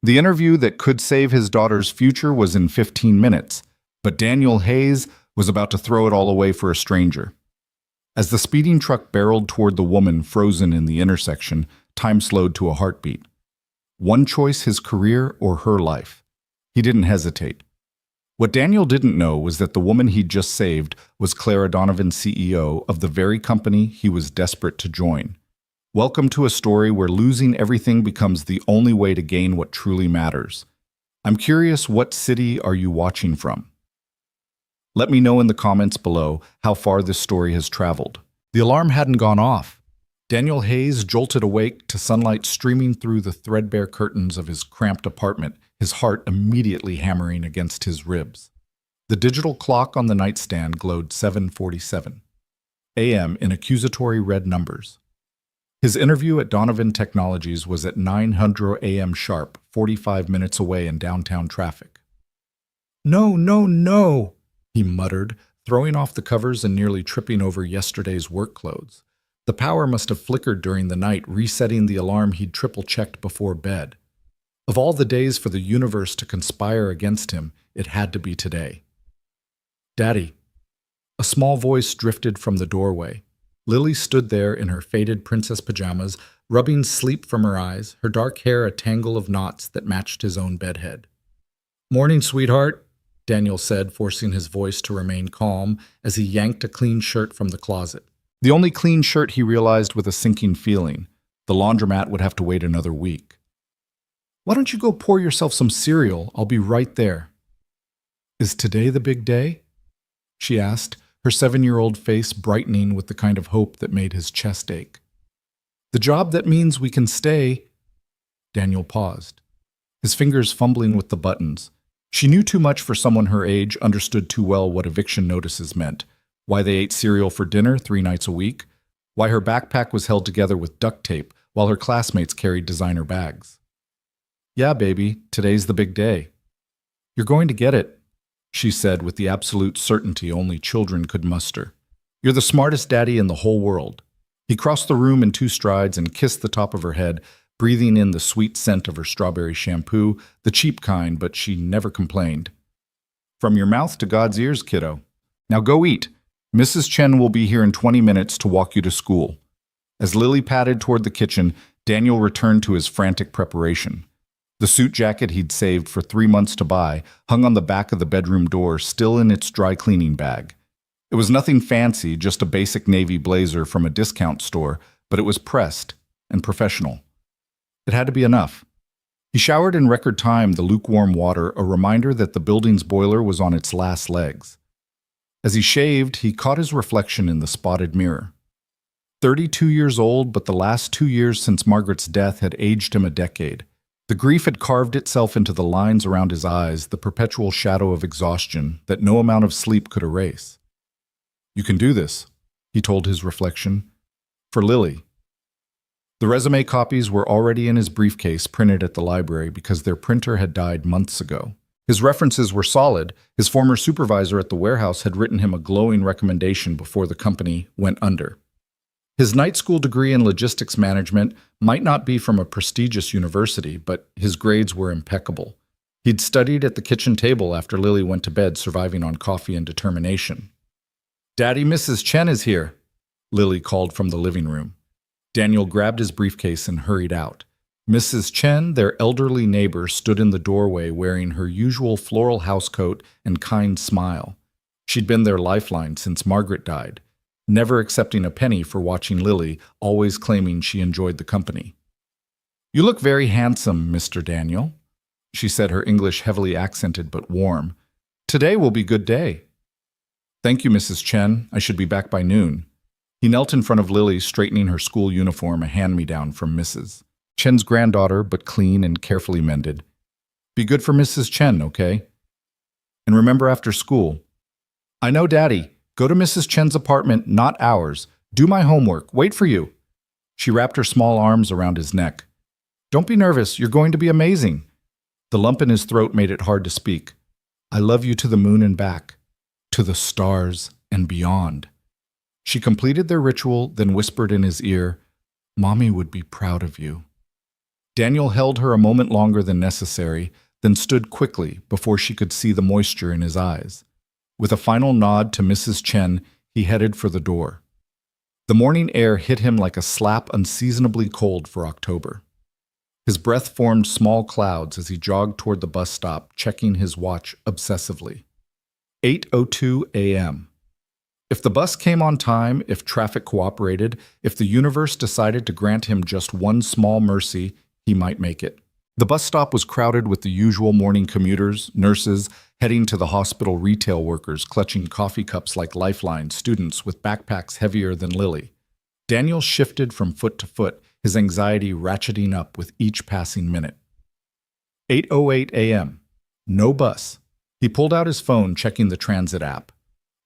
The interview that could save his daughter's future was in 15 minutes, but Daniel Hayes was about to throw it all away for a stranger. As the speeding truck barreled toward the woman frozen in the intersection, time slowed to a heartbeat. One choice: his career or her life. He didn't hesitate. What Daniel didn't know was that the woman he'd just saved was Clara Donovan, CEO of the very company he was desperate to join. Welcome to a story where losing everything becomes the only way to gain what truly matters. I'm curious, what city are you watching from? Let me know in the comments below how far this story has traveled. The alarm hadn't gone off. Daniel Hayes jolted awake to sunlight streaming through the threadbare curtains of his cramped apartment, his heart immediately hammering against his ribs. The digital clock on the nightstand glowed 7:47 a.m. in accusatory red numbers. His interview at Donovan Technologies was at 9:00 a.m. sharp, 45 minutes away in downtown traffic. "No, no, no," he muttered, throwing off the covers and nearly tripping over yesterday's work clothes. The power must have flickered during the night, resetting the alarm he'd triple-checked before bed. Of all the days for the universe to conspire against him, it had to be today. "Daddy." A small voice drifted from the doorway. Lily stood there in her faded princess pajamas, rubbing sleep from her eyes, her dark hair a tangle of knots that matched his own bedhead. "Morning, sweetheart," Daniel said, forcing his voice to remain calm as he yanked a clean shirt from the closet. The only clean shirt, he realized with a sinking feeling. The laundromat would have to wait another week. "Why don't you go pour yourself some cereal? I'll be right there." "Is today the big day?" she asked, her 7-year-old face brightening with the kind of hope that made his chest ache. "The job that means we can stay." Daniel paused, his fingers fumbling with the buttons. She knew too much for someone her age, understood too well what eviction notices meant, why they ate cereal for dinner 3 nights a week, why her backpack was held together with duct tape while her classmates carried designer bags. "Yeah, baby, today's the big day." "You're going to get it," she said with the absolute certainty only children could muster. "You're the smartest daddy in the whole world." He crossed the room in 2 strides and kissed the top of her head, breathing in the sweet scent of her strawberry shampoo, the cheap kind, but she never complained. "From your mouth to God's ears, kiddo. Now go eat. Mrs. Chen will be here in 20 minutes to walk you to school." As Lily padded toward the kitchen, Daniel returned to his frantic preparation. The suit jacket he'd saved for 3 months to buy hung on the back of the bedroom door, still in its dry cleaning bag. It was nothing fancy, just a basic navy blazer from a discount store, but it was pressed and professional. It had to be enough. He showered in record time, the lukewarm water a reminder that the building's boiler was on its last legs. As he shaved, he caught his reflection in the spotted mirror. 32 years old, but the last 2 years since Margaret's death had aged him a decade. The grief had carved itself into the lines around his eyes, the perpetual shadow of exhaustion that no amount of sleep could erase. "You can do this," he told his reflection. "For Lily." The resume copies were already in his briefcase, printed at the library because their printer had died months ago. His references were solid. His former supervisor at the warehouse had written him a glowing recommendation before the company went under. His night school degree in logistics management might not be from a prestigious university, but his grades were impeccable. He'd studied at the kitchen table after Lily went to bed, surviving on coffee and determination. "Daddy, Mrs. Chen is here," Lily called from the living room. Daniel grabbed his briefcase and hurried out. Mrs. Chen, their elderly neighbor, stood in the doorway wearing her usual floral housecoat and kind smile. She'd been their lifeline since Margaret died, never accepting a penny for watching Lily, always claiming she enjoyed the company. "You look very handsome, Mr. Daniel," she said, her English heavily accented but warm. "Today will be a good day." "Thank you, Mrs. Chen. I should be back by noon." He knelt in front of Lily, straightening her school uniform, a hand-me-down from Mrs. Chen's granddaughter, but clean and carefully mended. "Be good for Mrs. Chen, okay? And remember after school." "I know, Daddy. Go to Mrs. Chen's apartment, not ours. Do my homework. Wait for you." She wrapped her small arms around his neck. "Don't be nervous. You're going to be amazing." The lump in his throat made it hard to speak. "I love you to the moon and back, to the stars and beyond." She completed their ritual, then whispered in his ear, "Mommy would be proud of you." Daniel held her a moment longer than necessary, then stood quickly before she could see the moisture in his eyes. With a final nod to Mrs. Chen, he headed for the door. The morning air hit him like a slap unseasonably cold for October. His breath formed small clouds as he jogged toward the bus stop, checking his watch obsessively. 8:02 a.m. If the bus came on time, if traffic cooperated, if the universe decided to grant him just one small mercy, he might make it. The bus stop was crowded with the usual morning commuters, nurses, heading to the hospital, retail workers clutching coffee cups like lifelines, students with backpacks heavier than Lily. Daniel shifted from foot to foot, his anxiety ratcheting up with each passing minute. 8:08 a.m. No bus. He pulled out his phone, checking the transit app.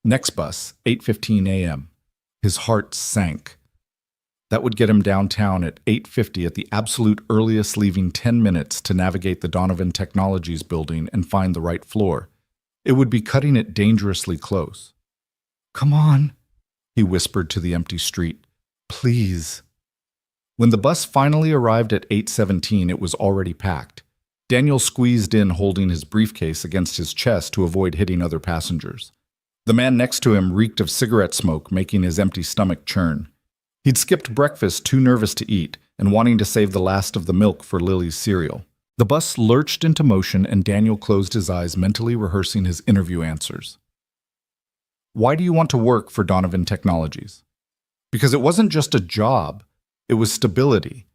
Next bus, 8:15 a.m. His heart sank. That would get him downtown at 8:50 at the absolute earliest, leaving 10 minutes to navigate the Donovan Technologies building and find the right floor. It would be cutting it dangerously close. "Come on," he whispered to the empty street. "Please." When the bus finally arrived at 8:17, it was already packed. Daniel squeezed in, holding his briefcase against his chest to avoid hitting other passengers. The man next to him reeked of cigarette smoke, making his empty stomach churn. He'd skipped breakfast, too nervous to eat, and wanting to save the last of the milk for Lily's cereal. The bus lurched into motion, and Daniel closed his eyes, mentally rehearsing his interview answers. Why do you want to work for Donovan Technologies? Because it wasn't just a job, it was stability,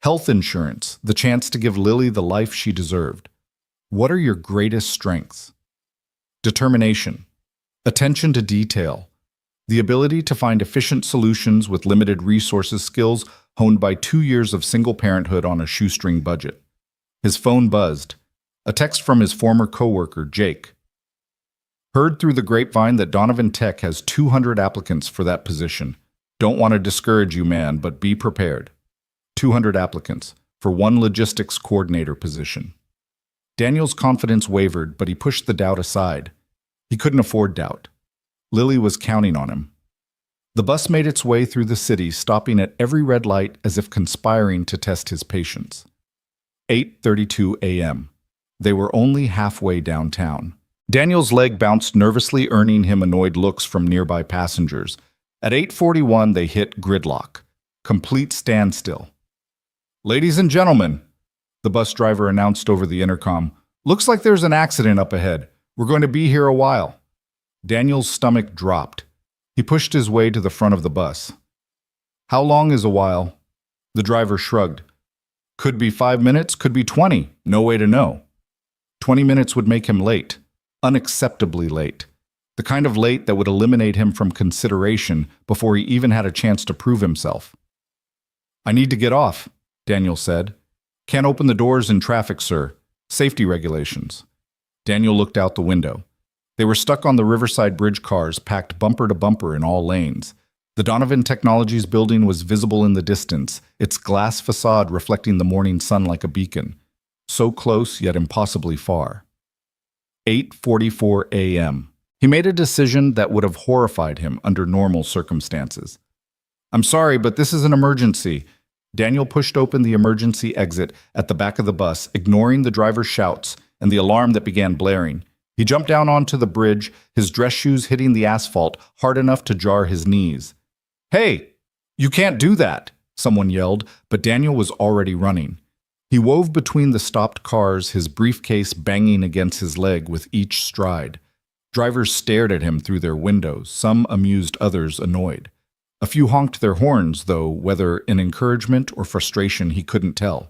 health insurance, the chance to give Lily the life she deserved. What are your greatest strengths? Determination, attention to detail, the ability to find efficient solutions with limited resources, skills honed by 2 years of single parenthood on a shoestring budget. His phone buzzed. A text from his former coworker, Jake. Heard through the grapevine that Donovan Tech has 200 applicants for that position. Don't want to discourage you, man, but be prepared. 200 applicants for one logistics coordinator position. Daniel's confidence wavered, but he pushed the doubt aside. He couldn't afford doubt. Lily was counting on him. The bus made its way through the city, stopping at every red light as if conspiring to test his patience. 8:32 a.m. They were only halfway downtown. Daniel's leg bounced nervously, earning him annoyed looks from nearby passengers. At 8:41, they hit gridlock. Complete standstill. "Ladies and gentlemen," the bus driver announced over the intercom, "looks like there's an accident up ahead. We're going to be here a while." Daniel's stomach dropped. He pushed his way to the front of the bus. "How long is a while?" The driver shrugged. "Could be 5 minutes, could be 20. No way to know." 20 minutes would make him late. Unacceptably late. The kind of late that would eliminate him from consideration before he even had a chance to prove himself. "I need to get off," Daniel said. "Can't open the doors in traffic, sir. Safety regulations." Daniel looked out the window. They were stuck on the Riverside Bridge cars, packed bumper to bumper in all lanes. The Donovan Technologies building was visible in the distance, its glass facade reflecting the morning sun like a beacon. So close, yet impossibly far. 8:44 a.m. He made a decision that would have horrified him under normal circumstances. "I'm sorry, but this is an emergency." Daniel pushed open the emergency exit at the back of the bus, ignoring the driver's shouts and the alarm that began blaring. He jumped down onto the bridge, his dress shoes hitting the asphalt hard enough to jar his knees. "Hey, you can't do that," someone yelled, but Daniel was already running. He wove between the stopped cars, his briefcase banging against his leg with each stride. Drivers stared at him through their windows, some amused, others annoyed. A few honked their horns, though, whether in encouragement or frustration he couldn't tell.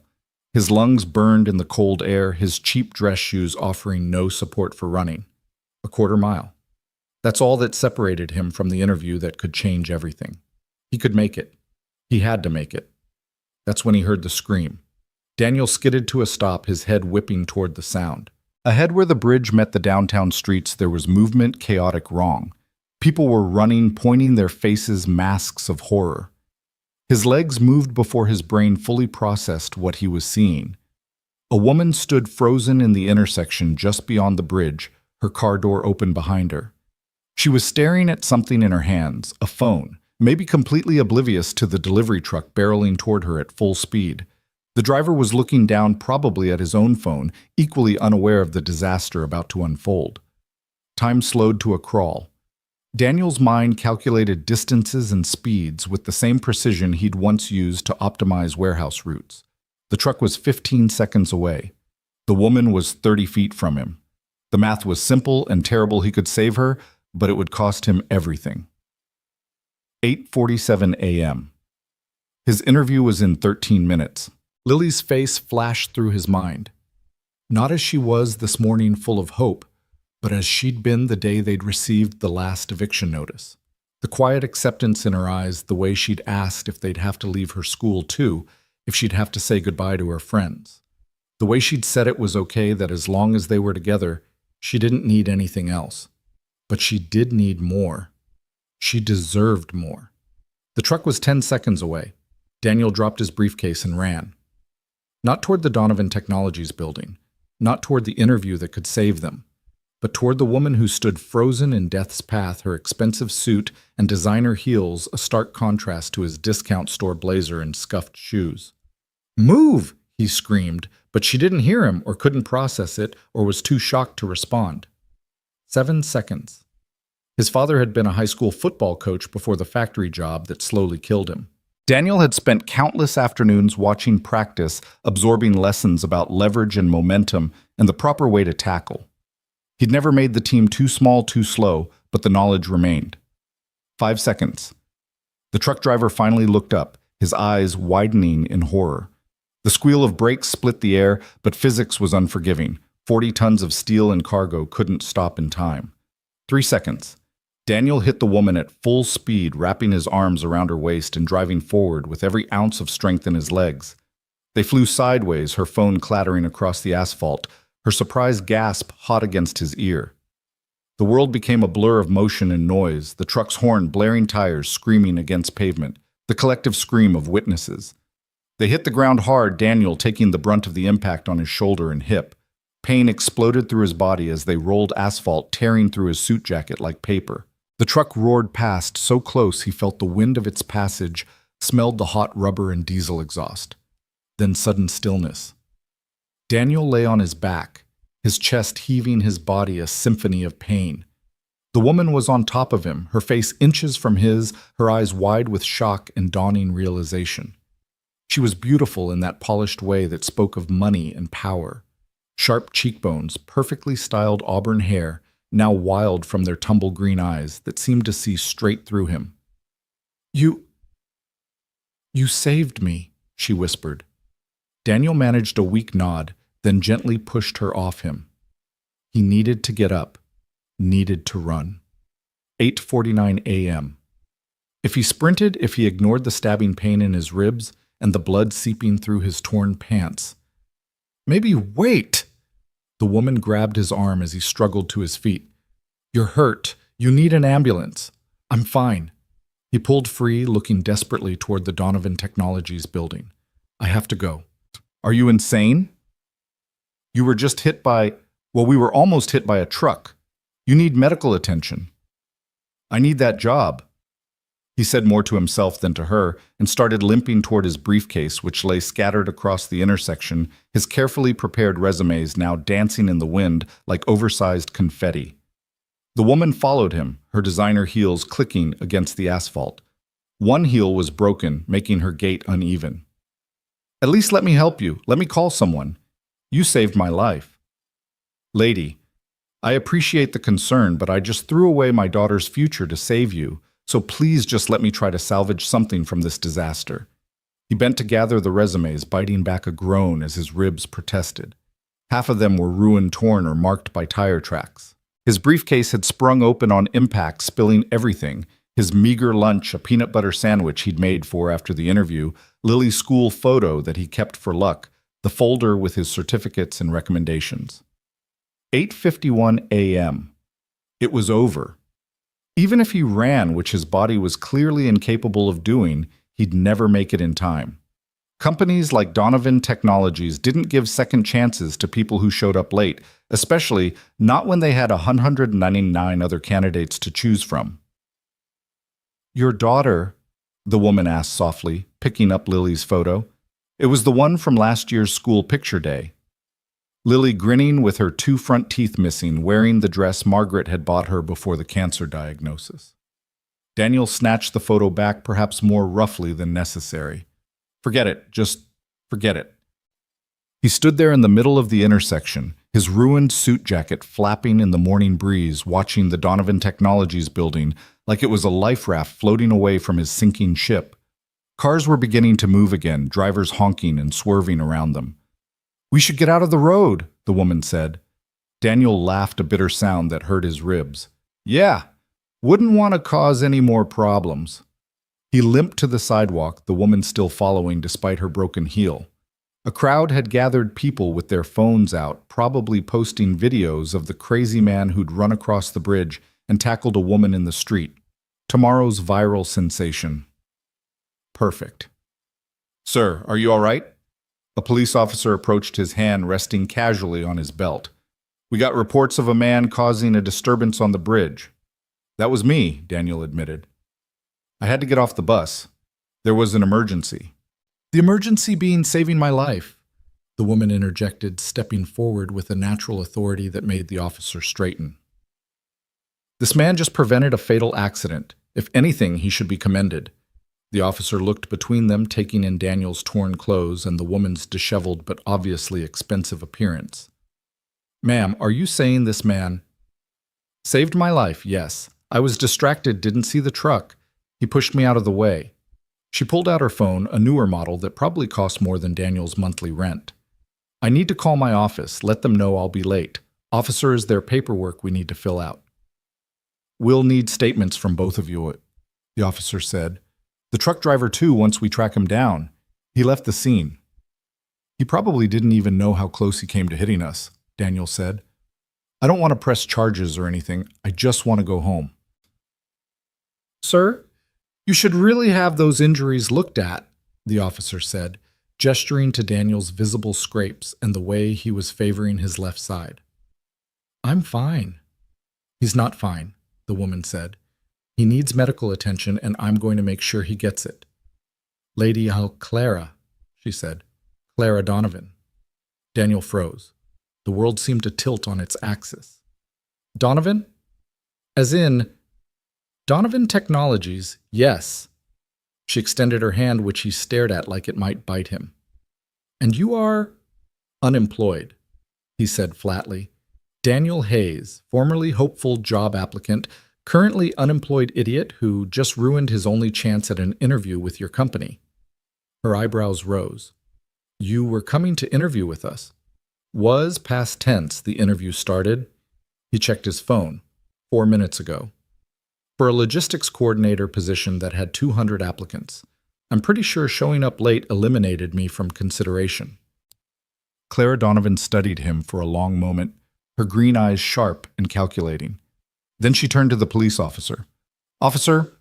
His lungs burned in the cold air, his cheap dress shoes offering no support for running. A quarter mile. That's all that separated him from the interview that could change everything. He could make it. He had to make it. That's when he heard the scream. Daniel skidded to a stop, his head whipping toward the sound. Ahead where the bridge met the downtown streets, there was movement, chaotic, wrong. People were running, pointing their faces, masks of horror. His legs moved before his brain fully processed what he was seeing. A woman stood frozen in the intersection just beyond the bridge, her car door open behind her. She was staring at something in her hands, a phone, maybe completely oblivious to the delivery truck barreling toward her at full speed. The driver was looking down, probably at his own phone, equally unaware of the disaster about to unfold. Time slowed to a crawl. Daniel's mind calculated distances and speeds with the same precision he'd once used to optimize warehouse routes. The truck was 15 seconds away. The woman was 30 feet from him. The math was simple and terrible. He could save her, but it would cost him everything. 8:47 a.m. His interview was in 13 minutes. Lily's face flashed through his mind. Not as she was this morning, full of hope, but as she'd been the day they'd received the last eviction notice. The quiet acceptance in her eyes, the way she'd asked if they'd have to leave her school too, if she'd have to say goodbye to her friends. The way she'd said it was okay, that as long as they were together, she didn't need anything else. But she did need more. She deserved more. The truck was 10 seconds away. Daniel dropped his briefcase and ran. Not toward the Donovan Technologies building, not toward the interview that could save them, but toward the woman who stood frozen in death's path, her expensive suit and designer heels a stark contrast to his discount store blazer and scuffed shoes. "Move!" he screamed, but she didn't hear him or couldn't process it or was too shocked to respond. 7 seconds. His father had been a high school football coach before the factory job that slowly killed him. Daniel had spent countless afternoons watching practice, absorbing lessons about leverage and momentum and the proper way to tackle. He'd never made the team too small, too slow, but the knowledge remained. 5 seconds. The truck driver finally looked up, his eyes widening in horror. The squeal of brakes split the air, but physics was unforgiving. 40 tons of steel and cargo couldn't stop in time. 3 seconds. Daniel hit the woman at full speed, wrapping his arms around her waist and driving forward with every ounce of strength in his legs. They flew sideways, her phone clattering across the asphalt, her surprised gasp hot against his ear. The world became a blur of motion and noise, the truck's horn blaring tires screaming against pavement, the collective scream of witnesses. They hit the ground hard, Daniel taking the brunt of the impact on his shoulder and hip. Pain exploded through his body as they rolled asphalt, tearing through his suit jacket like paper. The truck roared past, so close he felt the wind of its passage, smelled the hot rubber and diesel exhaust. Then sudden stillness. Daniel lay on his back, his chest heaving, his body a symphony of pain. The woman was on top of him, her face inches from his, her eyes wide with shock and dawning realization. She was beautiful in that polished way that spoke of money and power. Sharp cheekbones, perfectly styled auburn hair, now wild from their tumble green eyes that seemed to see straight through him. You saved me," she whispered. Daniel managed a weak nod, then gently pushed her off him. He needed to get up, needed to run. 8:49 a.m. If he sprinted, if he ignored the stabbing pain in his ribs and the blood seeping through his torn pants. "Maybe wait!" The woman grabbed his arm as he struggled to his feet. "You're hurt. You need an ambulance." "I'm fine." He pulled free, looking desperately toward the Donovan Technologies building. "I have to go." "Are you insane? You were just hit by, well, we were almost hit by a truck. You need medical attention." "I need that job." He said more to himself than to her and started limping toward his briefcase, which lay scattered across the intersection, his carefully prepared resumes now dancing in the wind like oversized confetti. The woman followed him, her designer heels clicking against the asphalt. One heel was broken, making her gait uneven. "At least let me help you. Let me call someone. You saved my life." "Lady, I appreciate the concern, but I just threw away my daughter's future to save you. So please just let me try to salvage something from this disaster." He bent to gather the resumes, biting back a groan as his ribs protested. Half of them were ruined, torn, or marked by tire tracks. His briefcase had sprung open on impact, spilling everything. His meager lunch, a peanut butter sandwich he'd made for after the interview, Lily's school photo that he kept for luck, the folder with his certificates and recommendations. 8:51 a.m. It was over. Even if he ran, which his body was clearly incapable of doing, he'd never make it in time. Companies like Donovan Technologies didn't give second chances to people who showed up late, especially not when they had 199 other candidates to choose from. "Your daughter?" the woman asked softly, picking up Lily's photo. It was the one from last year's school picture day. Lily grinning with her 2 front teeth missing, wearing the dress Margaret had bought her before the cancer diagnosis. Daniel snatched the photo back, perhaps more roughly than necessary. Forget it, just forget it. He stood there in the middle of the intersection, his ruined suit jacket flapping in the morning breeze, watching the Donovan Technologies building like it was a life raft floating away from his sinking ship. Cars were beginning to move again, drivers honking and swerving around them. "We should get out of the road," the woman said. Daniel laughed, a bitter sound that hurt his ribs. "Yeah, wouldn't want to cause any more problems." He limped to the sidewalk, the woman still following despite her broken heel. A crowd had gathered, people with their phones out, probably posting videos of the crazy man who'd run across the bridge and tackled a woman in the street. Tomorrow's viral sensation. Perfect. "Sir, are you all right?" A police officer approached, his hand resting casually on his belt. "We got reports of a man causing a disturbance on the bridge." "That was me," Daniel admitted. "I had to get off the bus. There was an emergency." "The emergency being saving my life," the woman interjected, stepping forward with a natural authority that made the officer straighten. "This man just prevented a fatal accident. If anything, he should be commended." The officer looked between them, taking in Daniel's torn clothes and the woman's disheveled but obviously expensive appearance. "Ma'am, are you saying this man—" "Saved my life, yes. I was distracted, didn't see the truck. He pushed me out of the way." She pulled out her phone, a newer model that probably cost more than Daniel's monthly rent. "I need to call my office, let them know I'll be late. Officer, is there paperwork we need to fill out?" "We'll need statements from both of you," the officer said. "The truck driver too, once we track him down. He left the scene." "He probably didn't even know how close he came to hitting us," Daniel said. "I don't want to press charges or anything. I just want to go home." "Sir, you should really have those injuries looked at," the officer said, gesturing to Daniel's visible scrapes and the way he was favoring his left side. "I'm fine." "He's not fine," the woman said. "He needs medical attention, and I'm going to make sure he gets it." "Lady Clara," she said. "Clara Donovan." Daniel froze. The world seemed to tilt on its axis. "Donovan? As in, Donovan Technologies, yes." She extended her hand, which he stared at like it might bite him. "And you are—" "Unemployed," he said flatly. "Daniel Hayes, formerly hopeful job applicant, currently unemployed idiot who just ruined his only chance at an interview with your company." Her eyebrows rose. "You were coming to interview with us." "Was past tense, the interview started." He checked his phone. 4 minutes ago. "For a logistics coordinator position that had 200 applicants. I'm pretty sure showing up late eliminated me from consideration." Clara Donovan studied him for a long moment, her green eyes sharp and calculating. Then she turned to the police officer. "Officer,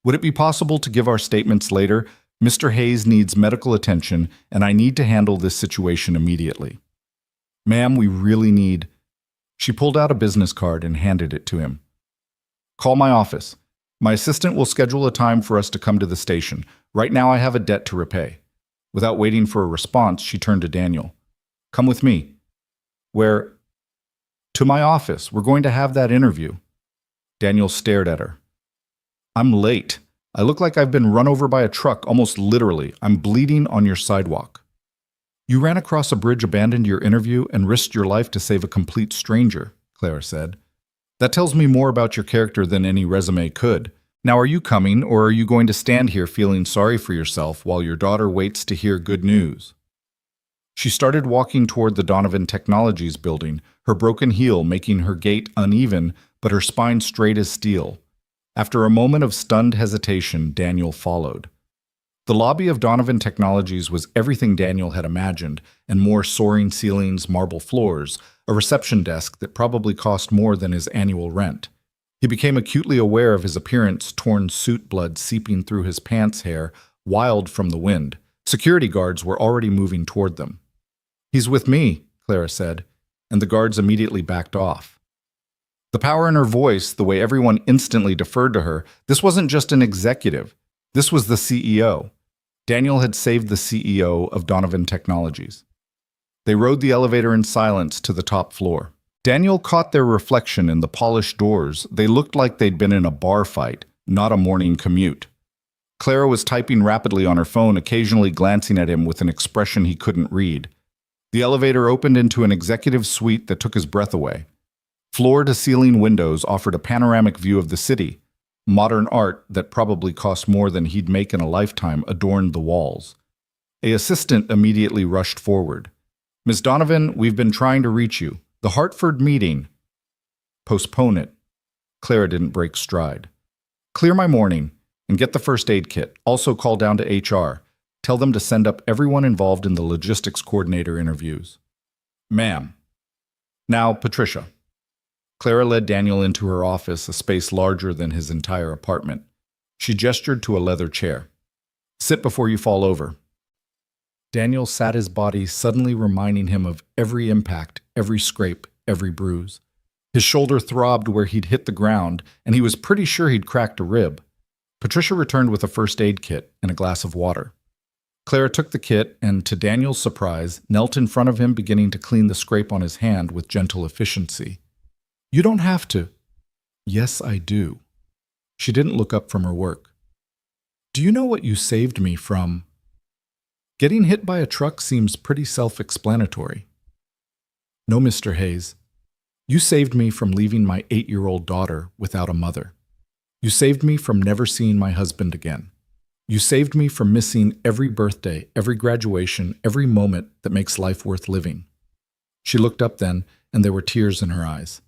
would it be possible to give our statements later? Mr. Hayes needs medical attention, and I need to handle this situation immediately." "Ma'am, we really need—" She pulled out a business card and handed it to him. "Call my office. My assistant will schedule a time for us to come to the station. Right now I have a debt to repay." Without waiting for a response, she turned to Daniel. "Come with me." "Where?" "To my office. We're going to have that interview." Daniel stared at her. "I'm late. I look like I've been run over by a truck, almost literally. I'm bleeding on your sidewalk." "You ran across a bridge, abandoned your interview, and risked your life to save a complete stranger," Clara said. "That tells me more about your character than any resume could. Now, are you coming, or are you going to stand here feeling sorry for yourself while your daughter waits to hear good news?" She started walking toward the Donovan Technologies building, her broken heel making her gait uneven, but her spine straight as steel. After a moment of stunned hesitation, Daniel followed. The lobby of Donovan Technologies was everything Daniel had imagined, and more: soaring ceilings, marble floors, a reception desk that probably cost more than his annual rent. He became acutely aware of his appearance, torn suit blood seeping through his pants hair, wild from the wind. Security guards were already moving toward them. "He's with me," Clara said, and the guards immediately backed off. The power in her voice, the way everyone instantly deferred to her, this wasn't just an executive. This was the CEO. Daniel had saved the CEO of Donovan Technologies. They rode the elevator in silence to the top floor. Daniel caught their reflection in the polished doors. They looked like they'd been in a bar fight, not a morning commute. Clara was typing rapidly on her phone, occasionally glancing at him with an expression he couldn't read. The elevator opened into an executive suite that took his breath away. Floor-to-ceiling windows offered a panoramic view of the city. Modern art that probably cost more than he'd make in a lifetime adorned the walls. An assistant immediately rushed forward. "Miss Donovan, we've been trying to reach you. The Hartford meeting." "Postpone it." Clara didn't break stride. "Clear my morning and get the first aid kit. Also call down to HR. Tell them to send up everyone involved in the logistics coordinator interviews." "Ma'am." "Now, Patricia." Clara led Daniel into her office, a space larger than his entire apartment. She gestured to a leather chair. "Sit before you fall over." Daniel sat, his body suddenly reminding him of every impact, every scrape, every bruise. His shoulder throbbed where he'd hit the ground, and he was pretty sure he'd cracked a rib. Patricia returned with a first aid kit and a glass of water. Clara took the kit and, to Daniel's surprise, knelt in front of him, beginning to clean the scrape on his hand with gentle efficiency. "You don't have to." "Yes, I do." She didn't look up from her work. "Do you know what you saved me from?" "Getting hit by a truck seems pretty self-explanatory." "No, Mr. Hayes. You saved me from leaving my 8-year-old daughter without a mother. You saved me from never seeing my husband again. You saved me from missing every birthday, every graduation, every moment that makes life worth living." She looked up then, and there were tears in her eyes.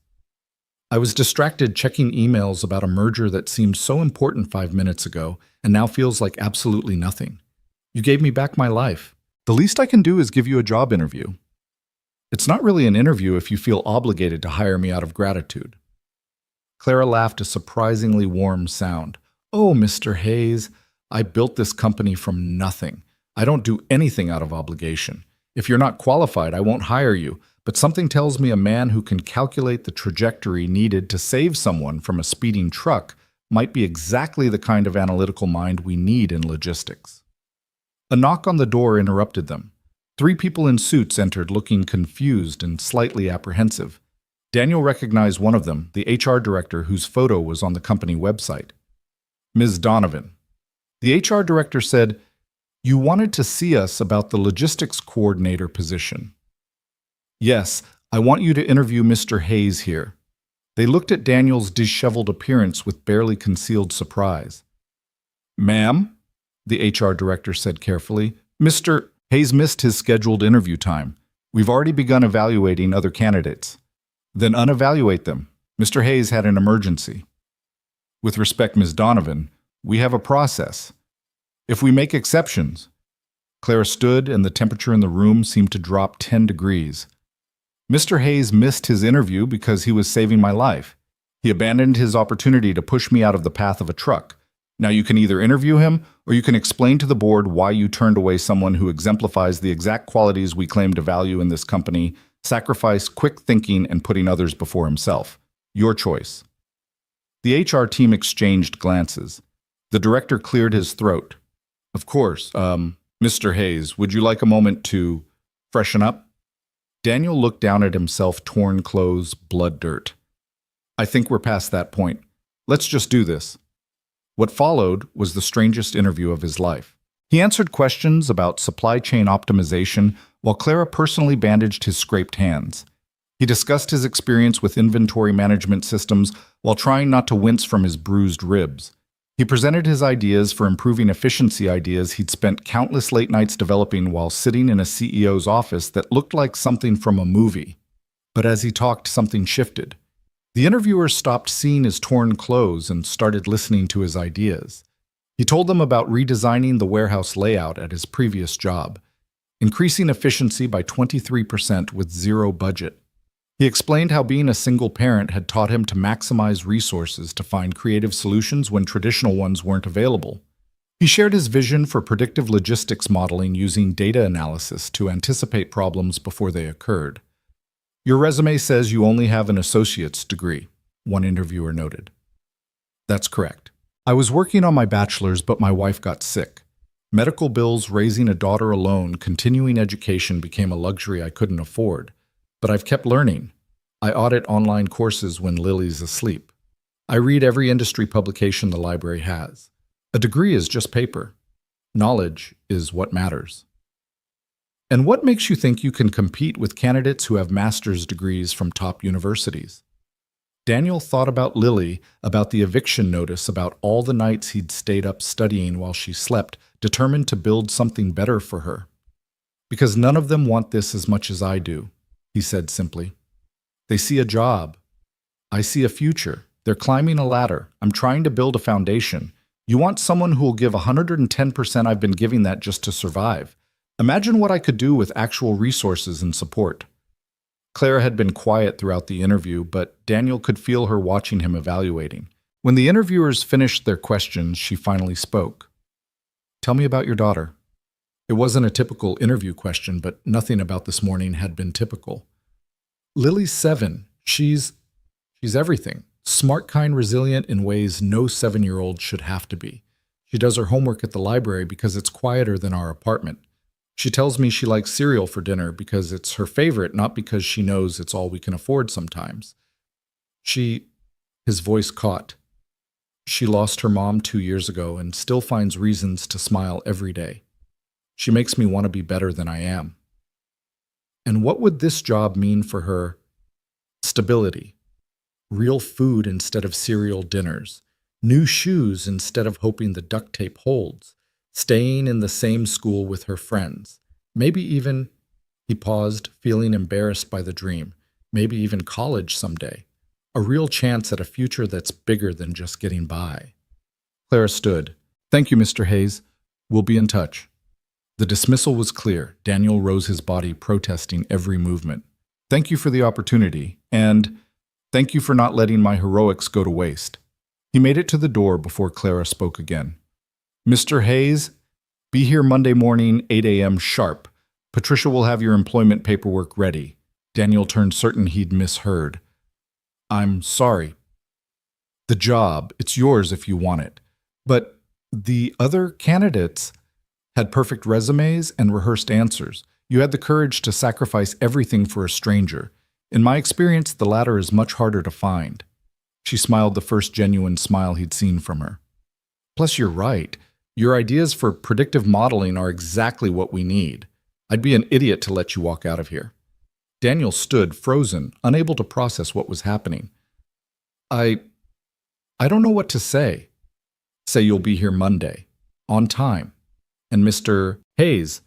"I was distracted checking emails about a merger that seemed so important 5 minutes ago and now feels like absolutely nothing. You gave me back my life. The least I can do is give you a job interview." "It's not really an interview if you feel obligated to hire me out of gratitude." Clara laughed, a surprisingly warm sound. "Oh, Mr. Hayes, I built this company from nothing. I don't do anything out of obligation. If you're not qualified, I won't hire you, but something tells me a man who can calculate the trajectory needed to save someone from a speeding truck might be exactly the kind of analytical mind we need in logistics." A knock on the door interrupted them. 3 people in suits entered, looking confused and slightly apprehensive. Daniel recognized one of them, the HR director whose photo was on the company website. "Ms. Donovan." The HR director said, "You wanted to see us about the logistics coordinator position." "Yes, I want you to interview Mr. Hayes here." They looked at Daniel's disheveled appearance with barely concealed surprise. "Ma'am," the HR director said carefully, "Mr. Hayes missed his scheduled interview time. We've already begun evaluating other candidates." "Then unevaluate them. Mr. Hayes had an emergency." "With respect, Ms. Donovan, we have a process. If we make exceptions—" Clara stood, and the temperature in the room seemed to drop 10 degrees. "Mr. Hayes missed his interview because he was saving my life. He abandoned his opportunity to push me out of the path of a truck. Now you can either interview him, or you can explain to the board why you turned away someone who exemplifies the exact qualities we claim to value in this company: sacrifice, quick thinking, and putting others before himself. Your choice." The HR team exchanged glances. The director cleared his throat. "Of course, Mr. Hayes, would you like a moment to freshen up?" Daniel looked down at himself, torn clothes, blood dirt. "I think we're past that point. Let's just do this." What followed was the strangest interview of his life. He answered questions about supply chain optimization while Clara personally bandaged his scraped hands. He discussed his experience with inventory management systems while trying not to wince from his bruised ribs. He presented his ideas for improving efficiency, ideas he'd spent countless late nights developing while sitting in a CEO's office that looked like something from a movie. But as he talked, something shifted. The interviewer stopped seeing his torn clothes and started listening to his ideas. He told them about redesigning the warehouse layout at his previous job, increasing efficiency by 23% with zero budget. He explained how being a single parent had taught him to maximize resources to find creative solutions when traditional ones weren't available. He shared his vision for predictive logistics modeling using data analysis to anticipate problems before they occurred. "Your resume says you only have an associate's degree," one interviewer noted. "That's correct. I was working on my bachelor's, but my wife got sick. Medical bills, raising a daughter alone, continuing education became a luxury I couldn't afford. But I've kept learning. I audit online courses when Lily's asleep. I read every industry publication the library has. A degree is just paper. Knowledge is what matters. And what makes you think you can compete with candidates who have master's degrees from top universities? Daniel thought about Lily, about the eviction notice, about all the nights he'd stayed up studying while she slept, determined to build something better for her. Because none of them want this as much as I do, he said simply. They see a job. I see a future. They're climbing a ladder. I'm trying to build a foundation. You want someone who will give 110%. I've been giving that just to survive. Imagine what I could do with actual resources and support. Clara had been quiet throughout the interview, but Daniel could feel her watching him evaluating. When the interviewers finished their questions, she finally spoke. Tell me about your daughter. It wasn't a typical interview question, but nothing about this morning had been typical. Lily's 7. She's everything. Smart, kind, resilient in ways no 7-year-old should have to be. She does her homework at the library because it's quieter than our apartment. She tells me she likes cereal for dinner because it's her favorite, not because she knows it's all we can afford sometimes. His voice caught. She lost her mom 2 years ago and still finds reasons to smile every day. She makes me want to be better than I am. And what would this job mean for her? Stability. Real food instead of cereal dinners. New shoes instead of hoping the duct tape holds. Staying in the same school with her friends. Maybe even, he paused, feeling embarrassed by the dream, maybe even college someday. A real chance at a future that's bigger than just getting by. Clara stood. Thank you, Mr. Hayes. We'll be in touch. The dismissal was clear. Daniel rose his body, protesting every movement. Thank you for the opportunity, and thank you for not letting my heroics go to waste. He made it to the door before Clara spoke again. Mr. Hayes, be here Monday morning, 8 a.m. sharp. Patricia will have your employment paperwork ready. Daniel turned certain he'd misheard. I'm sorry. The job, it's yours if you want it. But the other candidates had perfect resumes and rehearsed answers. You had the courage to sacrifice everything for a stranger. In my experience, the latter is much harder to find. She smiled the first genuine smile he'd seen from her. Plus, you're right. Your ideas for predictive modeling are exactly what we need. I'd be an idiot to let you walk out of here. Daniel stood, frozen, unable to process what was happening. I don't know what to say. Say you'll be here Monday, on time. And Mr. Hayes,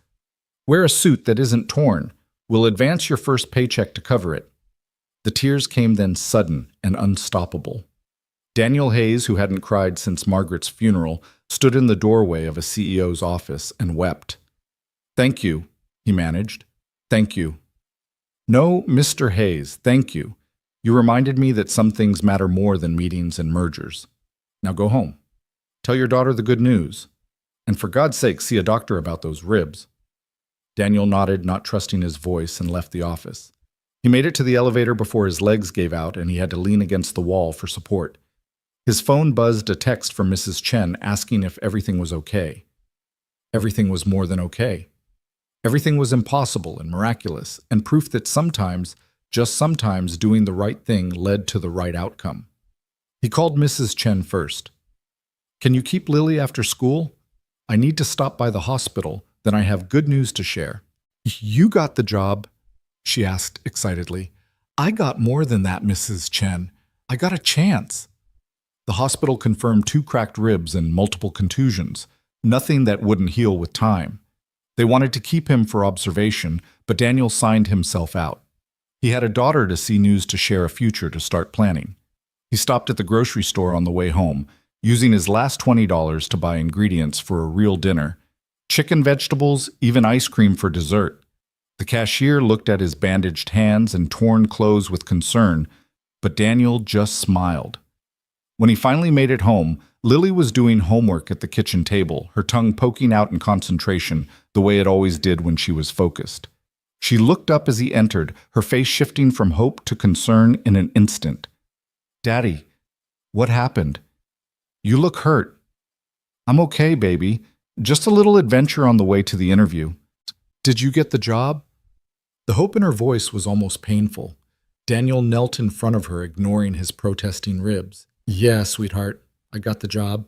wear a suit that isn't torn. We'll advance your first paycheck to cover it. The tears came then sudden and unstoppable. Daniel Hayes, who hadn't cried since Margaret's funeral, stood in the doorway of a CEO's office and wept. Thank you, he managed. Thank you. No, Mr. Hayes, thank you. You reminded me that some things matter more than meetings and mergers. Now go home. Tell your daughter the good news. And for God's sake, see a doctor about those ribs. Daniel nodded, not trusting his voice, and left the office. He made it to the elevator before his legs gave out and he had to lean against the wall for support. His phone buzzed a text from Mrs. Chen asking if everything was okay. Everything was more than okay. Everything was impossible and miraculous, and proof that sometimes, just sometimes, doing the right thing led to the right outcome. He called Mrs. Chen first. Can you keep Lily after school? I need to stop by the hospital, then I have good news to share. You got the job, she asked excitedly. I got more than that, Mrs. Chen. I got a chance. The hospital confirmed 2 cracked ribs and multiple contusions, nothing that wouldn't heal with time. They wanted to keep him for observation, but Daniel signed himself out. He had a daughter to see, news to share, a future to start planning. He stopped at the grocery store on the way home, using his last $20 to buy ingredients for a real dinner. Chicken, vegetables, even ice cream for dessert. The cashier looked at his bandaged hands and torn clothes with concern, but Daniel just smiled. When he finally made it home, Lily was doing homework at the kitchen table, her tongue poking out in concentration, the way it always did when she was focused. She looked up as he entered, her face shifting from hope to concern in an instant. Daddy, what happened? You look hurt. I'm okay, baby. Just a little adventure on the way to the interview. Did you get the job? The hope in her voice was almost painful. Daniel knelt in front of her, ignoring his protesting ribs. Yeah, sweetheart, I got the job.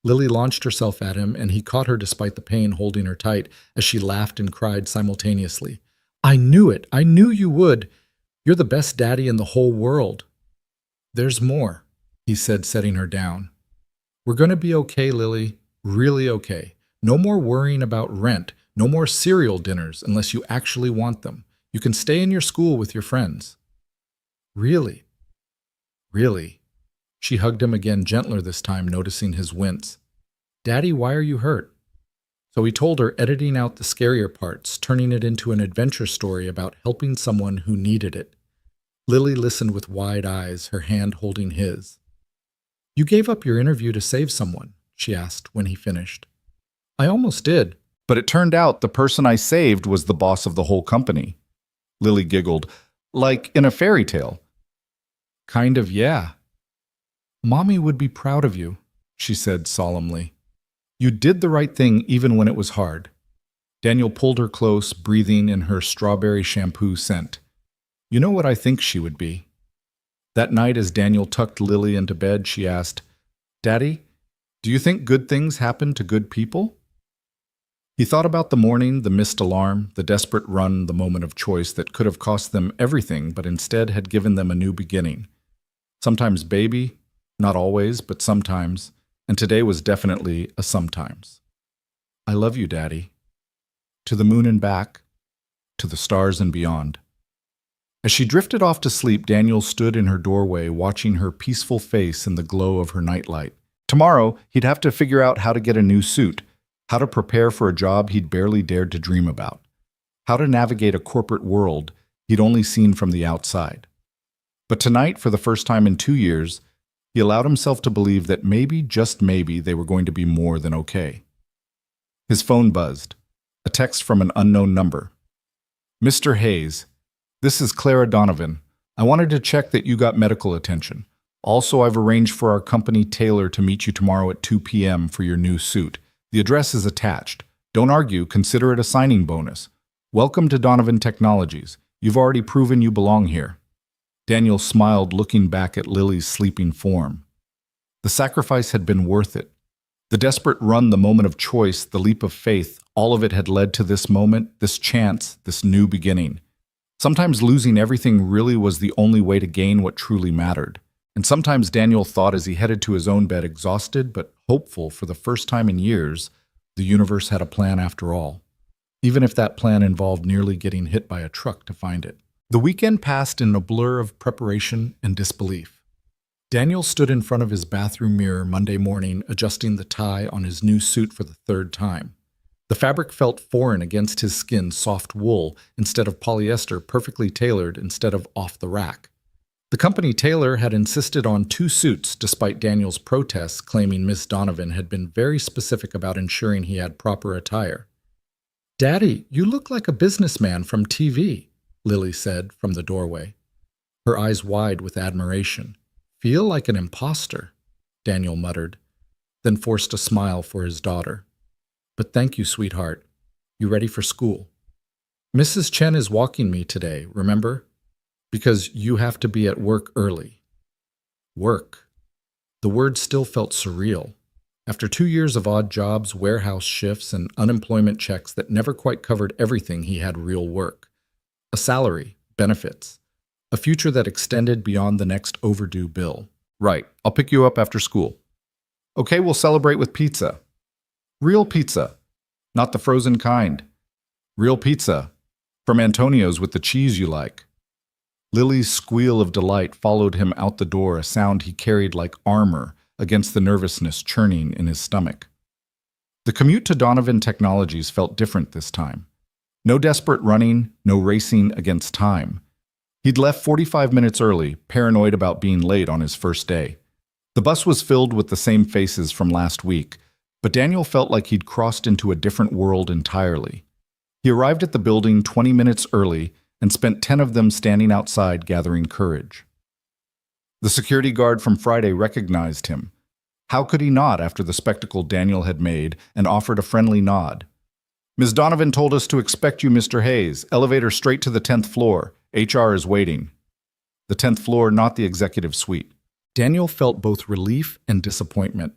Lily launched herself at him, and he caught her despite the pain, holding her tight as she laughed and cried simultaneously. I knew it. I knew you would. You're the best daddy in the whole world. There's more, he said, setting her down. We're going to be okay, Lily. Really okay. No more worrying about rent. No more cereal dinners unless you actually want them. You can stay in your school with your friends. Really? Really? She hugged him again, gentler this time, noticing his wince. Daddy, why are you hurt? So he told her, editing out the scarier parts, turning it into an adventure story about helping someone who needed it. Lily listened with wide eyes, her hand holding his. You gave up your interview to save someone, she asked when he finished. I almost did. But it turned out the person I saved was the boss of the whole company. Lily giggled. Like in a fairy tale. Kind of, yeah. Mommy would be proud of you, she said solemnly. You did the right thing even when it was hard. Daniel pulled her close, breathing in her strawberry shampoo scent. You know what I think she would be? That night, as Daniel tucked Lily into bed, she asked, Daddy, do you think good things happen to good people? He thought about the morning, the missed alarm, the desperate run, the moment of choice that could have cost them everything but instead had given them a new beginning. Sometimes baby, not always, but sometimes, and today was definitely a sometimes. I love you, Daddy. To the moon and back, to the stars and beyond. As she drifted off to sleep, Daniel stood in her doorway, watching her peaceful face in the glow of her nightlight. Tomorrow, he'd have to figure out how to get a new suit, how to prepare for a job he'd barely dared to dream about, how to navigate a corporate world he'd only seen from the outside. But tonight, for the first time in 2 years, he allowed himself to believe that maybe, just maybe, they were going to be more than okay. His phone buzzed. A text from an unknown number. Mr. Hayes, this is Clara Donovan. I wanted to check that you got medical attention. Also, I've arranged for our company tailor to meet you tomorrow at 2 p.m. for your new suit. The address is attached. Don't argue, consider it a signing bonus. Welcome to Donovan Technologies. You've already proven you belong here. Daniel smiled, looking back at Lily's sleeping form. The sacrifice had been worth it. The desperate run, the moment of choice, the leap of faith, all of it had led to this moment, this chance, this new beginning. Sometimes losing everything really was the only way to gain what truly mattered. And sometimes Daniel thought as he headed to his own bed, exhausted but hopeful for the first time in years, the universe had a plan after all, even if that plan involved nearly getting hit by a truck to find it. The weekend passed in a blur of preparation and disbelief. Daniel stood in front of his bathroom mirror Monday morning, adjusting the tie on his new suit for the third time. The fabric felt foreign against his skin, soft wool instead of polyester, perfectly tailored instead of off the rack. The company tailor had insisted on 2 suits despite Daniel's protests, claiming Miss Donovan had been very specific about ensuring he had proper attire. Daddy, you look like a businessman from TV, Lily said from the doorway, her eyes wide with admiration. Feel like an imposter, Daniel muttered, then forced a smile for his daughter. But thank you, sweetheart. You ready for school? Mrs. Chen is walking me today, remember? Because you have to be at work early. Work. The word still felt surreal. After 2 years of odd jobs, warehouse shifts, and unemployment checks that never quite covered everything, he had real work. A salary, benefits, a future that extended beyond the next overdue bill. Right, I'll pick you up after school. Okay, we'll celebrate with pizza. Real pizza, not the frozen kind. Real pizza, from Antonio's with the cheese you like. Lily's squeal of delight followed him out the door, a sound he carried like armor against the nervousness churning in his stomach. The commute to Donovan Technologies felt different this time. No desperate running, no racing against time. He'd left 45 minutes early, paranoid about being late on his first day. The bus was filled with the same faces from last week, but Daniel felt like he'd crossed into a different world entirely. He arrived at the building 20 minutes early and spent 10 of them standing outside gathering courage. The security guard from Friday recognized him. How could he not after the spectacle Daniel had made and offered a friendly nod? Ms. Donovan told us to expect you, Mr. Hayes. Elevator straight to the 10th floor. HR is waiting. The 10th floor, not the executive suite. Daniel felt both relief and disappointment.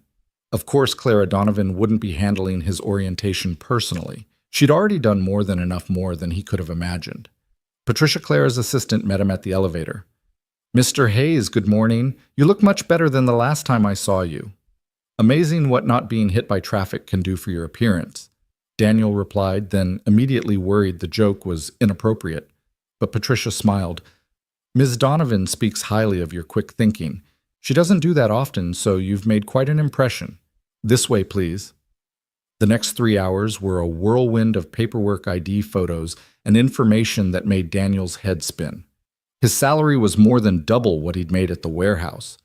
Of course, Clara Donovan wouldn't be handling his orientation personally. She'd already done more than he could have imagined. Patricia Clare's assistant met him at the elevator. Mr. Hayes, good morning. You look much better than the last time I saw you. Amazing what not being hit by traffic can do for your appearance. Daniel replied, then immediately worried the joke was inappropriate. But Patricia smiled. Ms. Donovan speaks highly of your quick thinking. She doesn't do that often, so you've made quite an impression. This way, please. The next 3 hours were a whirlwind of paperwork, ID photos, and information that made Daniel's head spin. His salary was more than double what he'd made at the warehouse.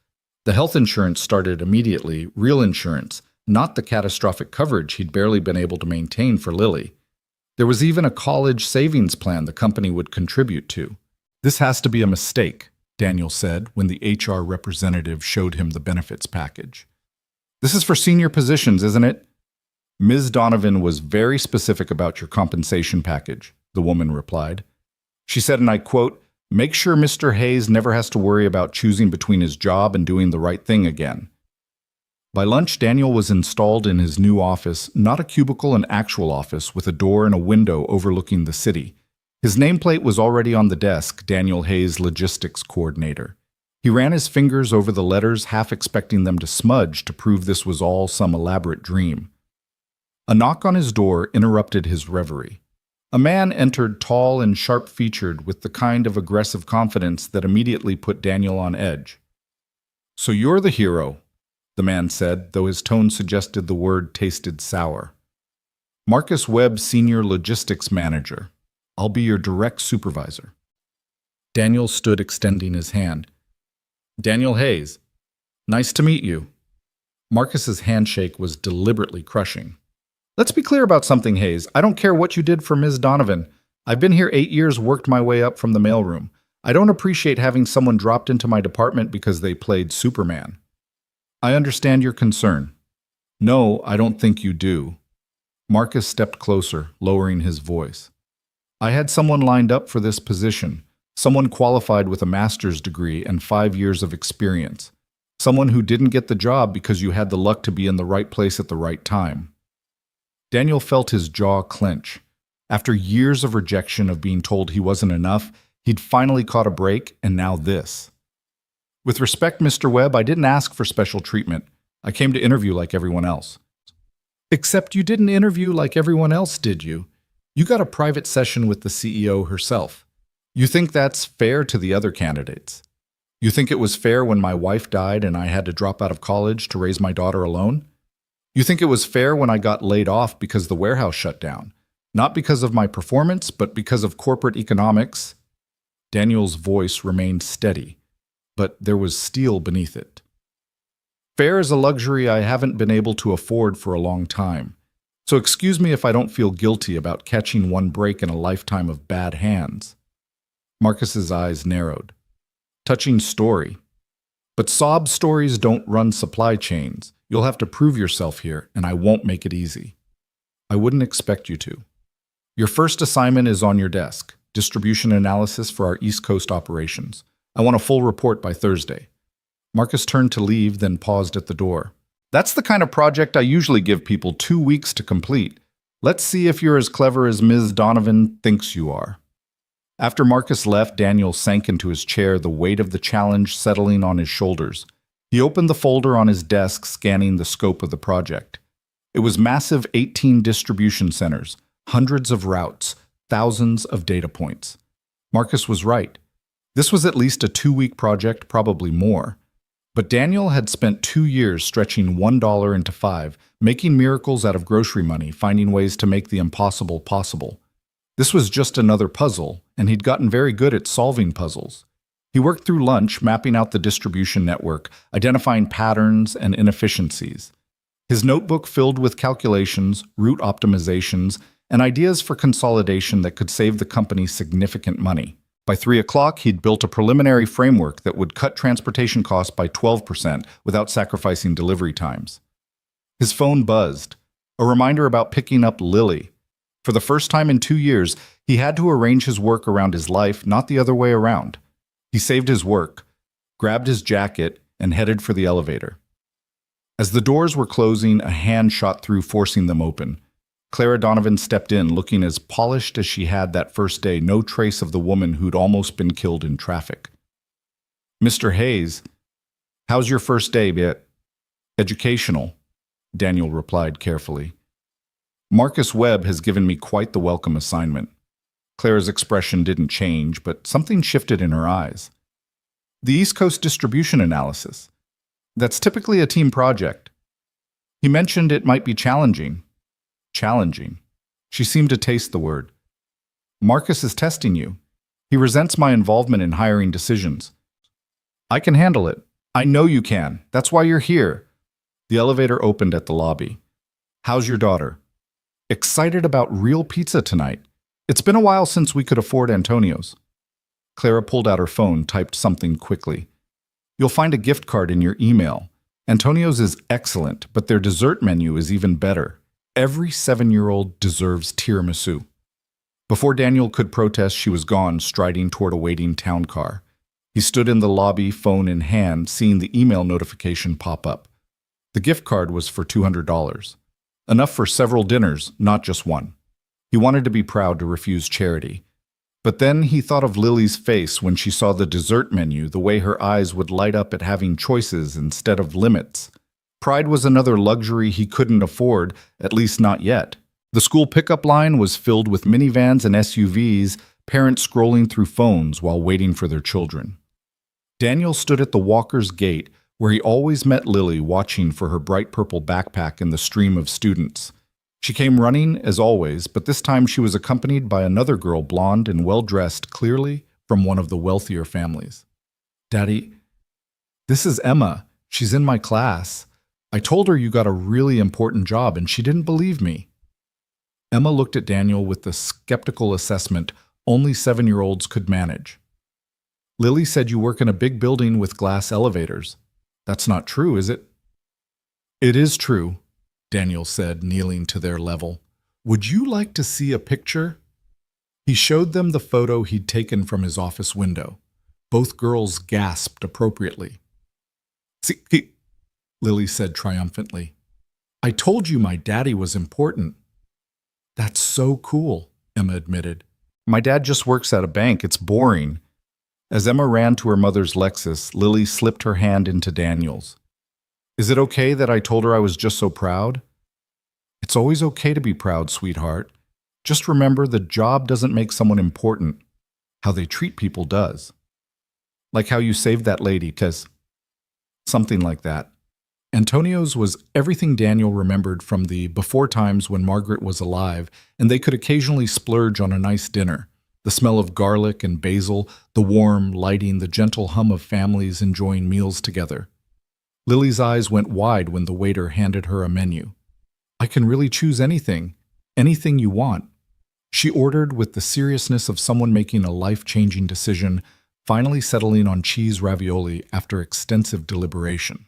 The health insurance started immediately, real insurance, not the catastrophic coverage he'd barely been able to maintain for Lily. There was even a college savings plan the company would contribute to. This has to be a mistake, Daniel said when the HR representative showed him the benefits package. This is for senior positions, isn't it? Ms. Donovan was very specific about your compensation package, the woman replied. She said, and I quote, "Make sure Mr. Hayes never has to worry about choosing between his job and doing the right thing again." By lunch, Daniel was installed in his new office, not a cubicle, an actual office with a door and a window overlooking the city. His nameplate was already on the desk, Daniel Hayes, logistics coordinator. He ran his fingers over the letters, half expecting them to smudge to prove this was all some elaborate dream. A knock on his door interrupted his reverie. A man entered, tall and sharp-featured, with the kind of aggressive confidence that immediately put Daniel on edge. "So you're the hero," the man said, though his tone suggested the word tasted sour. "Marcus Webb, Senior Logistics Manager. I'll be your direct supervisor." Daniel stood extending his hand. "Daniel Hayes. Nice to meet you." Marcus's handshake was deliberately crushing. "Let's be clear about something, Hayes. I don't care what you did for Ms. Donovan. I've been here 8 years, worked my way up from the mailroom. I don't appreciate having someone dropped into my department because they played Superman." "I understand your concern." "No, I don't think you do." Marcus stepped closer, lowering his voice. "I had someone lined up for this position, someone qualified with a master's degree and 5 years of experience, someone who didn't get the job because you had the luck to be in the right place at the right time." Daniel felt his jaw clench. After years of rejection, of being told he wasn't enough, he'd finally caught a break, and now this. "With respect, Mr. Webb, I didn't ask for special treatment. I came to interview like everyone else." "Except you didn't interview like everyone else, did you? You got a private session with the CEO herself. You think that's fair to the other candidates? You think it was fair when my wife died and I had to drop out of college to raise my daughter alone? You think it was fair when I got laid off because the warehouse shut down? Not because of my performance, but because of corporate economics?" Daniel's voice remained steady, but there was steel beneath it. "Fair is a luxury I haven't been able to afford for a long time. So excuse me if I don't feel guilty about catching one break in a lifetime of bad hands." Marcus's eyes narrowed. "Touching story. But sob stories don't run supply chains. You'll have to prove yourself here, and I won't make it easy." "I wouldn't expect you to. Your first assignment is on your desk, distribution analysis for our East Coast operations. I want a full report by Thursday." Marcus turned to leave, then paused at the door. "That's the kind of project I usually give people 2 weeks to complete. Let's see if you're as clever as Ms. Donovan thinks you are." After Marcus left, Daniel sank into his chair, the weight of the challenge settling on his shoulders. He opened the folder on his desk, scanning the scope of the project. It was massive, 18 distribution centers, hundreds of routes, thousands of data points. Marcus was right. This was at least a 2-week project, probably more. But Daniel had spent 2 years stretching $1 into 5, making miracles out of grocery money, finding ways to make the impossible possible. This was just another puzzle, and he'd gotten very good at solving puzzles. He worked through lunch, mapping out the distribution network, identifying patterns and inefficiencies. His notebook filled with calculations, route optimizations, and ideas for consolidation that could save the company significant money. By 3 o'clock, he'd built a preliminary framework that would cut transportation costs by 12% without sacrificing delivery times. His phone buzzed, a reminder about picking up Lily. For the first time in 2 years, he had to arrange his work around his life, not the other way around. He saved his work, grabbed his jacket, and headed for the elevator. As the doors were closing, a hand shot through, forcing them open. Clara Donovan stepped in, looking as polished as she had that first day, no trace of the woman who'd almost been killed in traffic. "Mr. Hayes, how's your first day, bit?" "Educational," Daniel replied carefully. "Marcus Webb has given me quite the welcome assignment." Clara's expression didn't change, but something shifted in her eyes. "The East Coast distribution analysis. That's typically a team project. He mentioned it might be challenging." Challenging. She seemed to taste the word. "Marcus is testing you. He resents my involvement in hiring decisions." "I can handle it. I know you can. That's why you're here." The elevator opened at the lobby. "How's your daughter?" "Excited about real pizza tonight. It's been a while since we could afford Antonio's." Clara pulled out her phone, typed something quickly. "You'll find a gift card in your email. Antonio's is excellent, but their dessert menu is even better. Every 7-year-old deserves tiramisu." Before Daniel could protest, she was gone, striding toward a waiting town car. He stood in the lobby, phone in hand, seeing the email notification pop up. The gift card was for $200. Enough for several dinners, not just one. He wanted to be proud to refuse charity. But then he thought of Lily's face when she saw the dessert menu, the way her eyes would light up at having choices instead of limits. Pride was another luxury he couldn't afford, at least not yet. The school pickup line was filled with minivans and SUVs, parents scrolling through phones while waiting for their children. Daniel stood at the Walker's gate, where he always met Lily, watching for her bright purple backpack in the stream of students. She came running, as always, but this time she was accompanied by another girl, blonde and well-dressed, clearly from one of the wealthier families. "Daddy, this is Emma. She's in my class. I told her you got a really important job, and she didn't believe me." Emma looked at Daniel with the skeptical assessment only 7-year-olds could manage. "Lily said you work in a big building with glass elevators. That's not true, is it?" "It is true," Daniel said, kneeling to their level. "Would you like to see a picture?" He showed them the photo he'd taken from his office window. Both girls gasped appropriately. "See," Lily said triumphantly. "I told you my daddy was important." "That's so cool," Emma admitted. "My dad just works at a bank. It's boring." As Emma ran to her mother's Lexus, Lily slipped her hand into Daniel's. "Is it okay that I told her I was just so proud?" "It's always okay to be proud, sweetheart. Just remember, the job doesn't make someone important. How they treat people does. Like how you saved that lady, 'cause..." Something like that. Antonio's was everything Daniel remembered from the before times when Margaret was alive and they could occasionally splurge on a nice dinner. The smell of garlic and basil, the warm lighting, the gentle hum of families enjoying meals together. Lily's eyes went wide when the waiter handed her a menu. "I can really choose anything you want." She ordered with the seriousness of someone making a life-changing decision, finally settling on cheese ravioli after extensive deliberation.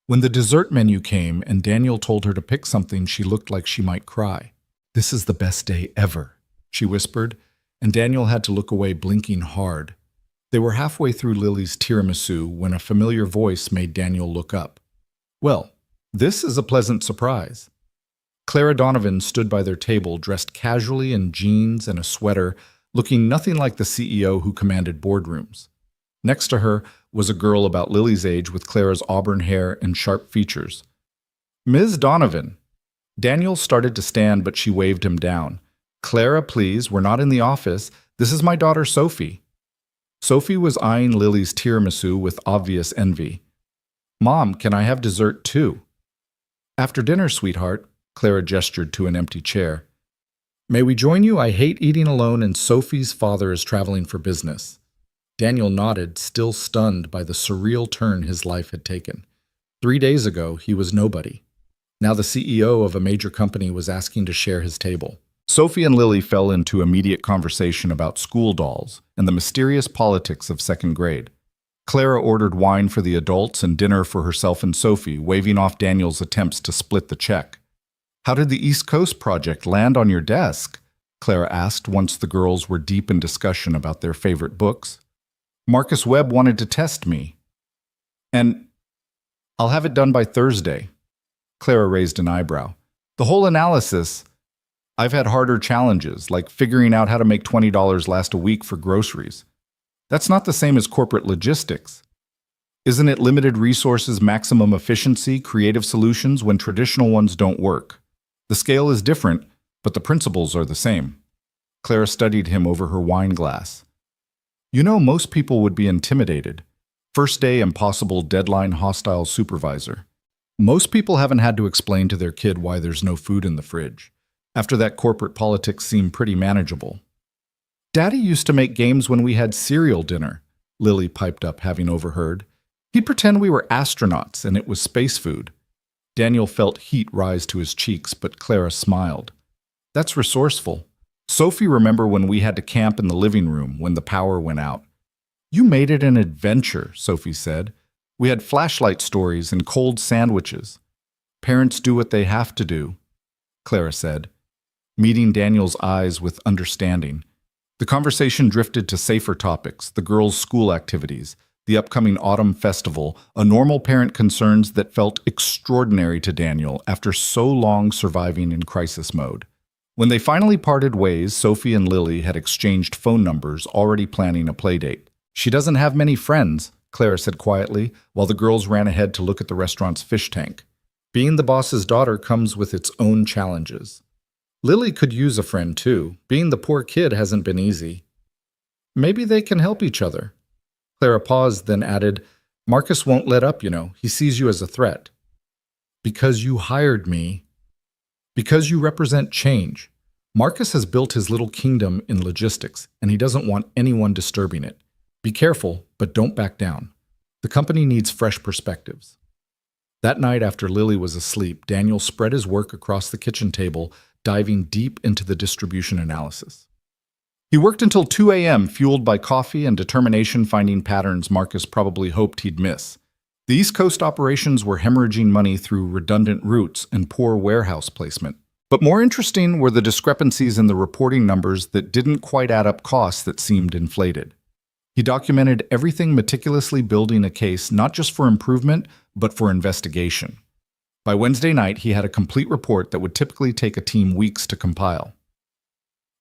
When the dessert menu came and Daniel told her to pick something, she looked like she might cry. "This is the best day ever," she whispered, and Daniel had to look away, blinking hard. They were halfway through Lily's tiramisu when a familiar voice made Daniel look up. "Well, this is a pleasant surprise." Clara Donovan stood by their table, dressed casually in jeans and a sweater, looking nothing like the CEO who commanded boardrooms. Next to her was a girl about Lily's age with Clara's auburn hair and sharp features. "Ms. Donovan." Daniel started to stand, but she waved him down. "Clara, please, we're not in the office. This is my daughter, Sophie." Sophie was eyeing Lily's tiramisu with obvious envy. "Mom, can I have dessert too?" "After dinner, sweetheart," Clara gestured to an empty chair. "May we join you? I hate eating alone, and Sophie's father is traveling for business." Daniel nodded, still stunned by the surreal turn his life had taken. 3 days ago, he was nobody. Now the CEO of a major company was asking to share his table. Sophie and Lily fell into immediate conversation about school dolls and the mysterious politics of second grade. Clara ordered wine for the adults and dinner for herself and Sophie, waving off Daniel's attempts to split the check. "How did the East Coast project land on your desk?" Clara asked once the girls were deep in discussion about their favorite books. "Marcus Webb wanted to test me. And I'll have it done by Thursday." Clara raised an eyebrow. "The whole analysis. I've had harder challenges, like figuring out how to make $20 last a week for groceries. That's not the same as corporate logistics. Isn't it limited resources, maximum efficiency, creative solutions when traditional ones don't work? The scale is different, but the principles are the same." Clara studied him over her wine glass. "You know, most people would be intimidated. First day impossible, deadline hostile supervisor. Most people haven't had to explain to their kid why there's no food in the fridge. After that, corporate politics seem pretty manageable." "Daddy used to make games when we had cereal dinner," Lily piped up, having overheard. "He'd pretend we were astronauts and it was space food." Daniel felt heat rise to his cheeks, but Clara smiled. "That's resourceful. Sophie, remember when we had to camp in the living room when the power went out?" "You made it an adventure," Sophie said. "We had flashlight stories and cold sandwiches." "Parents do what they have to do," Clara said, meeting Daniel's eyes with understanding. The conversation drifted to safer topics, the girls' school activities, the upcoming autumn festival, a normal parent concerns that felt extraordinary to Daniel after so long surviving in crisis mode. When they finally parted ways, Sophie and Lily had exchanged phone numbers, already planning a playdate. "She doesn't have many friends," Clara said quietly, while the girls ran ahead to look at the restaurant's fish tank. "Being the boss's daughter comes with its own challenges." "Lily could use a friend, too. Being the poor kid hasn't been easy." "Maybe they can help each other." Clara paused, then added, "Marcus won't let up, you know. He sees you as a threat." "Because you hired me. Because you represent change. Marcus has built his little kingdom in logistics, and he doesn't want anyone disturbing it. Be careful, but don't back down. The company needs fresh perspectives." That night, after Lily was asleep, Daniel spread his work across the kitchen table, diving deep into the distribution analysis. He worked until 2 a.m., fueled by coffee and determination, finding patterns Marcus probably hoped he'd miss. The East Coast operations were hemorrhaging money through redundant routes and poor warehouse placement. But more interesting were the discrepancies in the reporting numbers that didn't quite add up costs that seemed inflated. He documented everything, meticulously building a case not just for improvement, but for investigation. By Wednesday night, he had a complete report that would typically take a team weeks to compile.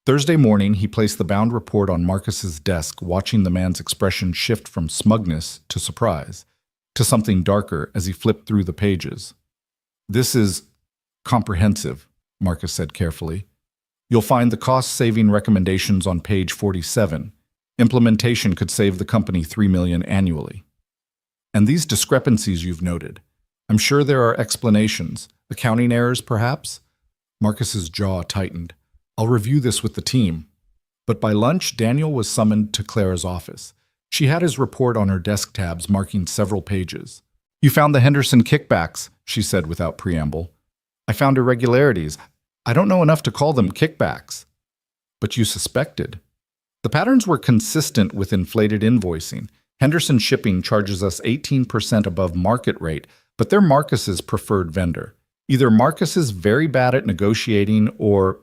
Thursday morning, he placed the bound report on Marcus's desk, watching the man's expression shift from smugness to surprise, to something darker as he flipped through the pages. "This is comprehensive," Marcus said carefully. "You'll find the cost-saving recommendations on page 47. Implementation could save the company $3 million annually. And these discrepancies you've noted. I'm sure there are explanations. Accounting errors, perhaps?" Marcus's jaw tightened. "I'll review this with the team." But by lunch, Daniel was summoned to Clara's office. She had his report on her desk tabs, marking several pages. "You found the Henderson kickbacks," she said without preamble. "I found irregularities. I don't know enough to call them kickbacks." "But you suspected." "The patterns were consistent with inflated invoicing. Henderson Shipping charges us 18% above market rate, but they're Marcus's preferred vendor. Either Marcus is very bad at negotiating or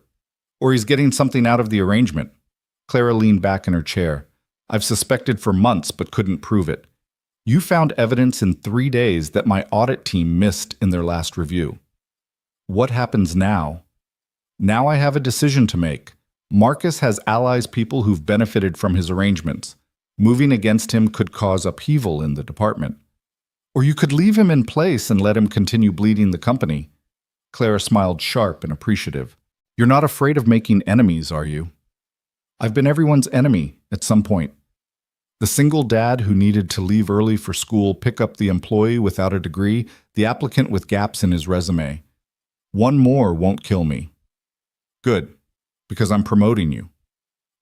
he's getting something out of the arrangement." Clara leaned back in her chair. "I've suspected for months but couldn't prove it. You found evidence in 3 days that my audit team missed in their last review. What happens now?" "Now I have a decision to make. Marcus has allies, people who've benefited from his arrangements. Moving against him could cause upheaval in the department. Or you could leave him in place and let him continue bleeding the company." Clara smiled, sharp and appreciative. "You're not afraid of making enemies, are you?" "I've been everyone's enemy at some point. The single dad who needed to leave early for school, pick up the employee without a degree, the applicant with gaps in his resume. One more won't kill me." "Good, because I'm promoting you."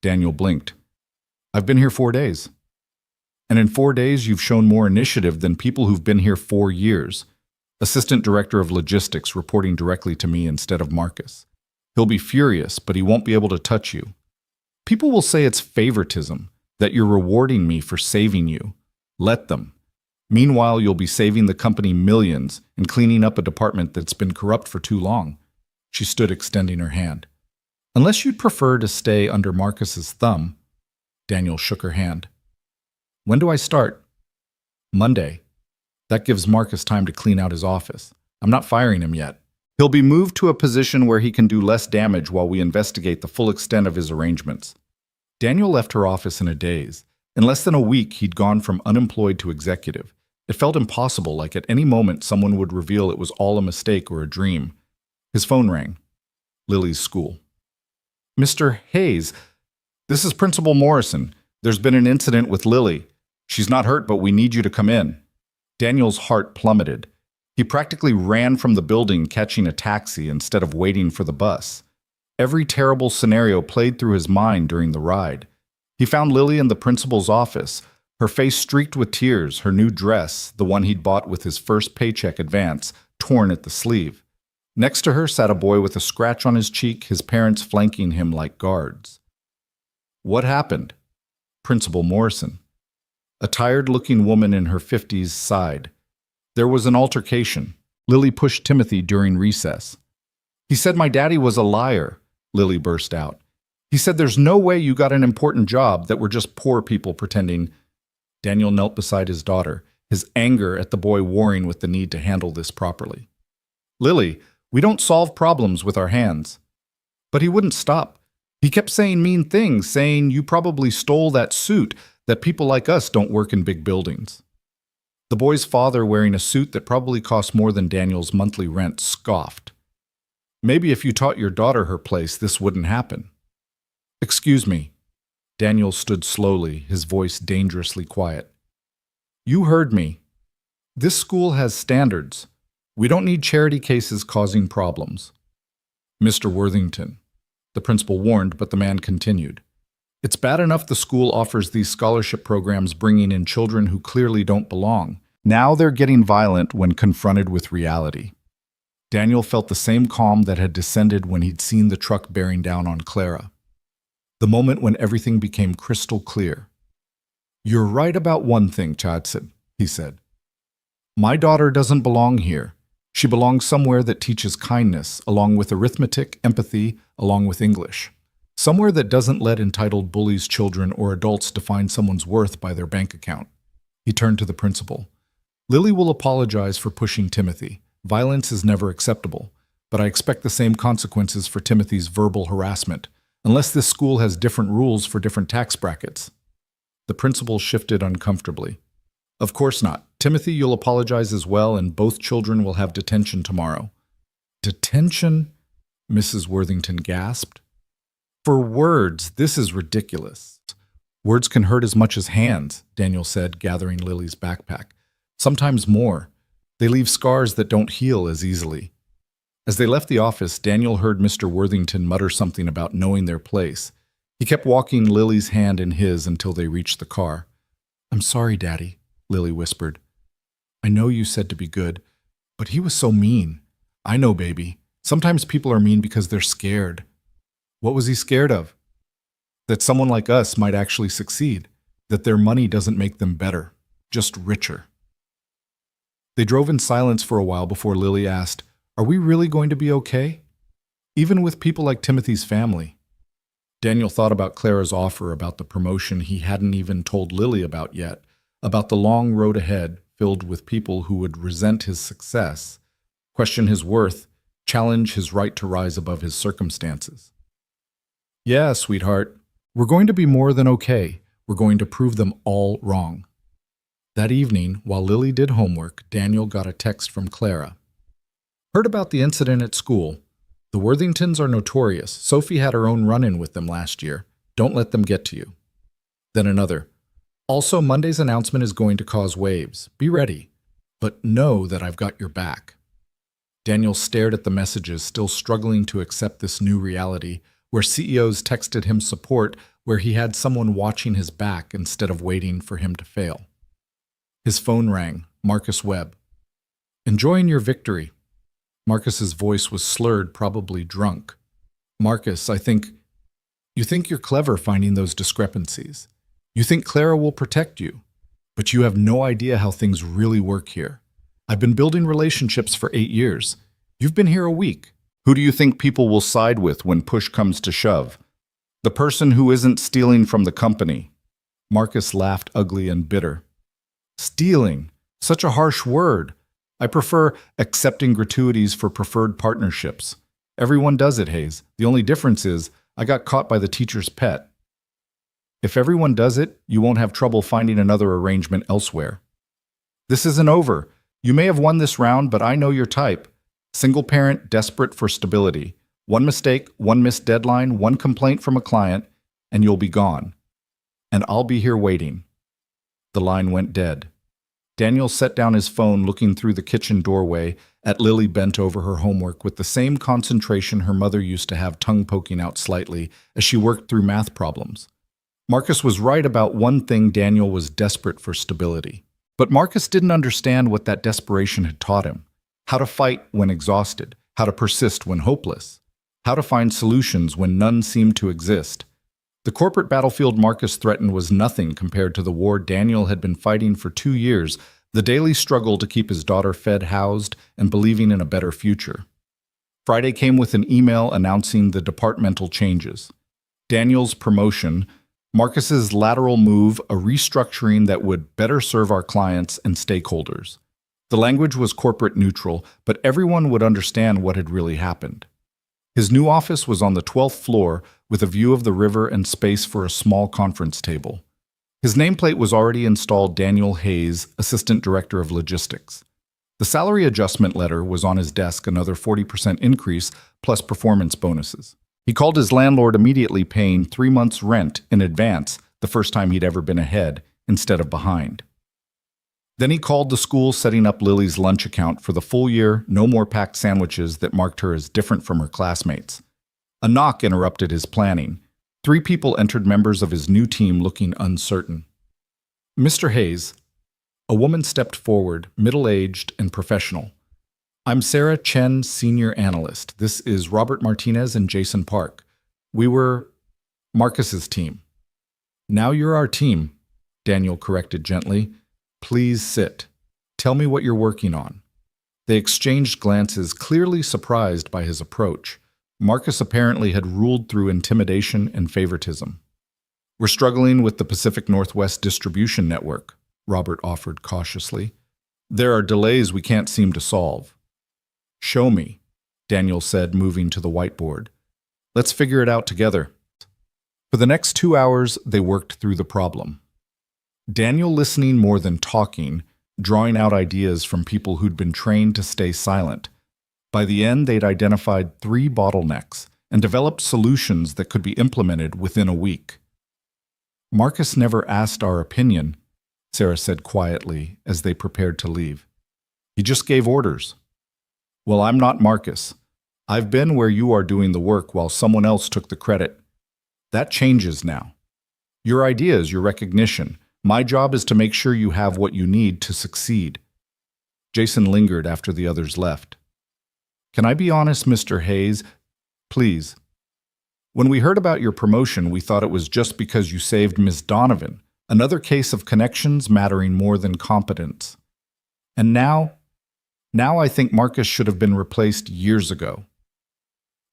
Daniel blinked. "I've been here 4 days. And in 4 days, you've shown more initiative than people who've been here 4 years. Assistant Director of Logistics reporting directly to me instead of Marcus. He'll be furious, but he won't be able to touch you. People will say it's favoritism, that you're rewarding me for saving you. Let them. Meanwhile, you'll be saving the company millions and cleaning up a department that's been corrupt for too long. She stood extending her hand. Unless you'd prefer to stay under Marcus's thumb. Daniel shook her hand. When do I start? Monday. That gives Marcus time to clean out his office. I'm not firing him yet. He'll be moved to a position where he can do less damage while we investigate the full extent of his arrangements. Daniel left her office in a daze. In less than a week, he'd gone from unemployed to executive. It felt impossible, like at any moment someone would reveal it was all a mistake or a dream. His phone rang. Lily's school. Mr. Hayes, this is Principal Morrison. There's been an incident with Lily. She's not hurt, but we need you to come in. Daniel's heart plummeted. He practically ran from the building, catching a taxi instead of waiting for the bus. Every terrible scenario played through his mind during the ride. He found Lily in the principal's office, her face streaked with tears, her new dress, the one he'd bought with his first paycheck advance, torn at the sleeve. Next to her sat a boy with a scratch on his cheek, his parents flanking him like guards. What happened? Principal Morrison. A tired-looking woman in her 50s sighed. There was an altercation. Lily pushed Timothy during recess. He said my daddy was a liar, Lily burst out. He said there's no way you got an important job, that we're just poor people pretending. Daniel knelt beside his daughter, his anger at the boy warring with the need to handle this properly. Lily, we don't solve problems with our hands. But he wouldn't stop. He kept saying mean things, saying you probably stole that suit, that people like us don't work in big buildings. The boy's father, wearing a suit that probably cost more than Daniel's monthly rent, scoffed. Maybe if you taught your daughter her place, this wouldn't happen. Excuse me. Daniel stood slowly, his voice dangerously quiet. You heard me. This school has standards. We don't need charity cases causing problems. Mr. Worthington, the principal warned, but the man continued. It's bad enough the school offers these scholarship programs bringing in children who clearly don't belong. Now they're getting violent when confronted with reality. Daniel felt the same calm that had descended when he'd seen the truck bearing down on Clara. The moment when everything became crystal clear. You're right about one thing, Chadson, he said. My daughter doesn't belong here. She belongs somewhere that teaches kindness, along with arithmetic, empathy, along with English. Somewhere that doesn't let entitled bullies children or adults define someone's worth by their bank account. He turned to the principal. Lily will apologize for pushing Timothy. Violence is never acceptable, but I expect the same consequences for Timothy's verbal harassment, unless this school has different rules for different tax brackets. The principal shifted uncomfortably. Of course not. Timothy, you'll apologize as well, and both children will have detention tomorrow. Detention? Mrs. Worthington gasped. For words, this is ridiculous. Words can hurt as much as hands, Daniel said, gathering Lily's backpack. Sometimes more. They leave scars that don't heal as easily. As they left the office, Daniel heard Mr. Worthington mutter something about knowing their place. He kept walking Lily's hand in his until they reached the car. I'm sorry, Daddy, Lily whispered. I know you said to be good, but he was so mean. I know, baby. Sometimes people are mean because they're scared. What was he scared of? That someone like us might actually succeed, that their money doesn't make them better, just richer. They drove in silence for a while before Lily asked, Are we really going to be okay? Even with people like Timothy's family. Daniel thought about Clara's offer, about the promotion he hadn't even told Lily about yet, about the long road ahead filled with people who would resent his success, question his worth, challenge his right to rise above his circumstances. Yeah, sweetheart, we're going to be more than okay. We're going to prove them all wrong. That evening, while Lily did homework, Daniel got a text from Clara. Heard about the incident at school. The Worthingtons are notorious. Sophie had her own run-in with them last year. Don't let them get to you. Then another. Also, Monday's announcement is going to cause waves. Be ready. But know that I've got your back. Daniel stared at the messages, still struggling to accept this new reality, where CEOs texted him support, where he had someone watching his back instead of waiting for him to fail. His phone rang. Marcus Webb. Enjoying your victory. Marcus's voice was slurred, probably drunk. Marcus, you think you're clever finding those discrepancies. You think Clara will protect you, but you have no idea how things really work here. I've been building relationships for 8 years. You've been here a week. Who do you think people will side with when push comes to shove? The person who isn't stealing from the company. Marcus laughed ugly and bitter. Stealing. Such a harsh word. I prefer accepting gratuities for preferred partnerships. Everyone does it, Hayes. The only difference is I got caught by the teacher's pet. If everyone does it, you won't have trouble finding another arrangement elsewhere. This isn't over. You may have won this round, but I know your type. Single parent, desperate for stability. One mistake, one missed deadline, one complaint from a client, and you'll be gone. And I'll be here waiting. The line went dead. Daniel set down his phone, looking through the kitchen doorway at Lily bent over her homework with the same concentration her mother used to have, tongue poking out slightly as she worked through math problems. Marcus was right about one thing: Daniel was desperate for stability. But Marcus didn't understand what that desperation had taught him. How to fight when exhausted, how to persist when hopeless, how to find solutions when none seemed to exist. The corporate battlefield Marcus threatened was nothing compared to the war Daniel had been fighting for 2 years, the daily struggle to keep his daughter fed, housed, and believing in a better future. Friday came with an email announcing the departmental changes. Daniel's promotion, Marcus's lateral move, a restructuring that would better serve our clients and stakeholders. The language was corporate neutral, but everyone would understand what had really happened. His new office was on the 12th floor with a view of the river and space for a small conference table. His nameplate was already installed: Daniel Hayes, Assistant Director of Logistics. The salary adjustment letter was on his desk, another 40% increase plus performance bonuses. He called his landlord, immediately paying 3 months' rent in advance, the first time he'd ever been ahead instead of behind. Then he called the school, setting up Lily's lunch account for the full year, no more packed sandwiches that marked her as different from her classmates. A knock interrupted his planning. 3 people entered, members of his new team, looking uncertain. Mr. Hayes. A woman stepped forward, middle-aged and professional. I'm Sarah Chen, Senior Analyst. This is Robert Martinez and Jason Park. We were Marcus's team. Now you're our team, Daniel corrected gently. Please sit. Tell me what you're working on. They exchanged glances, clearly surprised by his approach. Marcus apparently had ruled through intimidation and favoritism. We're struggling with the Pacific Northwest distribution network, Robert offered cautiously. There are delays we can't seem to solve. Show me, Daniel said, moving to the whiteboard. Let's figure it out together. For the next 2 hours, they worked through the problem. Daniel listening more than talking, drawing out ideas from people who'd been trained to stay silent. By the end, they'd identified 3 bottlenecks and developed solutions that could be implemented within a week. Marcus never asked our opinion, Sarah said quietly as they prepared to leave. He just gave orders. Well, I'm not Marcus. I've been where you are doing the work while someone else took the credit. That changes now. Your ideas, your recognition. My job is to make sure you have what you need to succeed. Jason lingered after the others left. Can I be honest, Mr. Hayes? Please. When we heard about your promotion, we thought it was just because you saved Ms. Donovan, another case of connections mattering more than competence. And now I think Marcus should have been replaced years ago.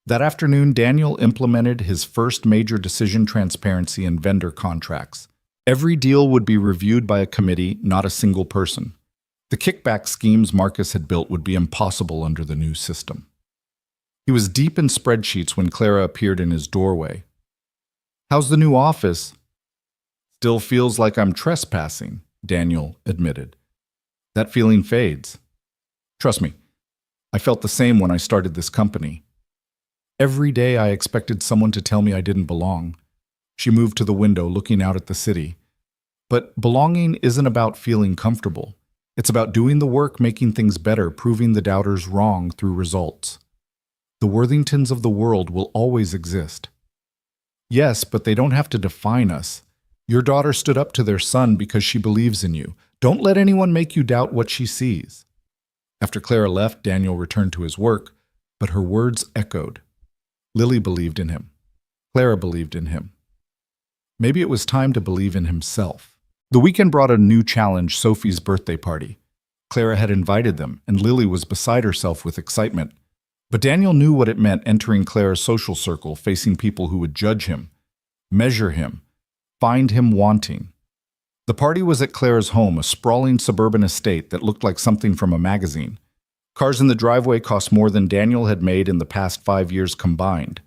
That afternoon, Daniel implemented his first major decision: transparency in vendor contracts. Every deal would be reviewed by a committee, not a single person. The kickback schemes Marcus had built would be impossible under the new system. He was deep in spreadsheets when Clara appeared in his doorway. How's the new office? Still feels like I'm trespassing, Daniel admitted. That feeling fades. Trust me, I felt the same when I started this company. Every day I expected someone to tell me I didn't belong. She moved to the window, looking out at the city. But belonging isn't about feeling comfortable. It's about doing the work, making things better, proving the doubters wrong through results. The Worthingtons of the world will always exist. Yes, but they don't have to define us. Your daughter stood up to their son because she believes in you. Don't let anyone make you doubt what she sees. After Clara left, Daniel returned to his work, but her words echoed. Lily believed in him. Clara believed in him. Maybe it was time to believe in himself. The weekend brought a new challenge, Sophie's birthday party. Clara had invited them, and Lily was beside herself with excitement. But Daniel knew what it meant entering Clara's social circle, facing people who would judge him, measure him, find him wanting. The party was at Clara's home, a sprawling suburban estate that looked like something from a magazine. Cars in the driveway cost more than Daniel had made in the past 5 years combined.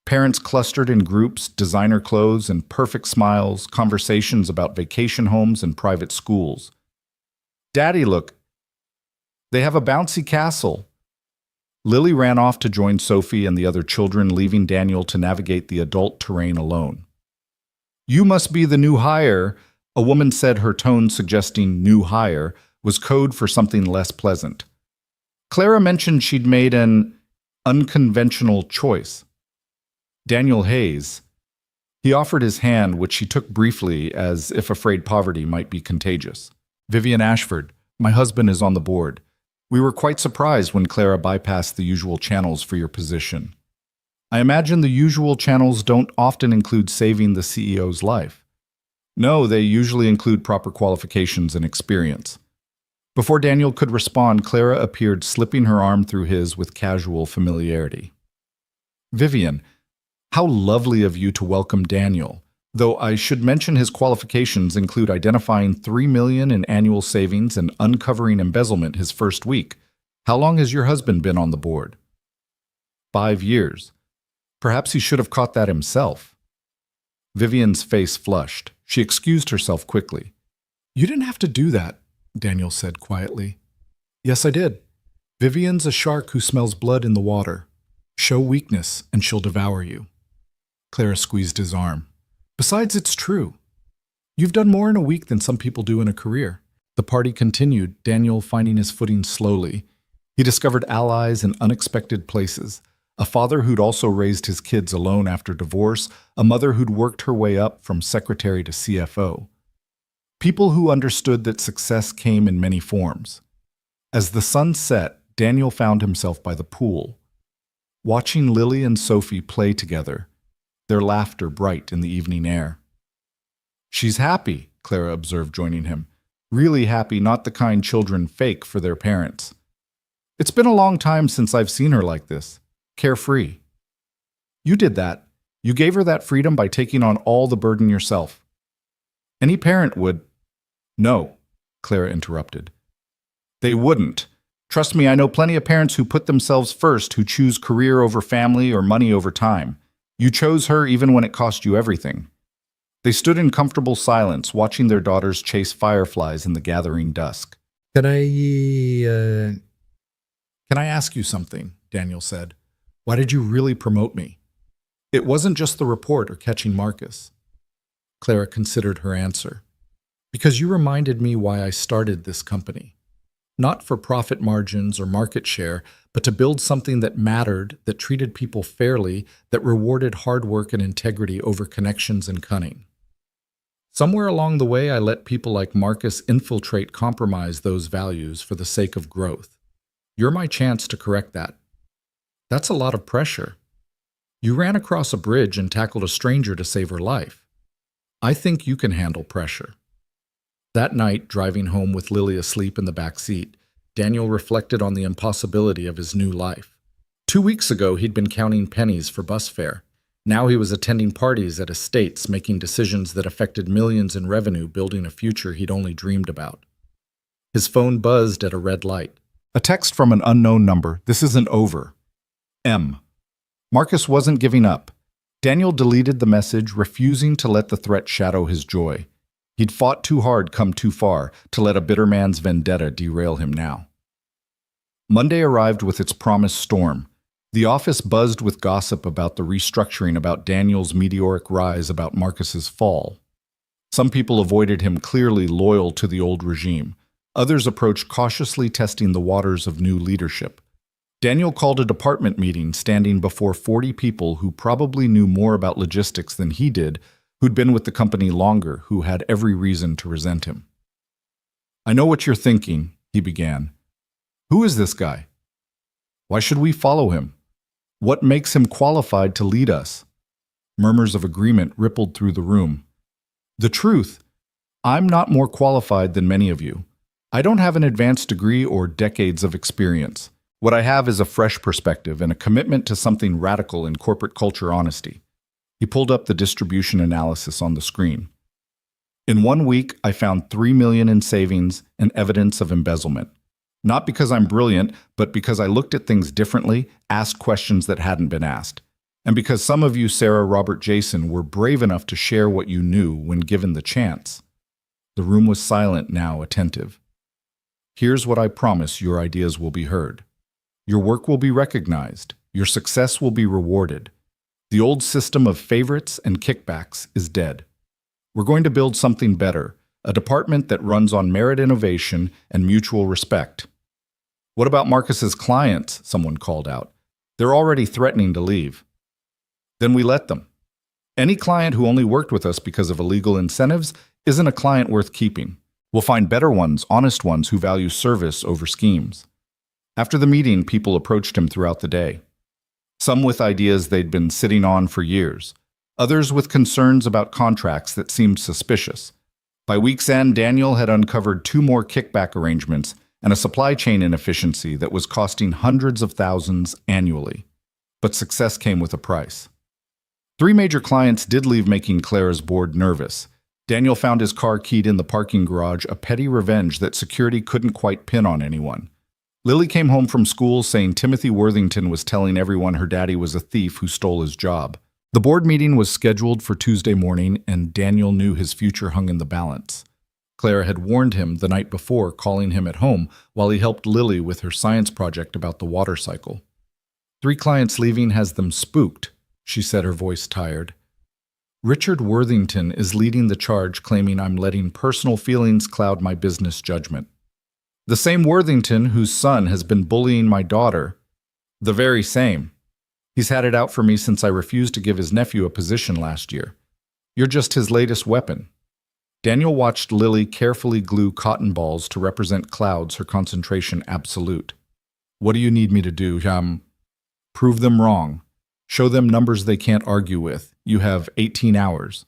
Parents clustered in groups, designer clothes and perfect smiles, conversations about vacation homes and private schools. "Daddy, look, they have a bouncy castle." Lily ran off to join Sophie and the other children, leaving Daniel to navigate the adult terrain alone. "You must be the new hire," a woman said, her tone suggesting new hire was code for something less pleasant. Clara mentioned she'd made an unconventional choice. Daniel Hayes. He offered his hand, which she took briefly as if afraid poverty might be contagious. "Vivian Ashford, my husband is on the board. We were quite surprised when Clara bypassed the usual channels for your position. I imagine the usual channels don't often include saving the CEO's life." "No, they usually include proper qualifications and experience." Before Daniel could respond, Clara appeared, slipping her arm through his with casual familiarity. "Vivian, how lovely of you to welcome Daniel, though I should mention his qualifications include identifying $3 million in annual savings and uncovering embezzlement his first week. How long has your husband been on the board?" 5 years. Perhaps he should have caught that himself. Vivian's face flushed. She excused herself quickly. "You didn't have to do that," Daniel said quietly. "Yes, I did. Vivian's a shark who smells blood in the water. Show weakness and she'll devour you." Clara squeezed his arm. "Besides, it's true. You've done more in a week than some people do in a career." The party continued, Daniel finding his footing slowly. He discovered allies in unexpected places. A father who'd also raised his kids alone after divorce, a mother who'd worked her way up from secretary to CFO. People who understood that success came in many forms. As the sun set, Daniel found himself by the pool, watching Lily and Sophie play together, their laughter bright in the evening air. "She's happy," Clara observed, joining him. "Really happy, not the kind children fake for their parents. It's been a long time since I've seen her like this, carefree." "You did that. You gave her that freedom by taking on all the burden yourself." "Any parent would." "No," Clara interrupted. "They wouldn't. Trust me, I know plenty of parents who put themselves first, who choose career over family or money over time. You chose her even when it cost you everything." They stood in comfortable silence, watching their daughters chase fireflies in the gathering dusk. Can I ask you something?" Daniel said. "Why did you really promote me?" "It wasn't just the report or catching Marcus." Clara considered her answer. "Because you reminded me why I started this company. Not for profit margins or market share, but to build something that mattered, that treated people fairly, that rewarded hard work and integrity over connections and cunning. Somewhere along the way, I let people like Marcus infiltrate, compromise those values for the sake of growth. You're my chance to correct that. That's a lot of pressure. You ran across a bridge and tackled a stranger to save her life. I think you can handle pressure." That night, driving home with Lily asleep in the back seat, Daniel reflected on the impossibility of his new life. 2 weeks ago, he'd been counting pennies for bus fare. Now he was attending parties at estates, making decisions that affected millions in revenue, building a future he'd only dreamed about. His phone buzzed at a red light. A text from an unknown number. "This isn't over. M." Marcus wasn't giving up. Daniel deleted the message, refusing to let the threat shadow his joy. He'd fought too hard, come too far, to let a bitter man's vendetta derail him now. Monday arrived with its promised storm. The office buzzed with gossip about the restructuring, about Daniel's meteoric rise, about Marcus's fall. Some people avoided him, clearly loyal to the old regime. Others approached cautiously, testing the waters of new leadership. Daniel called a department meeting, standing before 40 people who probably knew more about logistics than he did, who'd been with the company longer, who had every reason to resent him. "I know what you're thinking," he began. "Who is this guy? Why should we follow him? What makes him qualified to lead us? Murmurs of agreement rippled through the room. The truth, I'm not more qualified than many of you. I don't have an advanced degree or decades of experience. What I have is a fresh perspective and a commitment to something radical in corporate culture honesty. He pulled up the distribution analysis on the screen. In 1 week, I found $3 million in savings and evidence of embezzlement. Not because I'm brilliant, but because I looked at things differently, asked questions that hadn't been asked. And because some of you, Sarah, Robert, Jason, were brave enough to share what you knew when given the chance. The room was silent now, attentive. Here's what I promise: your ideas will be heard. Your work will be recognized. Your success will be rewarded. The old system of favorites and kickbacks is dead. We're going to build something better, a department that runs on merit innovation and mutual respect. What about Marcus's clients? Someone called out. They're already threatening to leave. Then we let them. Any client who only worked with us because of illegal incentives isn't a client worth keeping. We'll find better ones, honest ones who value service over schemes. After the meeting, people approached him throughout the day. Some with ideas they'd been sitting on for years. Others with concerns about contracts that seemed suspicious. By week's end, Daniel had uncovered 2 more kickback arrangements and a supply chain inefficiency that was costing hundreds of thousands annually. But success came with a price. 3 major clients did leave, making Clara's board nervous. Daniel found his car keyed in the parking garage, a petty revenge that security couldn't quite pin on anyone. Lily came home from school saying Timothy Worthington was telling everyone her daddy was a thief who stole his job. The board meeting was scheduled for Tuesday morning, and Daniel knew his future hung in the balance. Clara had warned him the night before, calling him at home while he helped Lily with her science project about the water cycle. 3 clients leaving has them spooked, she said, her voice tired. Richard Worthington is leading the charge, claiming I'm letting personal feelings cloud my business judgment. The same Worthington whose son has been bullying my daughter. The very same. He's had it out for me since I refused to give his nephew a position last year. You're just his latest weapon. Daniel watched Lily carefully glue cotton balls to represent clouds, her concentration absolute. What do you need me to do? Prove them wrong. Show them numbers they can't argue with. You have 18 hours.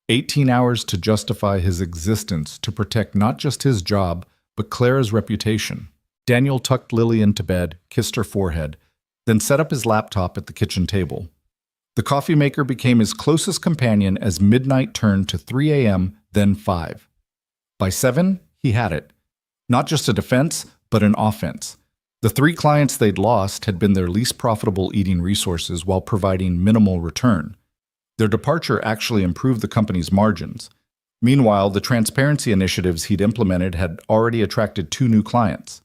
18 hours to justify his existence, to protect not just his job, but Clara's reputation. Daniel tucked Lily into bed, kissed her forehead, then set up his laptop at the kitchen table. The coffee maker became his closest companion as midnight turned to 3 a.m., then 5. By 7, he had it. Not just a defense, but an offense. The 3 clients they'd lost had been their least profitable eating resources while providing minimal return. Their departure actually improved the company's margins. Meanwhile, the transparency initiatives he'd implemented had already attracted 2 new clients.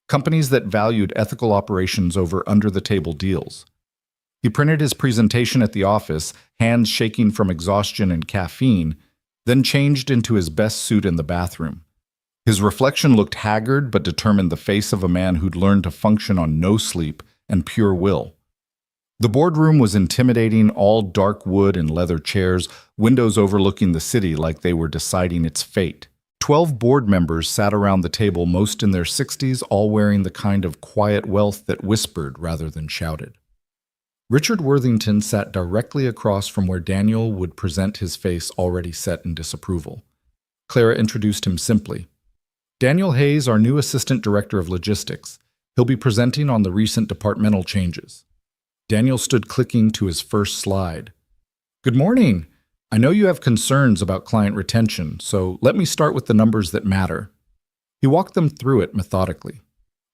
Companies that valued ethical operations over under-the-table deals. He printed his presentation at the office, hands shaking from exhaustion and caffeine, then changed into his best suit in the bathroom. His reflection looked haggard but determined, the face of a man who'd learned to function on no sleep and pure will. The boardroom was intimidating, all dark wood and leather chairs, windows overlooking the city like they were deciding its fate. 12 board members sat around the table, most in their 60s, all wearing the kind of quiet wealth that whispered rather than shouted. Richard Worthington sat directly across from where Daniel would present, his face already set in disapproval. Clara introduced him simply. Daniel Hayes, our new Assistant Director of Logistics. He'll be presenting on the recent departmental changes. Daniel stood clicking to his first slide. Good morning. I know you have concerns about client retention, so let me start with the numbers that matter. He walked them through it methodically.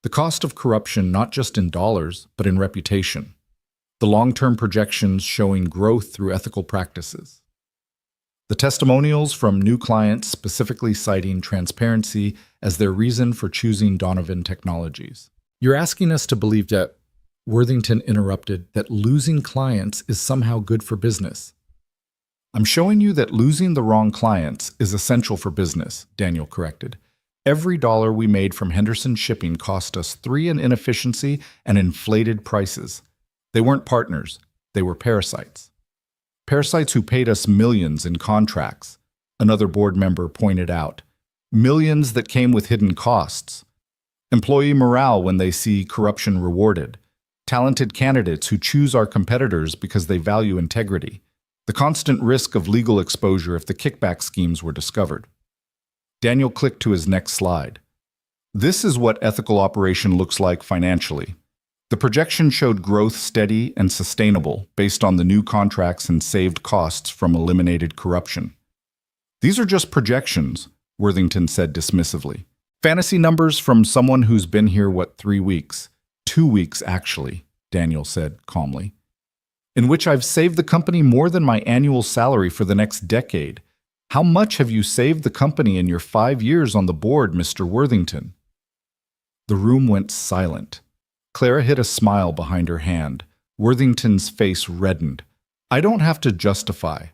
The cost of corruption, not just in dollars, but in reputation. The long-term projections showing growth through ethical practices. The testimonials from new clients specifically citing transparency as their reason for choosing Donovan Technologies. You're asking us to believe that, Worthington interrupted, that losing clients is somehow good for business. I'm showing you that losing the wrong clients is essential for business, Daniel corrected. Every dollar we made from Henderson Shipping cost us 3 in inefficiency and inflated prices. They weren't partners, they were parasites. Parasites who paid us millions in contracts, another board member pointed out. Millions that came with hidden costs. Employee morale when they see corruption rewarded. talented candidates who choose our competitors because they value integrity, the constant risk of legal exposure if the kickback schemes were discovered. Daniel clicked to his next slide. This is what ethical operation looks like financially. The projection showed growth steady and sustainable based on the new contracts and saved costs from eliminated corruption. These are just projections, Worthington said dismissively. Fantasy numbers from someone who's been here, 3 weeks? 2 weeks, actually, Daniel said calmly. In which I've saved the company more than my annual salary for the next decade. How much have you saved the company in your 5 years on the board, Mr. Worthington? The room went silent. Clara hid a smile behind her hand. Worthington's face reddened. I don't have to justify.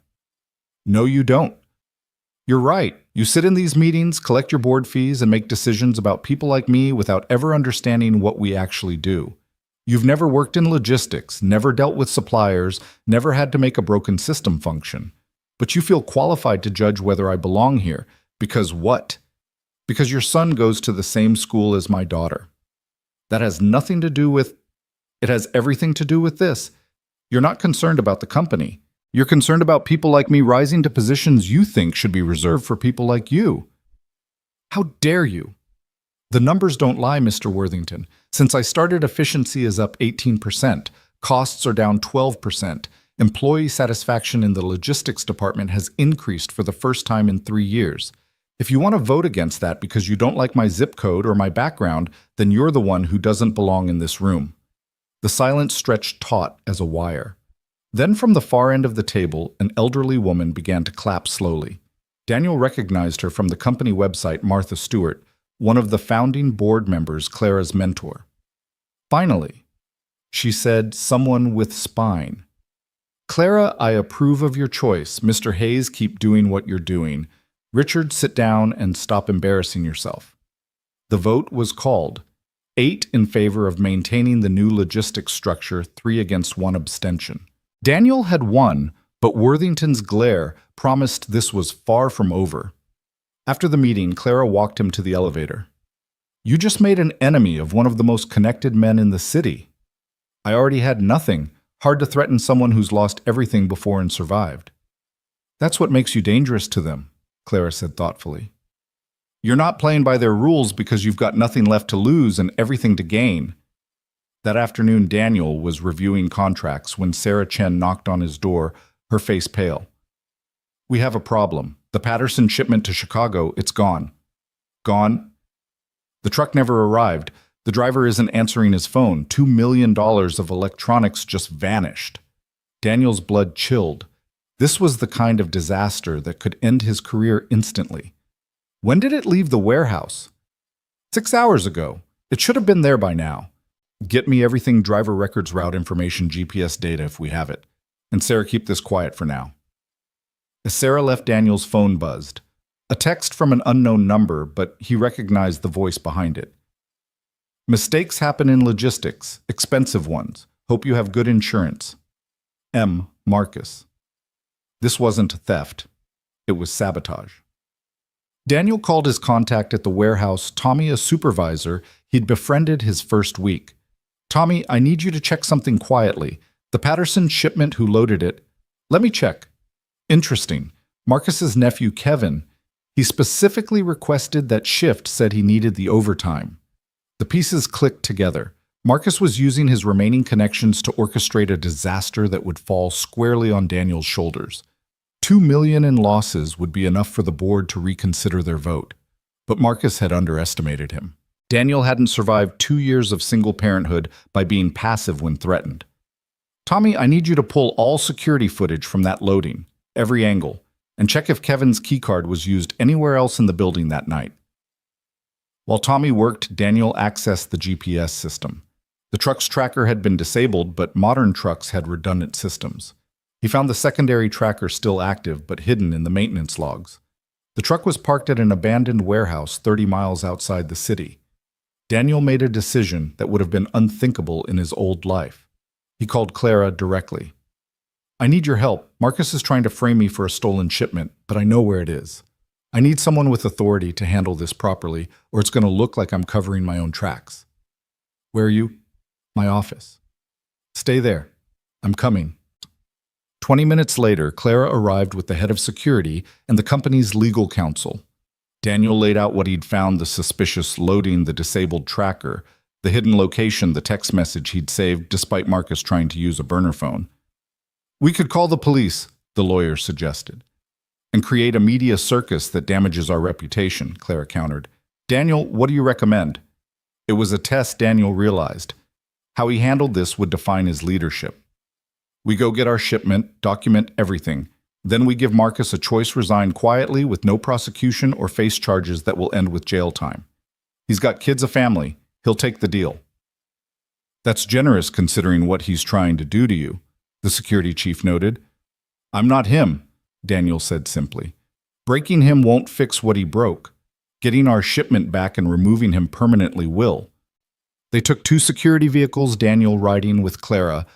No, you don't. You're right. You sit in these meetings, collect your board fees, and make decisions about people like me without ever understanding what we actually do. You've never worked in logistics, never dealt with suppliers, never had to make a broken system function. But you feel qualified to judge whether I belong here. Because what? Because your son goes to the same school as my daughter. That has nothing to do with... It has everything to do with this. You're not concerned about the company. You're concerned about people like me rising to positions you think should be reserved for people like you. How dare you? The numbers don't lie, Mr. Worthington. Since I started, efficiency is up 18%, costs are down 12%, employee satisfaction in the logistics department has increased for the first time in 3 years. If you want to vote against that because you don't like my zip code or my background, then you're the one who doesn't belong in this room. The silence stretched taut as a wire. Then from the far end of the table, an elderly woman began to clap slowly. Daniel recognized her from the company website, Martha Stewart, one of the founding board members, Clara's mentor. Finally, she said, someone with spine. Clara, I approve of your choice. Mr. Hayes, keep doing what you're doing. Richard, sit down and stop embarrassing yourself. The vote was called. 8 in favor of maintaining the new logistics structure, 3 against 1 abstention. Daniel had won, but Worthington's glare promised this was far from over. After the meeting, Clara walked him to the elevator. You just made an enemy of one of the most connected men in the city. I already had nothing. Hard to threaten someone who's lost everything before and survived. That's what makes you dangerous to them, Clara said thoughtfully. You're not playing by their rules because you've got nothing left to lose and everything to gain. That afternoon, Daniel was reviewing contracts when Sarah Chen knocked on his door, her face pale. We have a problem. The Patterson shipment to Chicago, it's gone. Gone? The truck never arrived. The driver isn't answering his phone. $2 million of electronics just vanished. Daniel's blood chilled. This was the kind of disaster that could end his career instantly. When did it leave the warehouse? 6 hours ago. It should have been there by now. Get me everything, driver records, route information, GPS data if we have it. And Sarah, keep this quiet for now. As Sarah left, Daniel's phone buzzed. A text from an unknown number, but he recognized the voice behind it. Mistakes happen in logistics, expensive ones. Hope you have good insurance. M. Marcus. This wasn't theft. It was sabotage. Daniel called his contact at the warehouse, Tommy, a supervisor he'd befriended his first week. Tommy, I need you to check something quietly. The Patterson shipment, who loaded it? Let me check. Interesting. Marcus's nephew, Kevin. He specifically requested that shift, said he needed the overtime. The pieces clicked together. Marcus was using his remaining connections to orchestrate a disaster that would fall squarely on Daniel's shoulders. $2 million in losses would be enough for the board to reconsider their vote. But Marcus had underestimated him. Daniel hadn't survived 2 years of single parenthood by being passive when threatened. Tommy, I need you to pull all security footage from that loading, every angle, and check if Kevin's keycard was used anywhere else in the building that night. While Tommy worked, Daniel accessed the GPS system. The truck's tracker had been disabled, but modern trucks had redundant systems. He found the secondary tracker still active, but hidden in the maintenance logs. The truck was parked at an abandoned warehouse 30 miles outside the city. Daniel made a decision that would have been unthinkable in his old life. He called Clara directly. I need your help. Marcus is trying to frame me for a stolen shipment, but I know where it is. I need someone with authority to handle this properly, or it's going to look like I'm covering my own tracks. Where are you? My office. Stay there. I'm coming. 20 minutes later, Clara arrived with the head of security and the company's legal counsel. Daniel laid out what he'd found: the suspicious loading, the disabled tracker, the hidden location, the text message he'd saved despite Marcus trying to use a burner phone. We could call the police, the lawyer suggested, and create a media circus that damages our reputation, Clara countered. Daniel, what do you recommend? It was a test, Daniel realized. How he handled this would define his leadership. We go get our shipment, document everything. Then we give Marcus a choice: resign quietly with no prosecution or face charges that will end with jail time. He's got kids, a family. He'll take the deal. That's generous considering what he's trying to do to you, the security chief noted. I'm not him, Daniel said simply. Breaking him won't fix what he broke. Getting our shipment back and removing him permanently will. They took 2 security vehicles, Daniel riding with Clara,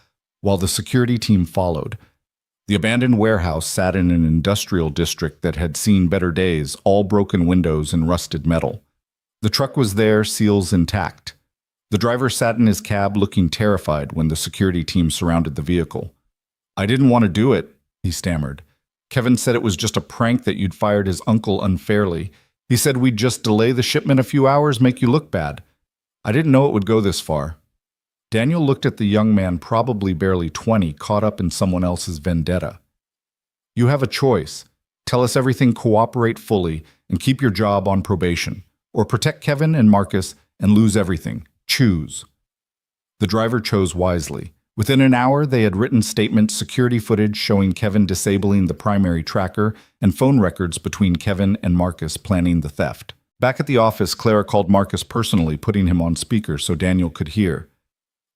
while the security team followed. The abandoned warehouse sat in an industrial district that had seen better days, all broken windows and rusted metal. The truck was there, seals intact. The driver sat in his cab looking terrified when the security team surrounded the vehicle. I didn't want to do it, he stammered. Kevin said it was just a prank, that you'd fired his uncle unfairly. He said we'd just delay the shipment a few hours, make you look bad. I didn't know it would go this far. Daniel looked at the young man, probably barely 20, caught up in someone else's vendetta. You have a choice. Tell us everything, cooperate fully, and keep your job on probation. Or protect Kevin and Marcus and lose everything. Choose. The driver chose wisely. Within an hour, they had written statements, security footage showing Kevin disabling the primary tracker, and phone records between Kevin and Marcus planning the theft. Back at the office, Clara called Marcus personally, putting him on speaker so Daniel could hear.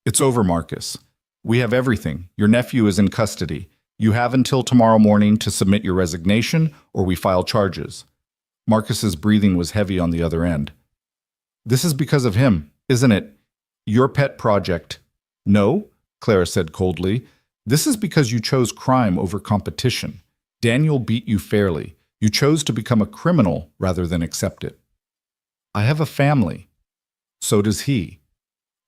It's over, Marcus. We have everything. Your nephew is in custody. You have until tomorrow morning to submit your resignation, or we file charges. Marcus's breathing was heavy on the other end. This is because of him, isn't it? Your pet project. No, Clara said coldly. This is because you chose crime over competition. Daniel beat you fairly. You chose to become a criminal rather than accept it. I have a family. So does he.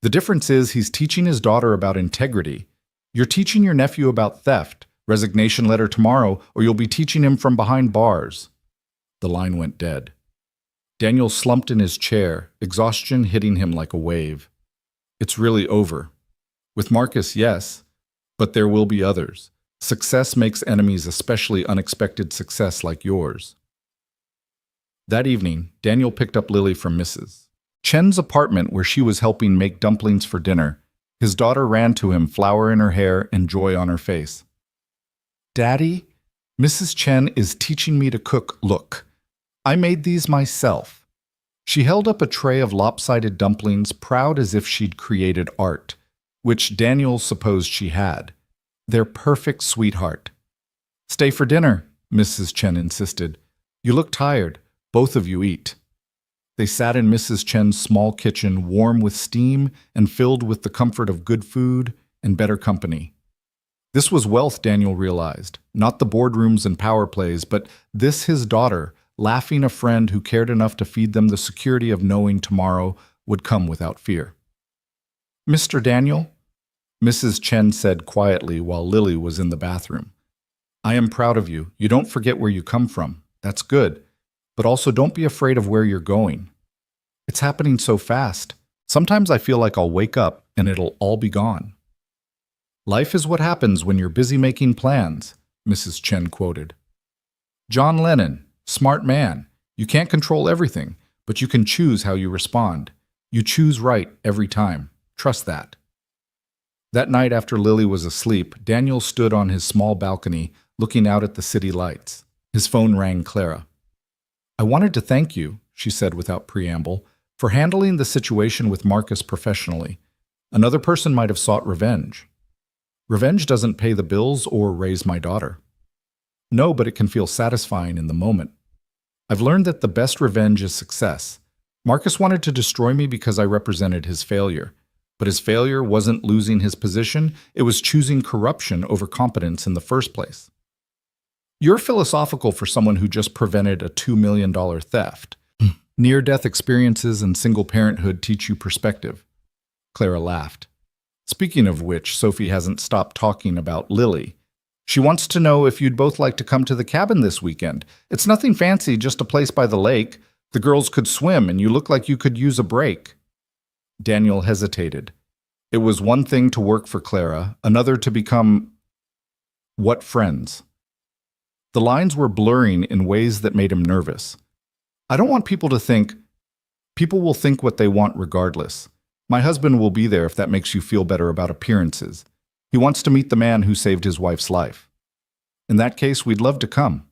The difference is he's teaching his daughter about integrity. You're teaching your nephew about theft. Resignation letter tomorrow, or you'll be teaching him from behind bars. The line went dead. Daniel slumped in his chair, exhaustion hitting him like a wave. It's really over. With Marcus, yes, but there will be others. Success makes enemies, especially unexpected success like yours. That evening, Daniel picked up Lily from Mrs. Chen's apartment where she was helping make dumplings for dinner. His daughter ran to him, flower in her hair and joy on her face. Daddy, Mrs. Chen is teaching me to cook. Look, I made these myself. She held up a tray of lopsided dumplings, proud as if she'd created art, which Daniel supposed she had. They're perfect, sweetheart. Stay for dinner, Mrs. Chen insisted. You look tired. Both of you eat. They sat in Mrs. Chen's small kitchen, warm with steam and filled with the comfort of good food and better company. This was wealth, Daniel realized. Not the boardrooms and power plays, but this his daughter, laughing, a friend who cared enough to feed them the security of knowing tomorrow would come without fear. Mr. Daniel, Mrs. Chen said quietly while Lily was in the bathroom. I am proud of you. You don't forget where you come from. That's good. But also don't be afraid of where you're going. It's happening so fast. Sometimes I feel like I'll wake up and it'll all be gone. Life is what happens when you're busy making plans, Mrs. Chen quoted. John Lennon, smart man. You can't control everything, but you can choose how you respond. You choose right every time. Trust that. That night after Lily was asleep, Daniel stood on his small balcony looking out at the city lights. His phone rang. Clara. I wanted to thank you, she said without preamble, for handling the situation with Marcus professionally. Another person might have sought revenge. Revenge doesn't pay the bills or raise my daughter. No, but it can feel satisfying in the moment. I've learned that the best revenge is success. Marcus wanted to destroy me because I represented his failure. But his failure wasn't losing his position, it was choosing corruption over competence in the first place. You're philosophical for someone who just prevented a $2 million theft. Near-death experiences and single parenthood teach you perspective. Clara laughed. Speaking of which, Sophie hasn't stopped talking about Lily. She wants to know if you'd both like to come to the cabin this weekend. It's nothing fancy, just a place by the lake. The girls could swim, and you look like you could use a break. Daniel hesitated. It was one thing to work for Clara, another to become what friends? The lines were blurring in ways that made him nervous. I don't want people to think. People will think what they want regardless. My husband will be there if that makes you feel better about appearances. He wants to meet the man who saved his wife's life. In that case, we'd love to come.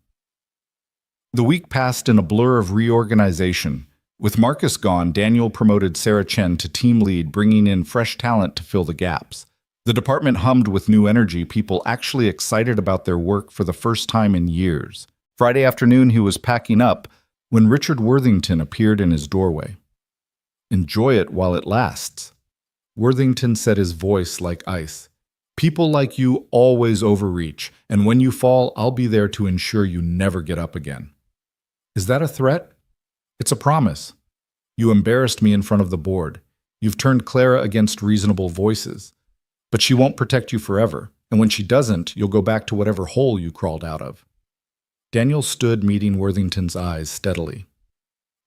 The week passed in a blur of reorganization. With Marcus gone, Daniel promoted Sarah Chen to team lead, bringing in fresh talent to fill the gaps. The department hummed with new energy, people actually excited about their work for the first time in years. Friday afternoon, he was packing up when Richard Worthington appeared in his doorway. Enjoy it while it lasts. Worthington said, his voice like ice. People like you always overreach, and when you fall, I'll be there to ensure you never get up again. Is that a threat? It's a promise. You embarrassed me in front of the board. You've turned Clara against reasonable voices. But she won't protect you forever, and when she doesn't, you'll go back to whatever hole you crawled out of. Daniel stood meeting Worthington's eyes steadily.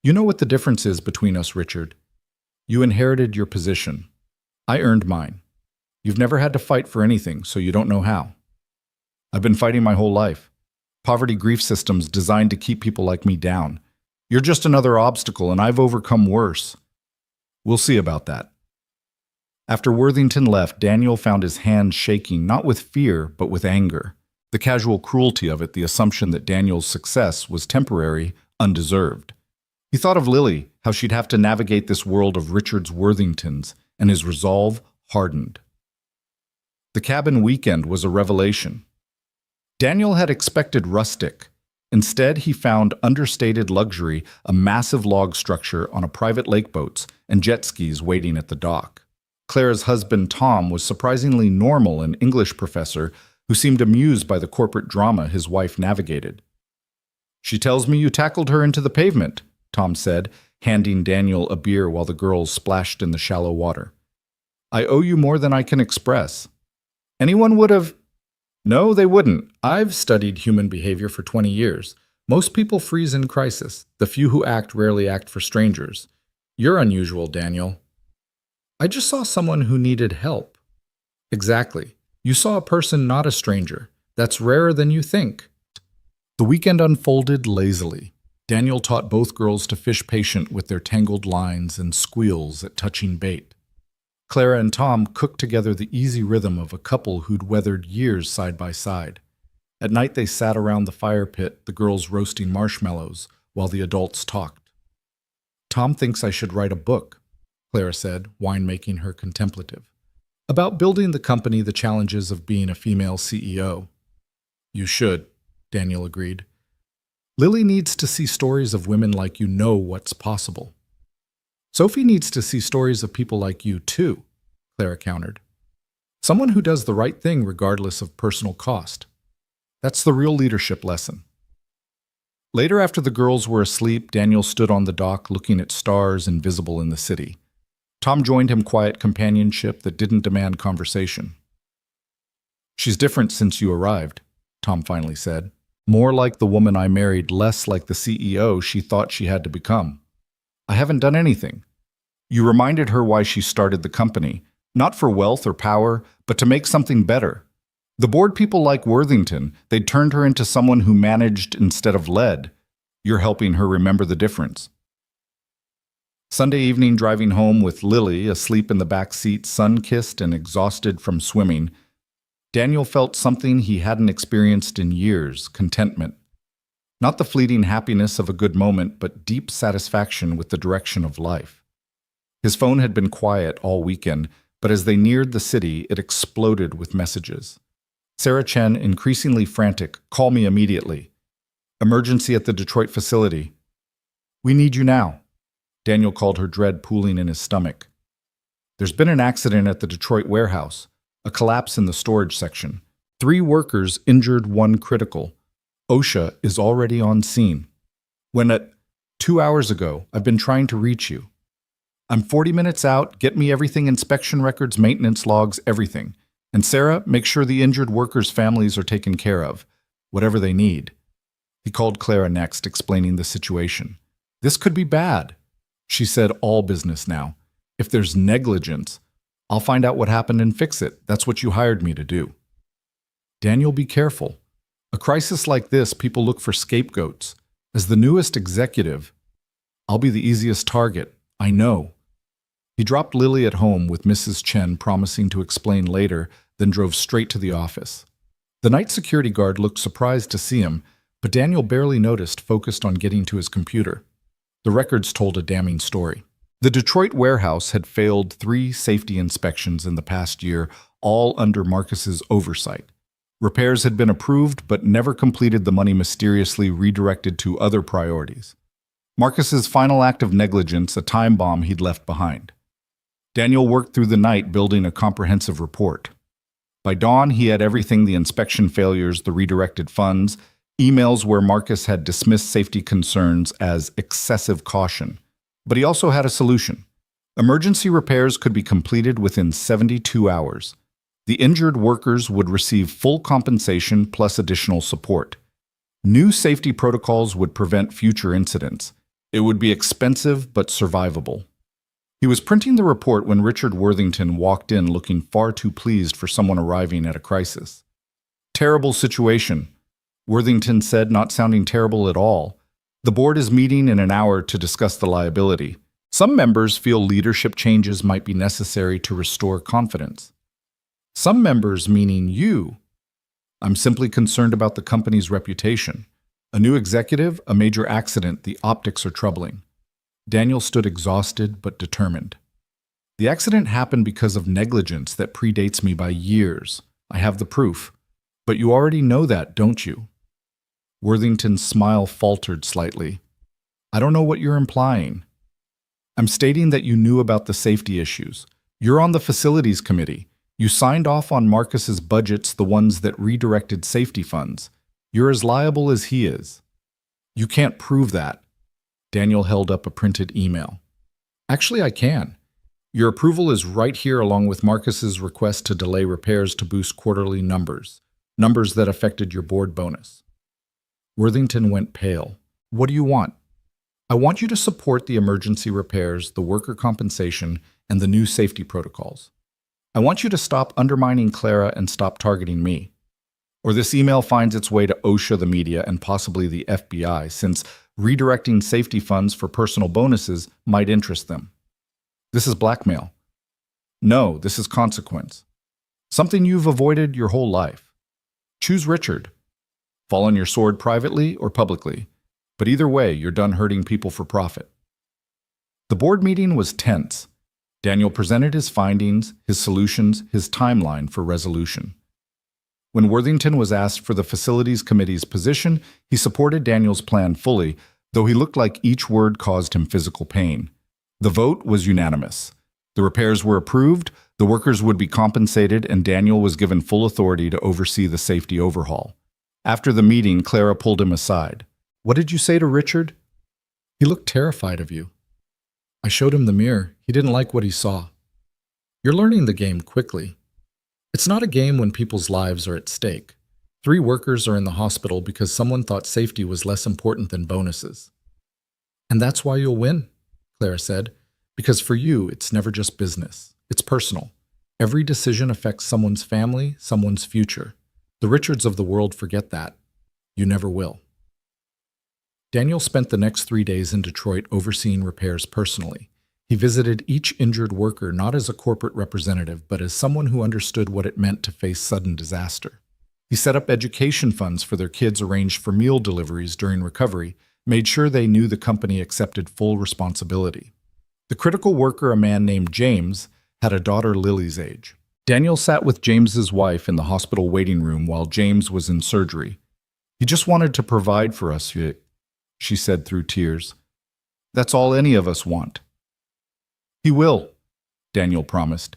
You know what the difference is between us, Richard. You inherited your position. I earned mine. You've never had to fight for anything, so you don't know how. I've been fighting my whole life. Poverty grief systems designed to keep people like me down. You're just another obstacle, and I've overcome worse. We'll see about that. After Worthington left, Daniel found his hands shaking, not with fear, but with anger. The casual cruelty of it, the assumption that Daniel's success was temporary, undeserved. He thought of Lily, how she'd have to navigate this world of Richard's Worthingtons, and his resolve hardened. The cabin weekend was a revelation. Daniel had expected rustic. Instead, he found understated luxury, a massive log structure on a private lake boats, and jet skis waiting at the dock. Clara's husband, Tom, was surprisingly normal, an English professor who seemed amused by the corporate drama his wife navigated. She tells me you tackled her into the pavement, Tom said, handing Daniel a beer while the girls splashed in the shallow water. I owe you more than I can express. Anyone would have... No, they wouldn't. I've studied human behavior for 20 years. Most people freeze in crisis. The few who act rarely act for strangers. You're unusual, Daniel. I just saw someone who needed help. Exactly. You saw a person, not a stranger. That's rarer than you think. The weekend unfolded lazily. Daniel taught both girls to fish patient with their tangled lines and squeals at touching bait. Clara and Tom cooked together the easy rhythm of a couple who'd weathered years side by side. At night they sat around the fire pit, the girls roasting marshmallows, while the adults talked. Tom thinks I should write a book, Clara said, wine-making her contemplative. About building the company, the challenges of being a female CEO. You should, Daniel agreed. Lily needs to see stories of women like you know what's possible. Sophie needs to see stories of people like you too, Clara countered. Someone who does the right thing regardless of personal cost. That's the real leadership lesson. Later, after the girls were asleep, Daniel stood on the dock looking at stars invisible in the city. Tom joined him, quiet companionship that didn't demand conversation. She's different since you arrived, Tom finally said. More like the woman I married, less like the CEO she thought she had to become. I haven't done anything. You reminded her why she started the company, not for wealth or power, but to make something better. The board people like Worthington, they'd turned her into someone who managed instead of led. You're helping her remember the difference. Sunday evening, driving home with Lily asleep in the back seat, sun-kissed and exhausted from swimming, Daniel felt something he hadn't experienced in years, contentment. Not the fleeting happiness of a good moment, but deep satisfaction with the direction of life. His phone had been quiet all weekend, but as they neared the city, it exploded with messages. Sarah Chen, increasingly frantic, call me immediately. Emergency at the Detroit facility. We need you now. Daniel called her, dread pooling in his stomach. There's been an accident at the Detroit warehouse, a collapse in the storage section. 3 workers injured, 1 critical. OSHA is already on scene. When at 2 hours ago, I've been trying to reach you. I'm 40 minutes out. Get me everything: inspection records, maintenance logs, everything. And Sarah, make sure the injured workers' families are taken care of, whatever they need. He called Clara next, explaining the situation. This could be bad. She said, all business now. If there's negligence, I'll find out what happened and fix it. That's what you hired me to do. Daniel, be careful. A crisis like this, people look for scapegoats. As the newest executive, I'll be the easiest target. I know. He dropped Lily at home with Mrs. Chen, promising to explain later, then drove straight to the office. The night security guard looked surprised to see him, but Daniel barely noticed, focused on getting to his computer. The records told a damning story. The Detroit warehouse had failed 3 safety inspections in the past year, all under Marcus's oversight. Repairs had been approved, but never completed. The money mysteriously redirected to other priorities. Marcus's final act of negligence, a time bomb he'd left behind. Daniel worked through the night building a comprehensive report. By dawn, he had everything: the inspection failures, the redirected funds, emails where Marcus had dismissed safety concerns as excessive caution. But he also had a solution. Emergency repairs could be completed within 72 hours. The injured workers would receive full compensation plus additional support. New safety protocols would prevent future incidents. It would be expensive but survivable. He was printing the report when Richard Worthington walked in, looking far too pleased for someone arriving at a crisis. Terrible situation, Worthington said, not sounding terrible at all. The board is meeting in an hour to discuss the liability. Some members feel leadership changes might be necessary to restore confidence. Some members, meaning you. I'm simply concerned about the company's reputation. A new executive, a major accident, the optics are troubling. Daniel stood exhausted but determined. The accident happened because of negligence that predates me by years. I have the proof. But you already know that, don't you? Worthington's smile faltered slightly. I don't know what you're implying. I'm stating that you knew about the safety issues. You're on the facilities committee. You signed off on Marcus's budgets, the ones that redirected safety funds. You're as liable as he is. You can't prove that. Daniel held up a printed email. Actually, I can. Your approval is right here, along with Marcus's request to delay repairs to boost quarterly numbers that affected your board bonus. Worthington went pale. What do you want? I want you to support the emergency repairs, the worker compensation, and the new safety protocols. I want you to stop undermining Clara and stop targeting me. Or this email finds its way to OSHA, the media, and possibly the FBI, since redirecting safety funds for personal bonuses might interest them. This is blackmail. No, this is consequence. Something you've avoided your whole life. Choose Richard. Fall on your sword privately or publicly. But either way, you're done hurting people for profit. The board meeting was tense. Daniel presented his findings, his solutions, his timeline for resolution. When Worthington was asked for the facilities committee's position, he supported Daniel's plan fully, though he looked like each word caused him physical pain. The vote was unanimous. The repairs were approved, the workers would be compensated, and Daniel was given full authority to oversee the safety overhaul. After the meeting, Clara pulled him aside. What did you say to Richard? He looked terrified of you. I showed him the mirror. He didn't like what he saw. You're learning the game quickly. It's not a game when people's lives are at stake. 3 workers are in the hospital because someone thought safety was less important than bonuses. And that's why you'll win, Clara said, because for you, it's never just business. It's personal. Every decision affects someone's family, someone's future. The Richards of the world forget that. You never will. Daniel spent the next 3 days in Detroit overseeing repairs personally. He visited each injured worker not as a corporate representative, but as someone who understood what it meant to face sudden disaster. He set up education funds for their kids, arranged for meal deliveries during recovery, made sure they knew the company accepted full responsibility. The critical worker, a man named James, had a daughter Lily's age. Daniel sat with James's wife in the hospital waiting room while James was in surgery. He just wanted to provide for us, she said through tears. That's all any of us want. He will, Daniel promised.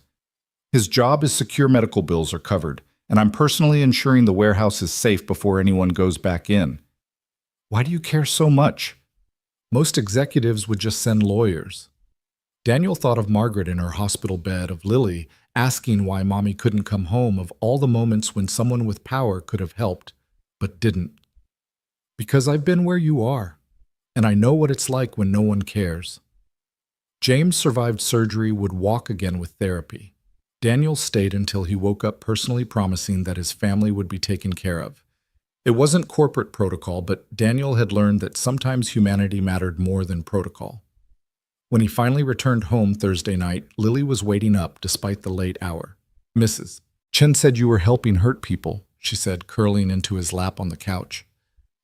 His job is secure medical bills are covered, and I'm personally ensuring the warehouse is safe before anyone goes back in. Why do you care so much? Most executives would just send lawyers. Daniel thought of Margaret in her hospital bed, of Lily asking why Mommy couldn't come home, of all the moments when someone with power could have helped, but didn't. Because I've been where you are, and I know what it's like when no one cares. James survived surgery, would walk again with therapy. Daniel stayed until he woke up, personally promising that his family would be taken care of. It wasn't corporate protocol, but Daniel had learned that sometimes humanity mattered more than protocol. When he finally returned home Thursday night, Lily was waiting up despite the late hour. "Mrs. Chen said you were helping hurt people," she said, curling into his lap on the couch.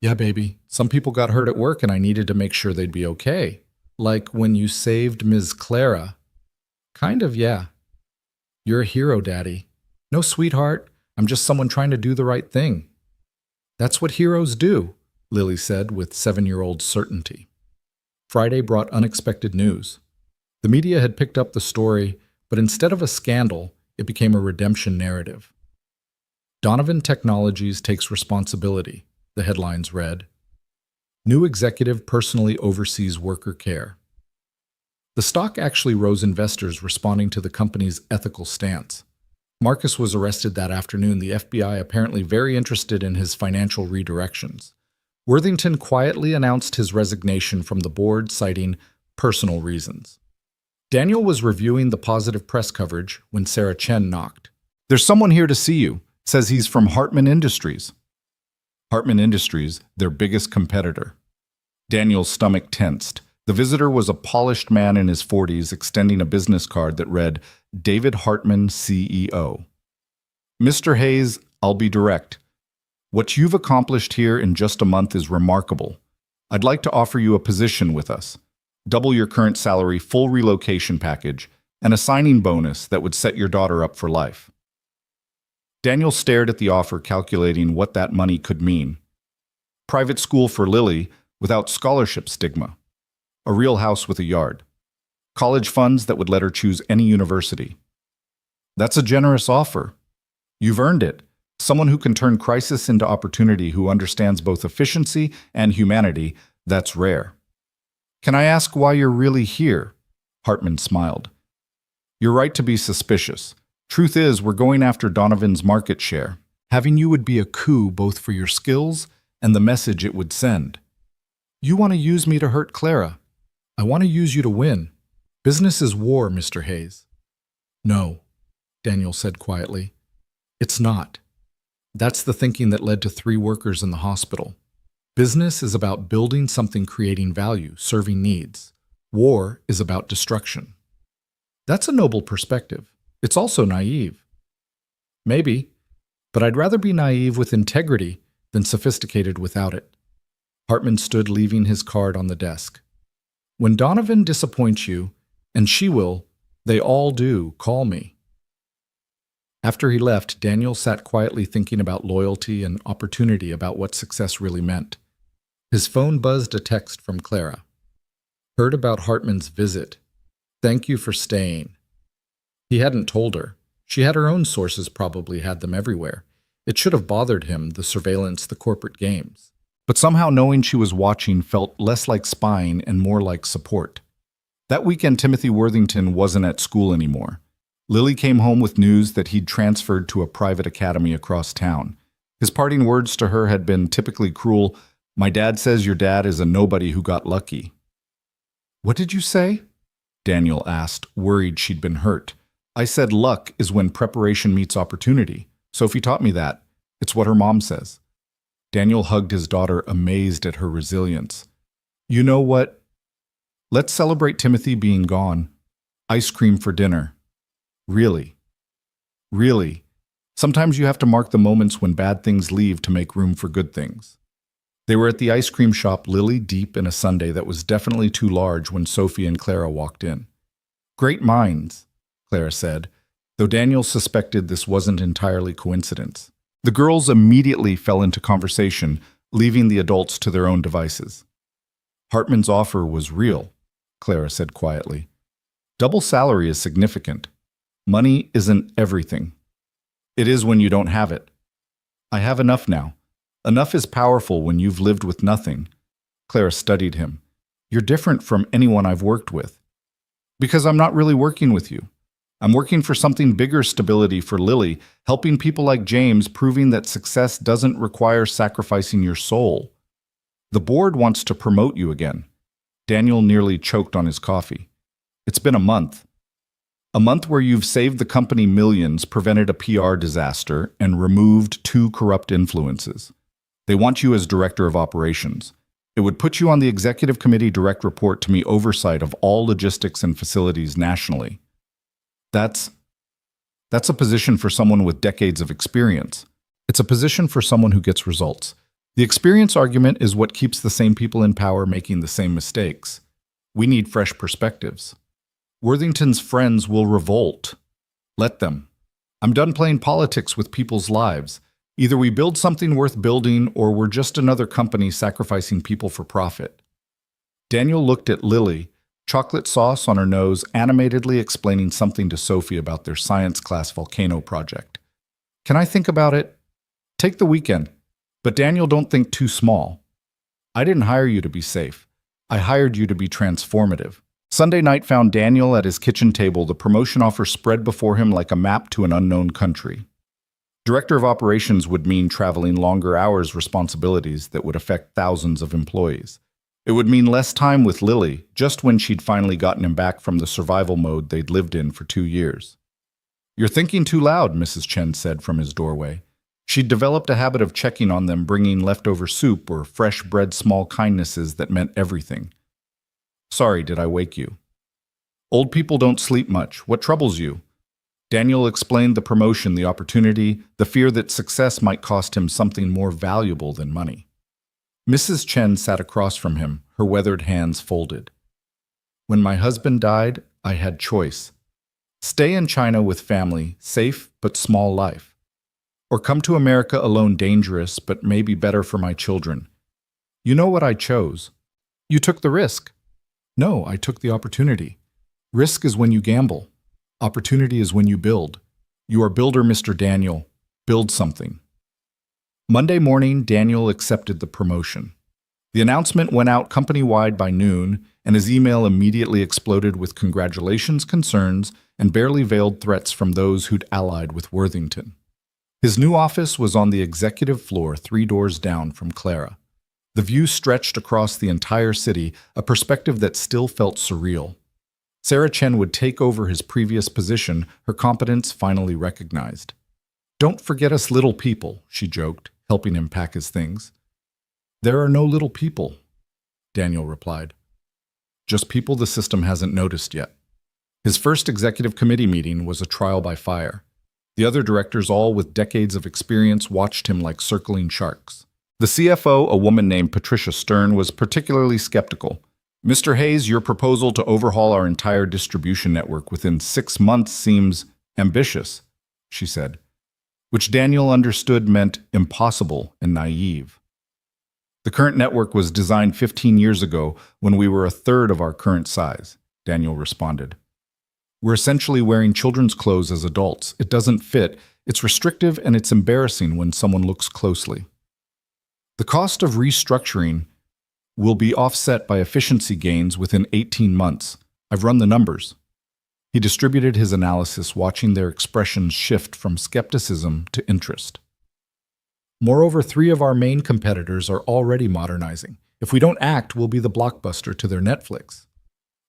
"Yeah, baby. Some people got hurt at work and I needed to make sure they'd be okay. Like when you saved Ms. Clara." "Kind of, yeah." "You're a hero, Daddy." "No, sweetheart. I'm just someone trying to do the right thing." "That's what heroes do," Lily said with 7-year-old certainty. Friday brought unexpected news. The media had picked up the story, but instead of a scandal, it became a redemption narrative. "Donovan Technologies takes responsibility," the headlines read. "New executive personally oversees worker care." The stock actually rose, investors responding to the company's ethical stance. Marcus was arrested that afternoon, the FBI apparently very interested in his financial redirections. Worthington quietly announced his resignation from the board, citing personal reasons. Daniel was reviewing the positive press coverage when Sarah Chen knocked. "There's someone here to see you. Says he's from Hartman Industries." Hartman Industries, their biggest competitor. Daniel's stomach tensed. The visitor was a polished man in his 40s, extending a business card that read, "David Hartman, CEO." "Mr. Hayes, I'll be direct. What you've accomplished here in just a month is remarkable. I'd like to offer you a position with us. Double your current salary, full relocation package, and a signing bonus that would set your daughter up for life." Daniel stared at the offer, calculating what that money could mean. Private school for Lily without scholarship stigma. A real house with a yard. College funds that would let her choose any university. That's a generous offer. You've earned it. Someone who can turn crisis into opportunity, who understands both efficiency and humanity, that's rare. "Can I ask why you're really here?" Hartman smiled. "You're right to be suspicious. Truth is, we're going after Donovan's market share. Having you would be a coup, both for your skills and the message it would send." "You want to use me to hurt Clara?" "I want to use you to win. Business is war, Mr. Hayes." "No," Daniel said quietly. "It's not. That's the thinking that led to 3 workers in the hospital. Business is about building something, creating value, serving needs. War is about destruction." "That's a noble perspective. It's also naive." "Maybe, but I'd rather be naive with integrity than sophisticated without it." Hartman stood, leaving his card on the desk. "When Donovan disappoints you, and she will, they all do, call me." After he left, Daniel sat quietly thinking about loyalty and opportunity, about what success really meant. His phone buzzed, a text from Clara. "Heard about Hartman's visit. Thank you for staying." He hadn't told her. She had her own sources, probably had them everywhere. It should have bothered him, the surveillance, the corporate games. But somehow knowing she was watching felt less like spying and more like support. That weekend, Timothy Worthington wasn't at school anymore. Lily came home with news that he'd transferred to a private academy across town. His parting words to her had been typically cruel. "My dad says your dad is a nobody who got lucky." "What did you say?" Daniel asked, worried she'd been hurt. "I said luck is when preparation meets opportunity. Sophie taught me that. It's what her mom says." Daniel hugged his daughter, amazed at her resilience. "You know what? Let's celebrate Timothy being gone. Ice cream for dinner." "Really? Really? Sometimes you have to mark the moments when bad things leave to make room for good things." They were at the ice cream shop, Lily deep in a sundae that was definitely too large, when Sophie and Clara walked in. "Great minds," Clara said, though Daniel suspected this wasn't entirely coincidence. The girls immediately fell into conversation, leaving the adults to their own devices. "Hartman's offer was real," Clara said quietly. "Double salary is significant. Money isn't everything. It is when you don't have it. I have enough now. Enough is powerful when you've lived with nothing." Clara studied him. "You're different from anyone I've worked with." Because I'm not really working with you. I'm working for something bigger: stability for Lily, helping people like James, proving that success doesn't require sacrificing your soul. The board wants to promote you again. Daniel nearly choked on his coffee. It's been a month. A month where you've saved the company millions, prevented a PR disaster, and removed 2 corrupt influences. They want you as director of operations. It would put you on the executive committee, direct report to me, oversight of all logistics and facilities nationally. That's a position for someone with decades of experience. It's a position for someone who gets results. The experience argument is what keeps the same people in power making the same mistakes. We need fresh perspectives. Worthington's friends will revolt. Let them. I'm done playing politics with people's lives. Either we build something worth building, or we're just another company sacrificing people for profit. Daniel looked at Lily, chocolate sauce on her nose, animatedly explaining something to Sophie about their science class volcano project. Can I think about it? Take the weekend. But Daniel, don't think too small. I didn't hire you to be safe. I hired you to be transformative. Sunday night found Daniel at his kitchen table, the promotion offer spread before him like a map to an unknown country. Director of operations would mean traveling longer hours, responsibilities that would affect thousands of employees. It would mean less time with Lily, just when she'd finally gotten him back from the survival mode they'd lived in for 2 years. You're thinking too loud, Mrs. Chen said from his doorway. She'd developed a habit of checking on them, bringing leftover soup or fresh bread, small kindnesses that meant everything. Sorry, did I wake you? Old people don't sleep much. What troubles you? Daniel explained the promotion, the opportunity, the fear that success might cost him something more valuable than money. Mrs. Chen sat across from him, her weathered hands folded. When my husband died, I had choice. Stay in China with family, safe but small life. Or come to America alone, dangerous but maybe better for my children. You know what I chose. You took the risk. No, I took the opportunity. Risk is when you gamble. Opportunity is when you build. You are builder, Mr. Daniel. Build something. Monday morning, Daniel accepted the promotion. The announcement went out company-wide by noon, and his email immediately exploded with congratulations, concerns, and barely veiled threats from those who'd allied with Worthington. His new office was on the executive floor, 3 doors down from Clara. The view stretched across the entire city, a perspective that still felt surreal. Sarah Chen would take over his previous position, her competence finally recognized. Don't forget us little people, she joked, helping him pack his things. There are no little people, Daniel replied. Just people the system hasn't noticed yet. His first executive committee meeting was a trial by fire. The other directors, all with decades of experience, watched him like circling sharks. The CFO, a woman named Patricia Stern, was particularly skeptical. Mr. Hayes, your proposal to overhaul our entire distribution network within 6 months seems ambitious, she said, which Daniel understood meant impossible and naive. The current network was designed 15 years ago when we were 1/3 of our current size, Daniel responded. We're essentially wearing children's clothes as adults. It doesn't fit, it's restrictive, and it's embarrassing when someone looks closely. The cost of restructuring will be offset by efficiency gains within 18 months. I've run the numbers. He distributed his analysis, watching their expressions shift from skepticism to interest. Moreover, 3 of our main competitors are already modernizing. If we don't act, we'll be the Blockbuster to their Netflix.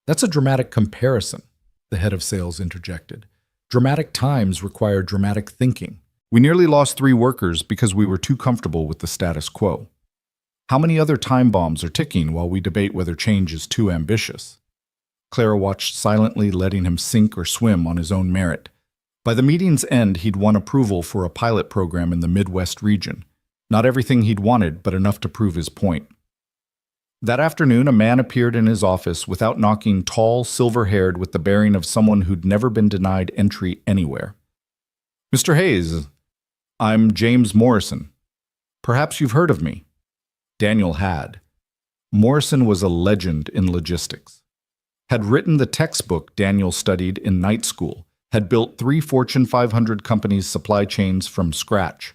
That's a dramatic comparison, the head of sales interjected. Dramatic times require dramatic thinking. We nearly lost 3 workers because we were too comfortable with the status quo. How many other time bombs are ticking while we debate whether change is too ambitious? Clara watched silently, letting him sink or swim on his own merit. By the meeting's end, he'd won approval for a pilot program in the Midwest region. Not everything he'd wanted, but enough to prove his point. That afternoon, a man appeared in his office without knocking, tall, silver-haired, with the bearing of someone who'd never been denied entry anywhere. Mr. Hayes, I'm James Morrison. Perhaps you've heard of me. Daniel had. Morrison was a legend in logistics. Had written the textbook Daniel studied in night school, had built 3 Fortune 500 companies' supply chains from scratch.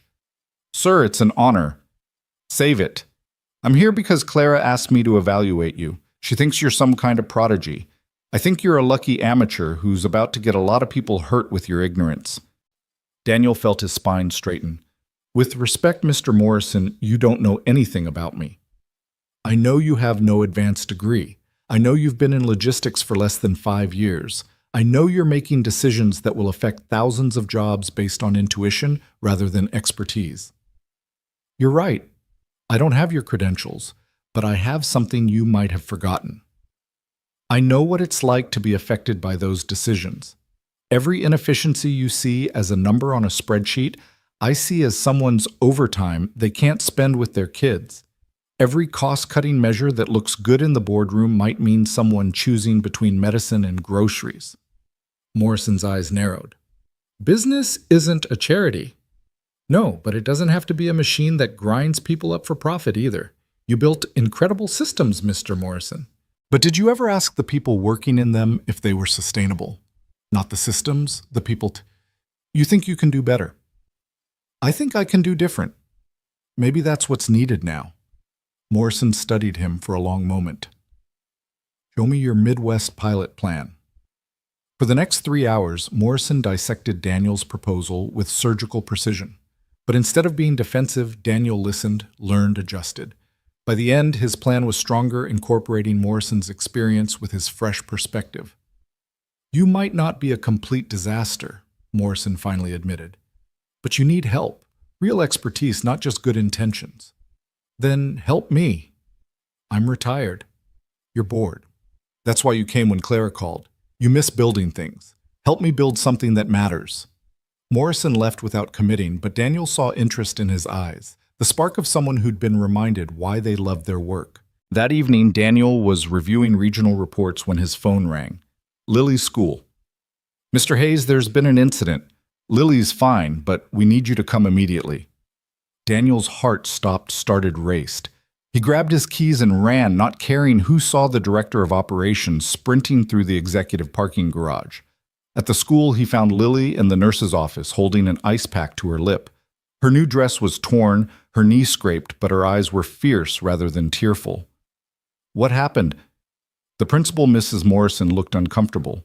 Sir, it's an honor. Save it. I'm here because Clara asked me to evaluate you. She thinks you're some kind of prodigy. I think you're a lucky amateur who's about to get a lot of people hurt with your ignorance. Daniel felt his spine straighten. With respect, Mr. Morrison, you don't know anything about me. I know you have no advanced degree. I know you've been in logistics for less than 5 years. I know you're making decisions that will affect thousands of jobs based on intuition rather than expertise. You're right. I don't have your credentials, but I have something you might have forgotten. I know what it's like to be affected by those decisions. Every inefficiency you see as a number on a spreadsheet, I see as someone's overtime they can't spend with their kids. Every cost-cutting measure that looks good in the boardroom might mean someone choosing between medicine and groceries. Morrison's eyes narrowed. Business isn't a charity. No, but it doesn't have to be a machine that grinds people up for profit either. You built incredible systems, Mr. Morrison. But did you ever ask the people working in them if they were sustainable? Not the systems, the people. You think you can do better. I think I can do different. Maybe that's what's needed now. Morrison studied him for a long moment. Show me your Midwest pilot plan. For the next 3 hours, Morrison dissected Daniel's proposal with surgical precision. But instead of being defensive, Daniel listened, learned, adjusted. By the end, his plan was stronger, incorporating Morrison's experience with his fresh perspective. You might not be a complete disaster, Morrison finally admitted. But you need help, real expertise, not just good intentions. Then help me. I'm retired. You're bored. That's why you came when Clara called. You miss building things. Help me build something that matters. Morrison left without committing, but Daniel saw interest in his eyes, the spark of someone who'd been reminded why they loved their work. That evening, Daniel was reviewing regional reports when his phone rang. Lily's school. Mr. Hayes, there's been an incident. Lily's fine, but we need you to come immediately. Daniel's heart started raced. He grabbed his keys and ran, not caring who saw the director of operations sprinting through the executive parking garage. At the school, he found Lily in the nurse's office, holding an ice pack to her lip. Her new dress was torn, her knee scraped, but her eyes were fierce rather than tearful. What happened? The principal, Mrs. Morrison, looked uncomfortable.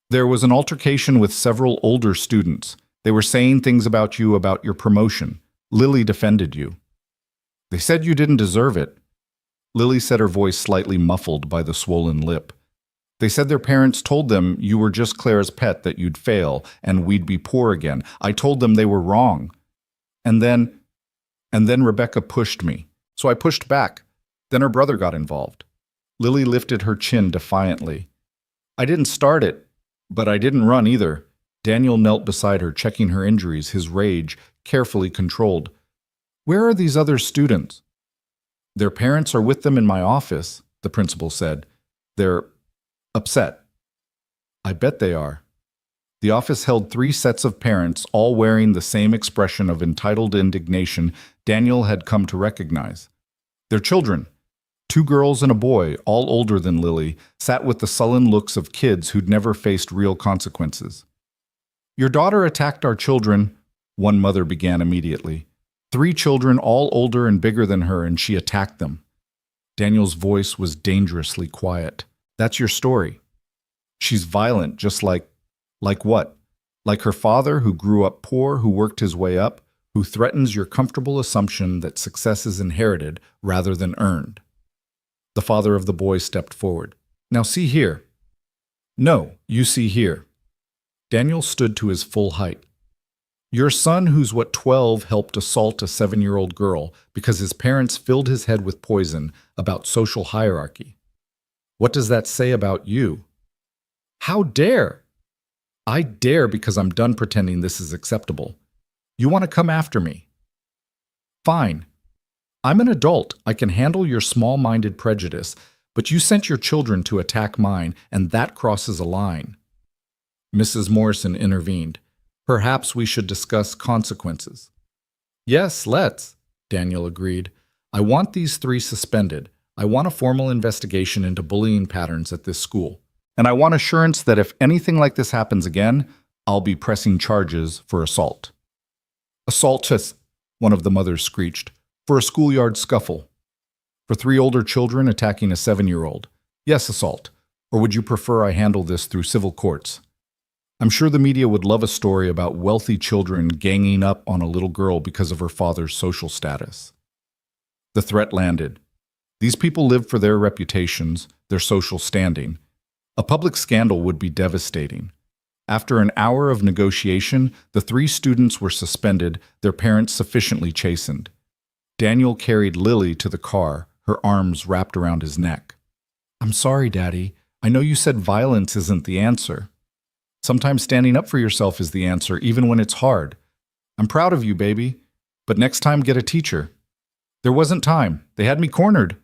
There was an altercation with several older students. They were saying things about you, about your promotion. Lily defended you. They said you didn't deserve it. Lily said, her voice slightly muffled by the swollen lip. They said their parents told them you were just Clara's pet, that you'd fail, and we'd be poor again. I told them they were wrong. And then Rebecca pushed me. So I pushed back. Then her brother got involved. Lily lifted her chin defiantly. I didn't start it, but I didn't run either. Daniel knelt beside her, checking her injuries, his rage carefully controlled. Where are these other students? Their parents are with them in my office, the principal said. They're upset. I bet they are. The office held 3 sets of parents, all wearing the same expression of entitled indignation Daniel had come to recognize. Their children, 2 girls and a boy, all older than Lily, sat with the sullen looks of kids who'd never faced real consequences. Your daughter attacked our children, one mother began immediately. 3 children, all older and bigger than her, and she attacked them. Daniel's voice was dangerously quiet. That's your story. She's violent, just like what? Like her father, who grew up poor, who worked his way up, who threatens your comfortable assumption that success is inherited rather than earned. The father of the boy stepped forward. Now see here. No, you see here. Daniel stood to his full height. Your son, who's 12, helped assault a 7-year-old girl because his parents filled his head with poison about social hierarchy. What does that say about you? How dare? I dare because I'm done pretending this is acceptable. You want to come after me? Fine. I'm an adult. I can handle your small-minded prejudice, but you sent your children to attack mine, and that crosses a line. Mrs. Morrison intervened. Perhaps we should discuss consequences. Yes, let's, Daniel agreed. I want these 3 suspended. I want a formal investigation into bullying patterns at this school. And I want assurance that if anything like this happens again, I'll be pressing charges for assault. Assault, one of the mothers screeched, for a schoolyard scuffle. For 3 older children attacking a 7-year-old. Yes, assault. Or would you prefer I handle this through civil courts? I'm sure the media would love a story about wealthy children ganging up on a little girl because of her father's social status. The threat landed. These people live for their reputations, their social standing. A public scandal would be devastating. After an hour of negotiation, the 3 students were suspended, their parents sufficiently chastened. Daniel carried Lily to the car, her arms wrapped around his neck. "I'm sorry, Daddy. I know you said violence isn't the answer. Sometimes standing up for yourself is the answer, even when it's hard. I'm proud of you, baby. But next time, get a teacher." There wasn't time. They had me cornered.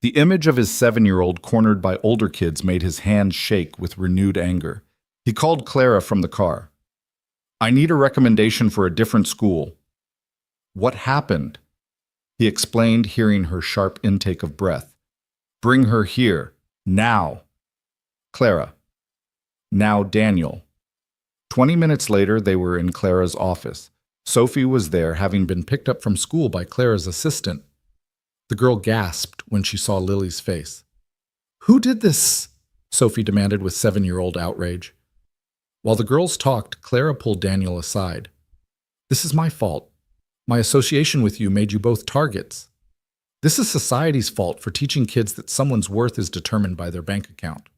The image of his 7-year-old cornered by older kids made his hands shake with renewed anger. He called Clara from the car. "I need a recommendation for a different school." "What happened?" He explained, hearing her sharp intake of breath. "Bring her here. Now." Clara. Now Daniel. 20 minutes later, they were in Clara's office. Sophie was there, having been picked up from school by Clara's assistant. The girl gasped when she saw Lily's face. "Who did this?" Sophie demanded with 7-year-old outrage. While the girls talked, Clara pulled Daniel aside. "This is my fault. My association with you made you both targets. This is society's fault for teaching kids that someone's worth is determined by their bank account.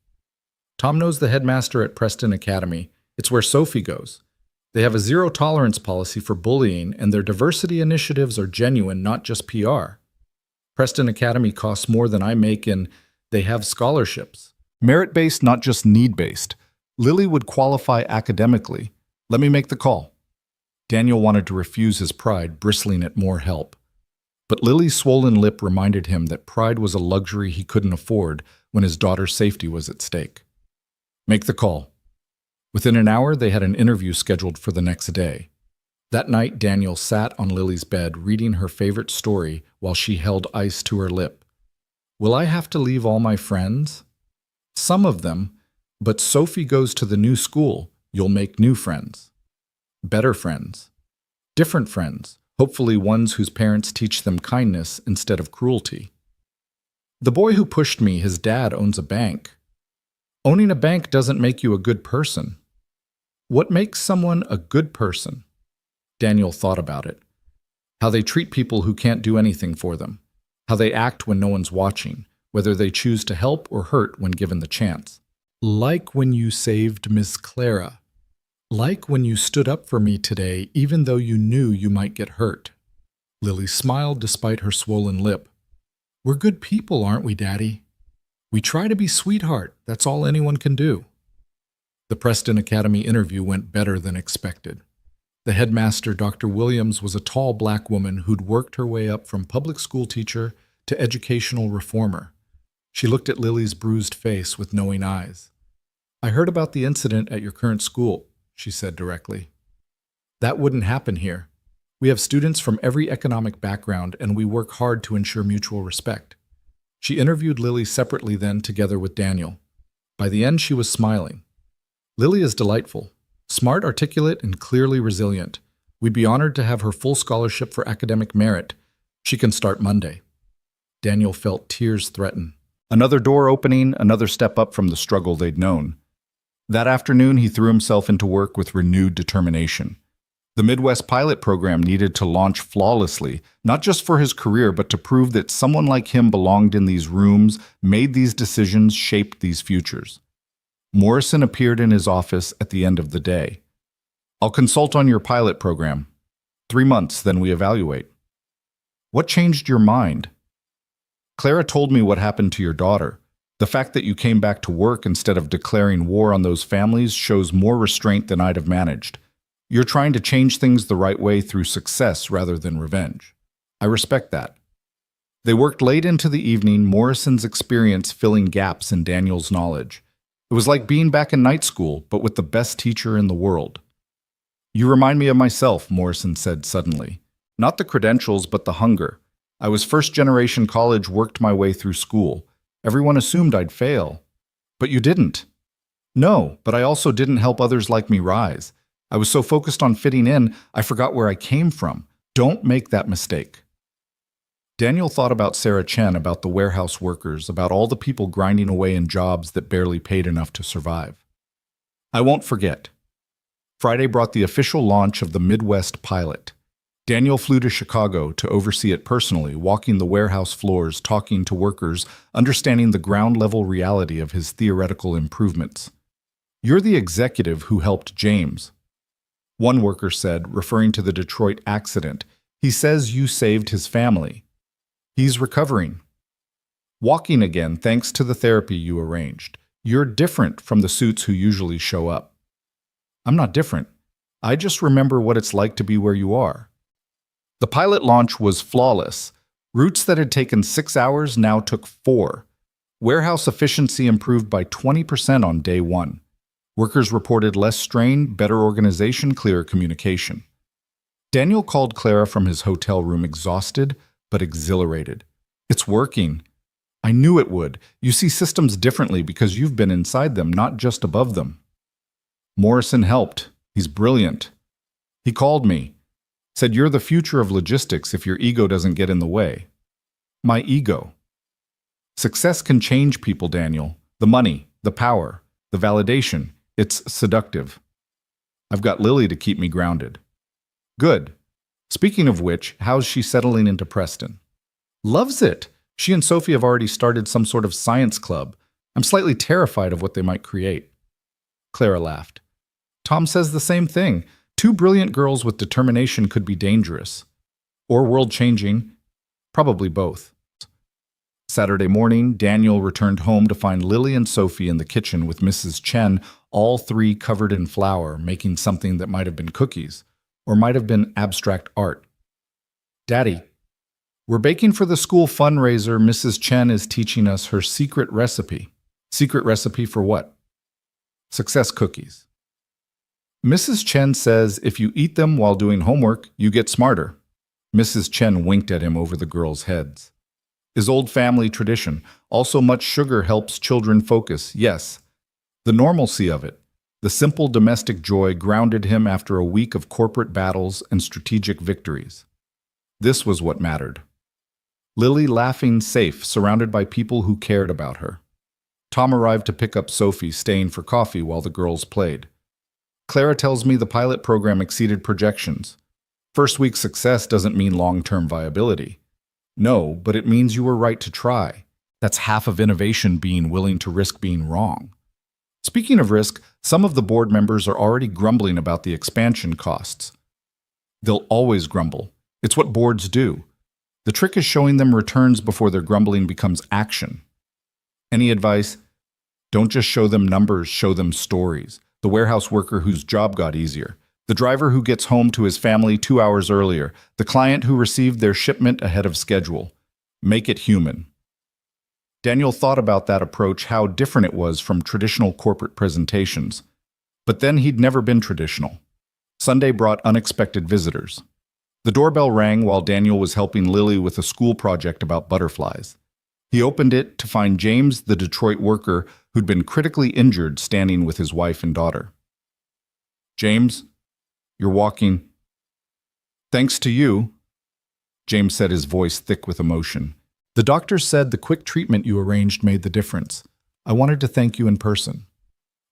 Tom knows the headmaster at Preston Academy. It's where Sophie goes. They have a zero-tolerance policy for bullying, and their diversity initiatives are genuine, not just PR. Preston Academy costs more than I make, and they have scholarships. Merit-based, not just need-based. Lily would qualify academically. Let me make the call." Daniel wanted to refuse his pride, bristling at more help. But Lily's swollen lip reminded him that pride was a luxury he couldn't afford when his daughter's safety was at stake. "Make the call." Within an hour, they had an interview scheduled for the next day. That night, Daniel sat on Lily's bed, reading her favorite story while she held ice to her lip. "Will I have to leave all my friends?" "Some of them, but Sophie goes to the new school. You'll make new friends. Better friends. Different friends, hopefully ones whose parents teach them kindness instead of cruelty. The boy who pushed me, his dad owns a bank. Owning a bank doesn't make you a good person. What makes someone a good person?" Daniel thought about it. How they treat people who can't do anything for them. How they act when no one's watching, whether they choose to help or hurt when given the chance. "Like when you saved Miss Clara. Like when you stood up for me today, even though you knew you might get hurt." Lily smiled despite her swollen lip. "We're good people, aren't we, Daddy? We try to be sweetheart. That's all anyone can do." The Preston Academy interview went better than expected. The headmaster, Dr. Williams, was a tall black woman who'd worked her way up from public school teacher to educational reformer. She looked at Lily's bruised face with knowing eyes. "I heard about the incident at your current school," she said directly. "That wouldn't happen here. We have students from every economic background, and we work hard to ensure mutual respect." She interviewed Lily separately then, together with Daniel. By the end, she was smiling. "Lily is delightful, smart, articulate, and clearly resilient. We'd be honored to have her full scholarship for academic merit. She can start Monday." Daniel felt tears threaten. Another door opening, another step up from the struggle they'd known. That afternoon, he threw himself into work with renewed determination. The Midwest Pilot Program needed to launch flawlessly, not just for his career, but to prove that someone like him belonged in these rooms, made these decisions, shaped these futures. Morrison appeared in his office at the end of the day. "I'll consult on your pilot program. 3 months, then we evaluate." "What changed your mind?" "Clara told me what happened to your daughter. The fact that you came back to work instead of declaring war on those families shows more restraint than I'd have managed. You're trying to change things the right way through success rather than revenge. I respect that." They worked late into the evening, Morrison's experience filling gaps in Daniel's knowledge. It was like being back in night school, but with the best teacher in the world. "You remind me of myself," Morrison said suddenly. "Not the credentials, but the hunger. I was first-generation college, worked my way through school. Everyone assumed I'd fail. But you didn't." "No, but I also didn't help others like me rise. I was so focused on fitting in, I forgot where I came from. Don't make that mistake." Daniel thought about Sarah Chen, about the warehouse workers, about all the people grinding away in jobs that barely paid enough to survive. I won't forget. Friday brought the official launch of the Midwest pilot. Daniel flew to Chicago to oversee it personally, walking the warehouse floors, talking to workers, understanding the ground-level reality of his theoretical improvements. "You're the executive who helped James," one worker said, referring to the Detroit accident. "He says you saved his family. He's recovering. Walking again thanks to the therapy you arranged. You're different from the suits who usually show up." "I'm not different. I just remember what it's like to be where you are." The pilot launch was flawless. Routes that had taken 6 hours now took 4. Warehouse efficiency improved by 20% on day 1. Workers reported less strain, better organization, clearer communication. Daniel called Clara from his hotel room, exhausted but exhilarated. "It's working. I knew it would. You see systems differently because you've been inside them, not just above them." "Morrison helped. He's brilliant. He called me. Said you're the future of logistics if your ego doesn't get in the way." "My ego." Success can change people, Daniel. The money, the power, the validation. It's seductive. I've got Lily to keep me grounded. Good. Speaking of which, how's she settling into Preston? Loves it. She and Sophie have already started some sort of science club. I'm slightly terrified of what they might create. Clara laughed. Tom says the same thing. 2 brilliant girls with determination could be dangerous. Or world-changing. Probably both. Saturday morning, Daniel returned home to find Lily and Sophie in the kitchen with Mrs. Chen, all 3 covered in flour, making something that might have been cookies, or might have been abstract art. "Daddy, we're baking for the school fundraiser. Mrs. Chen is teaching us her secret recipe." "Secret recipe for what?" "Success cookies. Mrs. Chen says if you eat them while doing homework, you get smarter." Mrs. Chen winked at him over the girls' heads. "Is old family tradition. Also much sugar helps children focus, yes. The normalcy of it, the simple domestic joy grounded him after a week of corporate battles and strategic victories. This was what mattered. Lily laughing, safe, surrounded by people who cared about her. Tom arrived to pick up Sophie, staying for coffee while the girls played. "Clara tells me the pilot program exceeded projections. First week success doesn't mean long-term viability. No, but it means you were right to try. That's half of innovation, being willing to risk being wrong." Speaking of risk, some of the board members are already grumbling about the expansion costs. They'll always grumble. It's what boards do. The trick is showing them returns before their grumbling becomes action. Any advice? Don't just show them numbers, show them stories. The warehouse worker whose job got easier. The driver who gets home to his family 2 hours earlier. The client who received their shipment ahead of schedule. Make it human. Daniel thought about that approach, how different it was from traditional corporate presentations. But then he'd never been traditional. Sunday brought unexpected visitors. The doorbell rang while Daniel was helping Lily with a school project about butterflies. He opened it to find James, the Detroit worker who'd been critically injured, standing with his wife and daughter. "James, you're walking." "Thanks to you," James said, his voice thick with emotion. "The doctor said the quick treatment you arranged made the difference. I wanted to thank you in person."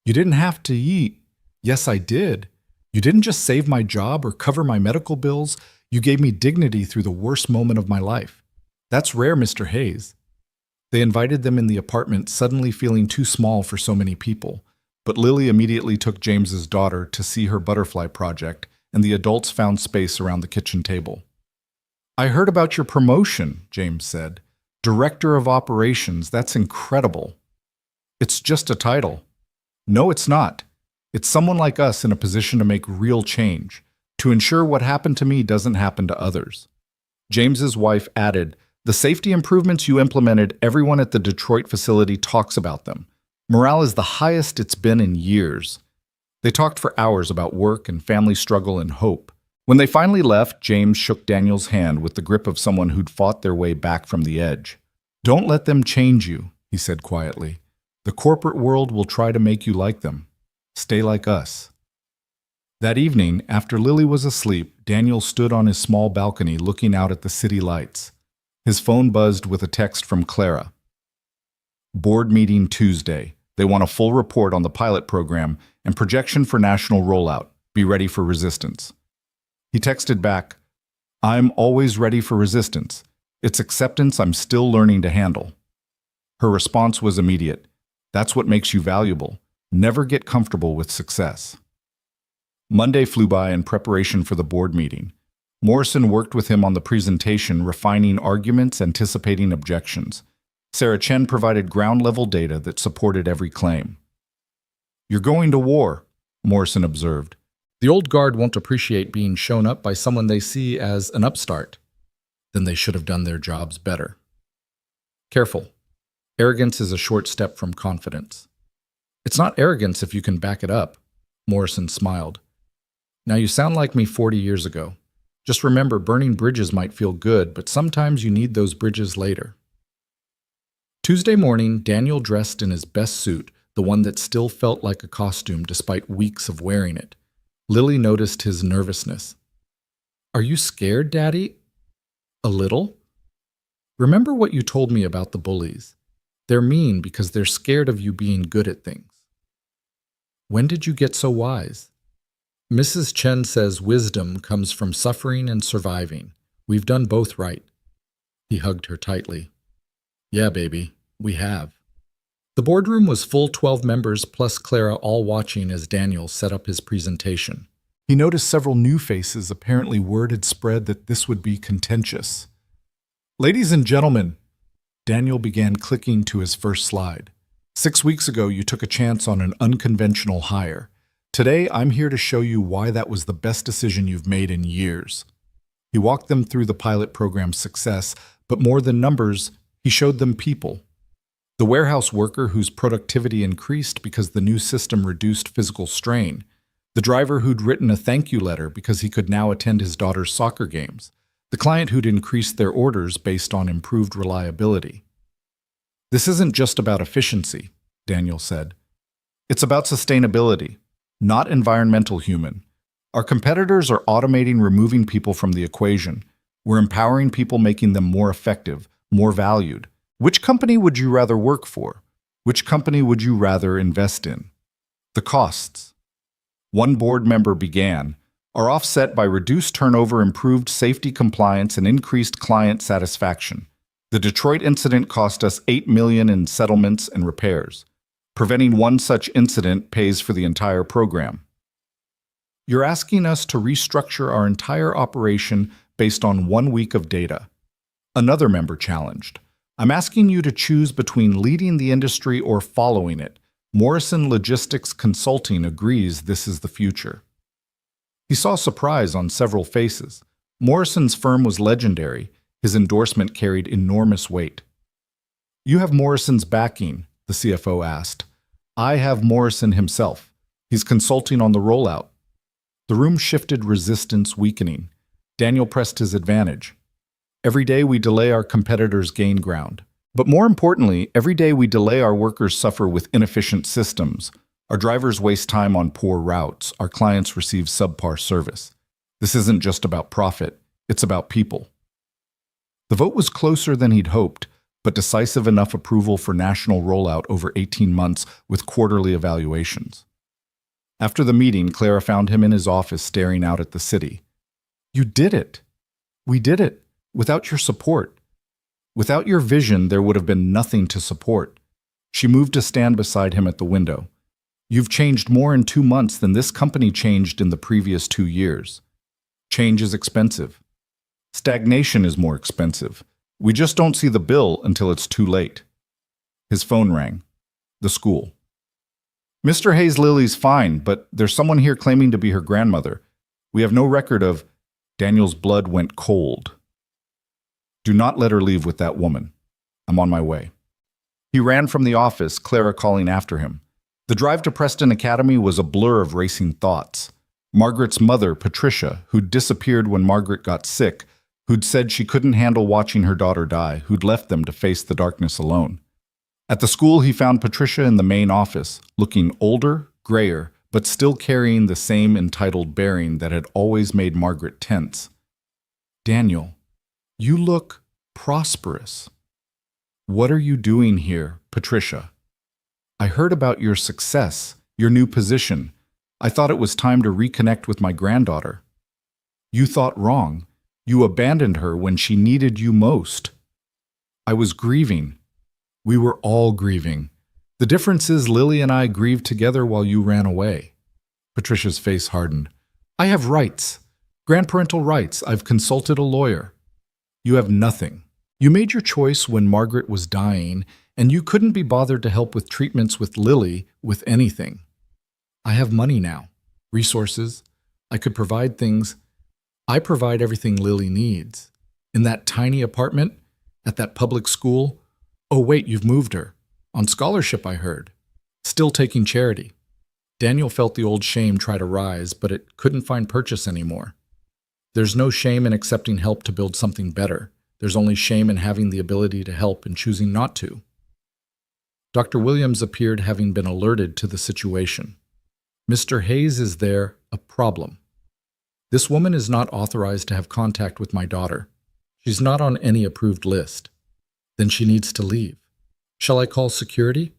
"You didn't have to eat." "Yes, I did. You didn't just save my job or cover my medical bills. You gave me dignity through the worst moment of my life. That's rare, Mr. Hayes." They invited them in the apartment, suddenly feeling too small for so many people. But Lily immediately took James's daughter to see her butterfly project, and the adults found space around the kitchen table. "I heard about your promotion," James said. "Director of Operations, that's incredible." "It's just a title." "No, it's not. It's someone like us in a position to make real change, to ensure what happened to me doesn't happen to others." James's wife added, "The safety improvements you implemented, everyone at the Detroit facility talks about them. Morale is the highest it's been in years." They talked for hours about work and family struggle and hope. When they finally left, James shook Daniel's hand with the grip of someone who'd fought their way back from the edge. "Don't let them change you," he said quietly. "The corporate world will try to make you like them. Stay like us." That evening, after Lily was asleep, Daniel stood on his small balcony looking out at the city lights. His phone buzzed with a text from Clara. Board meeting Tuesday. They want a full report on the pilot program and projection for national rollout. Be ready for resistance. He texted back, I'm always ready for resistance. It's acceptance I'm still learning to handle. Her response was immediate. That's what makes you valuable. Never get comfortable with success. Monday flew by in preparation for the board meeting. Morrison worked with him on the presentation, refining arguments, anticipating objections. Sarah Chen provided ground-level data that supported every claim. You're going to war, Morrison observed. The old guard won't appreciate being shown up by someone they see as an upstart. Then they should have done their jobs better. Careful. Arrogance is a short step from confidence. It's not arrogance if you can back it up, Morrison smiled. Now you sound like me 40 years ago. Just remember, burning bridges might feel good, but sometimes you need those bridges later. Tuesday morning, Daniel dressed in his best suit, the one that still felt like a costume despite weeks of wearing it. Lily noticed his nervousness. Are you scared, Daddy? A little? Remember what you told me about the bullies. They're mean because they're scared of you being good at things. When did you get so wise? Mrs. Chen says wisdom comes from suffering and surviving. We've done both right. He hugged her tightly. Yeah, baby, we have. The boardroom was full 12 members plus Clara, all watching as Daniel set up his presentation. He noticed several new faces. Apparently word had spread that this would be contentious. Ladies and gentlemen, Daniel began clicking to his first slide. 6 weeks ago, you took a chance on an unconventional hire. Today, I'm here to show you why that was the best decision you've made in years. He walked them through the pilot program's success, but more than numbers, he showed them people. The warehouse worker whose productivity increased because the new system reduced physical strain. The driver who'd written a thank you letter because he could now attend his daughter's soccer games. The client who'd increased their orders based on improved reliability. This isn't just about efficiency, Daniel said. It's about sustainability, not environmental human. Our competitors are automating removing people from the equation. We're empowering people, making them more effective, more valued. Which company would you rather work for? Which company would you rather invest in? The costs. One board member began, are offset by reduced turnover, improved safety compliance, and increased client satisfaction. The Detroit incident cost us $8 million in settlements and repairs. Preventing one such incident pays for the entire program. You're asking us to restructure our entire operation based on 1 week of data. Another member challenged. I'm asking you to choose between leading the industry or following it. Morrison Logistics Consulting agrees this is the future. He saw surprise on several faces. Morrison's firm was legendary. His endorsement carried enormous weight. You have Morrison's backing, the CFO asked. I have Morrison himself. He's consulting on the rollout. The room shifted, resistance weakening. Daniel pressed his advantage. Every day we delay, our competitors gain ground. But more importantly, every day we delay, our workers suffer with inefficient systems. Our drivers waste time on poor routes. Our clients receive subpar service. This isn't just about profit. It's about people. The vote was closer than he'd hoped, but decisive enough approval for national rollout over 18 months with quarterly evaluations. After the meeting, Clara found him in his office staring out at the city. You did it. We did it. Without your support. Without your vision, there would have been nothing to support. She moved to stand beside him at the window. You've changed more in 2 months than this company changed in the previous 2 years. Change is expensive. Stagnation is more expensive. We just don't see the bill until it's too late. His phone rang. The school. Mr. Hayes, Lily's fine, but there's someone here claiming to be her grandmother. We have no record of... Daniel's blood went cold. Do not let her leave with that woman. I'm on my way. He ran from the office, Clara calling after him. The drive to Preston Academy was a blur of racing thoughts. Margaret's mother, Patricia, who'd disappeared when Margaret got sick, who'd said she couldn't handle watching her daughter die, who'd left them to face the darkness alone. At the school, he found Patricia in the main office, looking older, grayer, but still carrying the same entitled bearing that had always made Margaret tense. Daniel, you look prosperous. What are you doing here, Patricia? I heard about your success, your new position. I thought it was time to reconnect with my granddaughter. You thought wrong. You abandoned her when she needed you most. I was grieving. We were all grieving. The difference is Lily and I grieved together while you ran away. Patricia's face hardened. I have rights. Grandparental rights. I've consulted a lawyer. You have nothing. You made your choice when Margaret was dying, and you couldn't be bothered to help with treatments with Lily with anything. I have money now, resources. I could provide things. I provide everything Lily needs. In that tiny apartment, at that public school. Oh, wait, you've moved her. On scholarship, I heard. Still taking charity. Daniel felt the old shame try to rise, but it couldn't find purchase anymore. There's no shame in accepting help to build something better. There's only shame in having the ability to help and choosing not to. Dr. Williams appeared, having been alerted to the situation. Mr. Hayes, is there a problem? This woman is not authorized to have contact with my daughter. She's not on any approved list. Then she needs to leave. Shall I call security?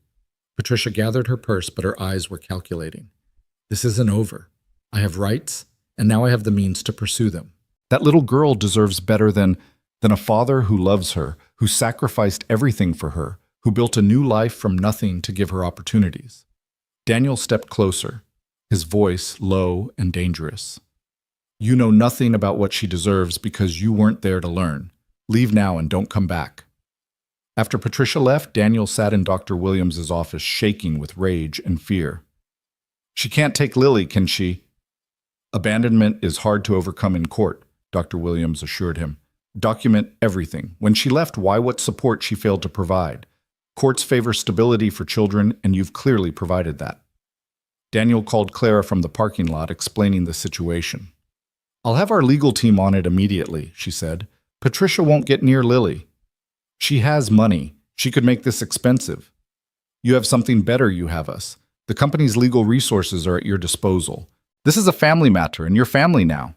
Patricia gathered her purse, but her eyes were calculating. This isn't over. I have rights, and now I have the means to pursue them. That little girl deserves better than a father who loves her, who sacrificed everything for her, who built a new life from nothing to give her opportunities. Daniel stepped closer, his voice low and dangerous. You know nothing about what she deserves because you weren't there to learn. Leave now and don't come back. After Patricia left, Daniel sat in Dr. Williams's office shaking with rage and fear. She can't take Lily, can she? Abandonment is hard to overcome in court, Dr. Williams assured him. Document everything. When she left, why, what support she failed to provide. Courts favor stability for children, and you've clearly provided that. Daniel called Clara from the parking lot, explaining the situation. I'll have our legal team on it immediately, she said. Patricia won't get near Lily. She has money. She could make this expensive. You have something better, you have us. The company's legal resources are at your disposal. This is a family matter, and you're family now.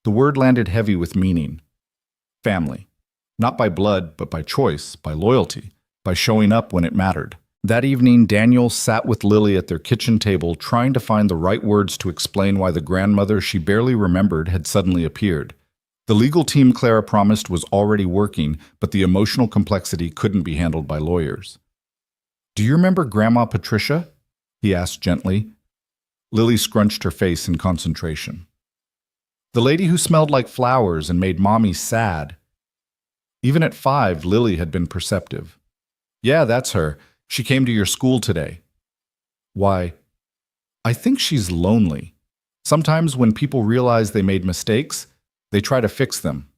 The word landed heavy with meaning. Family. Not by blood, but by choice, by loyalty, by showing up when it mattered. That evening, Daniel sat with Lily at their kitchen table, trying to find the right words to explain why the grandmother she barely remembered had suddenly appeared. The legal team Clara promised was already working, but the emotional complexity couldn't be handled by lawyers. Do you remember Grandma Patricia? He asked gently. Lily scrunched her face in concentration. The lady who smelled like flowers and made Mommy sad. Even at 5, Lily had been perceptive. Yeah, that's her. She came to your school today. Why? I think she's lonely. Sometimes when people realize they made mistakes, they try to fix them.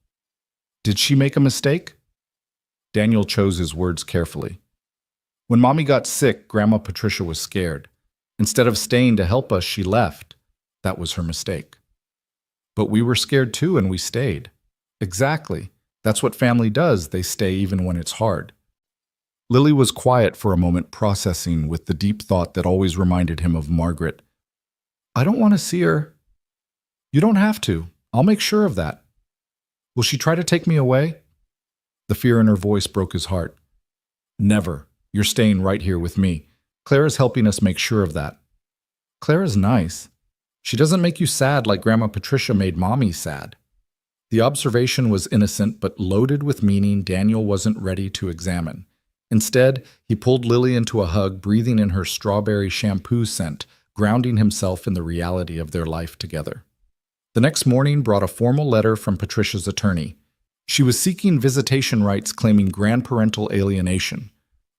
Did she make a mistake? Daniel chose his words carefully. When Mommy got sick, Grandma Patricia was scared. Instead of staying to help us, she left. That was her mistake. But we were scared too, and we stayed. Exactly. That's what family does. They stay even when it's hard. Lily was quiet for a moment, processing with the deep thought that always reminded him of Margaret. I don't want to see her. You don't have to. I'll make sure of that. Will she try to take me away? The fear in her voice broke his heart. Never. You're staying right here with me. Clara's helping us make sure of that. Clara's nice. She doesn't make you sad like Grandma Patricia made Mommy sad. The observation was innocent but loaded with meaning Daniel wasn't ready to examine. Instead, he pulled Lily into a hug, breathing in her strawberry shampoo scent, grounding himself in the reality of their life together. The next morning brought a formal letter from Patricia's attorney. She was seeking visitation rights claiming grandparental alienation.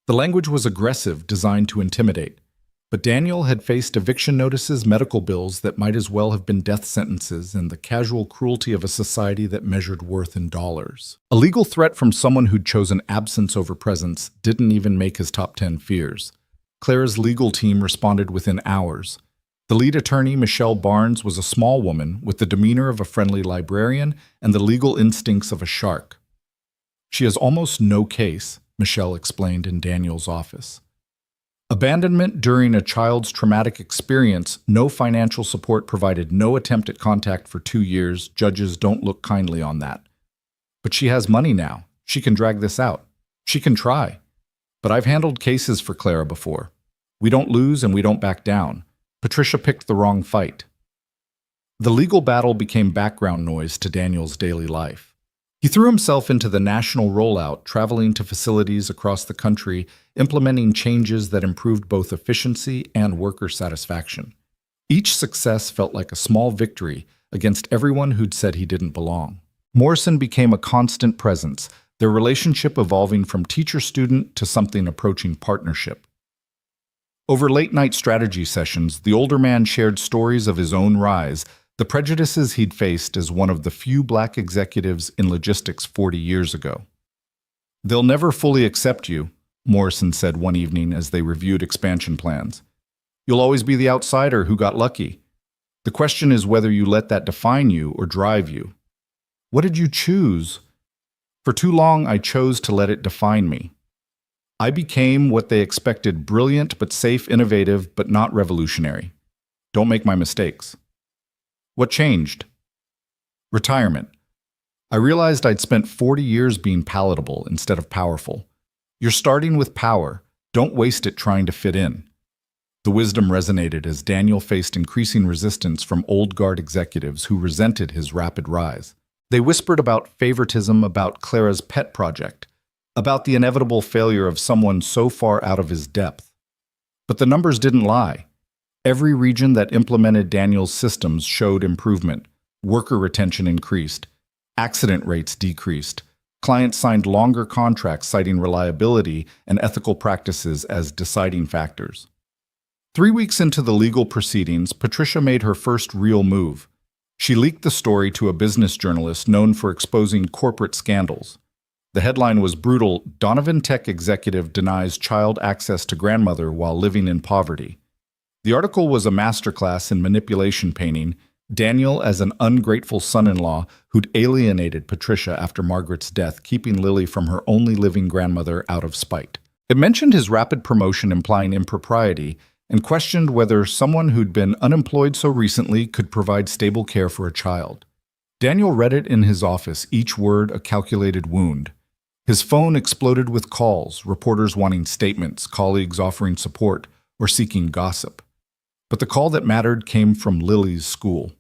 The language was aggressive, designed to intimidate. But Daniel had faced eviction notices, medical bills that might as well have been death sentences, and the casual cruelty of a society that measured worth in dollars. A legal threat from someone who'd chosen absence over presence didn't even make his top 10 fears. Clara's legal team responded within hours. The lead attorney, Michelle Barnes, was a small woman with the demeanor of a friendly librarian and the legal instincts of a shark. She has almost no case, Michelle explained in Daniel's office. Abandonment during a child's traumatic experience, no financial support provided, no attempt at contact for 2 years. Judges don't look kindly on that. But she has money now. She can drag this out. She can try. But I've handled cases for Clara before. We don't lose and we don't back down. Patricia picked the wrong fight. The legal battle became background noise to Daniel's daily life. He threw himself into the national rollout, traveling to facilities across the country, implementing changes that improved both efficiency and worker satisfaction. Each success felt like a small victory against everyone who'd said he didn't belong. Morrison became a constant presence, their relationship evolving from teacher-student to something approaching partnership. Over late-night strategy sessions, the older man shared stories of his own rise, the prejudices he'd faced as one of the few black executives in logistics 40 years ago. "They'll never fully accept you," Morrison said one evening as they reviewed expansion plans. "You'll always be the outsider who got lucky. The question is whether you let that define you or drive you. What did you choose? For too long, I chose to let it define me. I became what they expected: brilliant but safe, innovative but not revolutionary. Don't make my mistakes." What changed? Retirement. I realized I'd spent 40 years being palatable instead of powerful. You're starting with power. Don't waste it trying to fit in. The wisdom resonated as Daniel faced increasing resistance from old guard executives who resented his rapid rise. They whispered about favoritism, about Clara's pet project, about the inevitable failure of someone so far out of his depth. But the numbers didn't lie. Every region that implemented Daniel's systems showed improvement. Worker retention increased. Accident rates decreased. Clients signed longer contracts citing reliability and ethical practices as deciding factors. 3 weeks into the legal proceedings, Patricia made her first real move. She leaked the story to a business journalist known for exposing corporate scandals. The headline was brutal: "Donovan Tech executive denies child access to grandmother while living in poverty." The article was a masterclass in manipulation, painting Daniel as an ungrateful son-in-law who'd alienated Patricia after Margaret's death, keeping Lily from her only living grandmother out of spite. It mentioned his rapid promotion implying impropriety and questioned whether someone who'd been unemployed so recently could provide stable care for a child. Daniel read it in his office, each word a calculated wound. His phone exploded with calls, reporters wanting statements, colleagues offering support or seeking gossip. But the call that mattered came from Lily's school.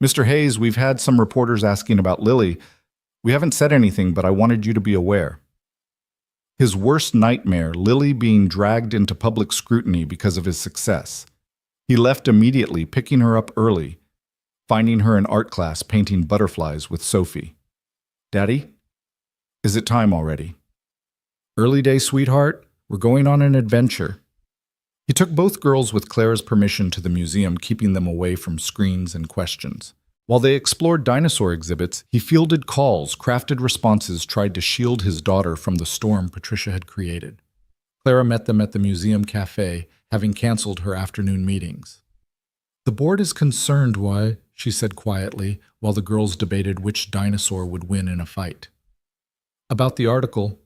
"Mr. Hayes, we've had some reporters asking about Lily. We haven't said anything, but I wanted you to be aware." His worst nightmare, Lily being dragged into public scrutiny because of his success. He left immediately, picking her up early, finding her in art class painting butterflies with Sophie. "Daddy, is it time already?" "Early day, sweetheart. We're going on an adventure." He took both girls with Clara's permission to the museum, keeping them away from screens and questions. While they explored dinosaur exhibits, he fielded calls, crafted responses, tried to shield his daughter from the storm Patricia had created. Clara met them at the museum cafe, having canceled her afternoon meetings. "The board is concerned why," she said quietly, while the girls debated which dinosaur would win in a fight. "About the article,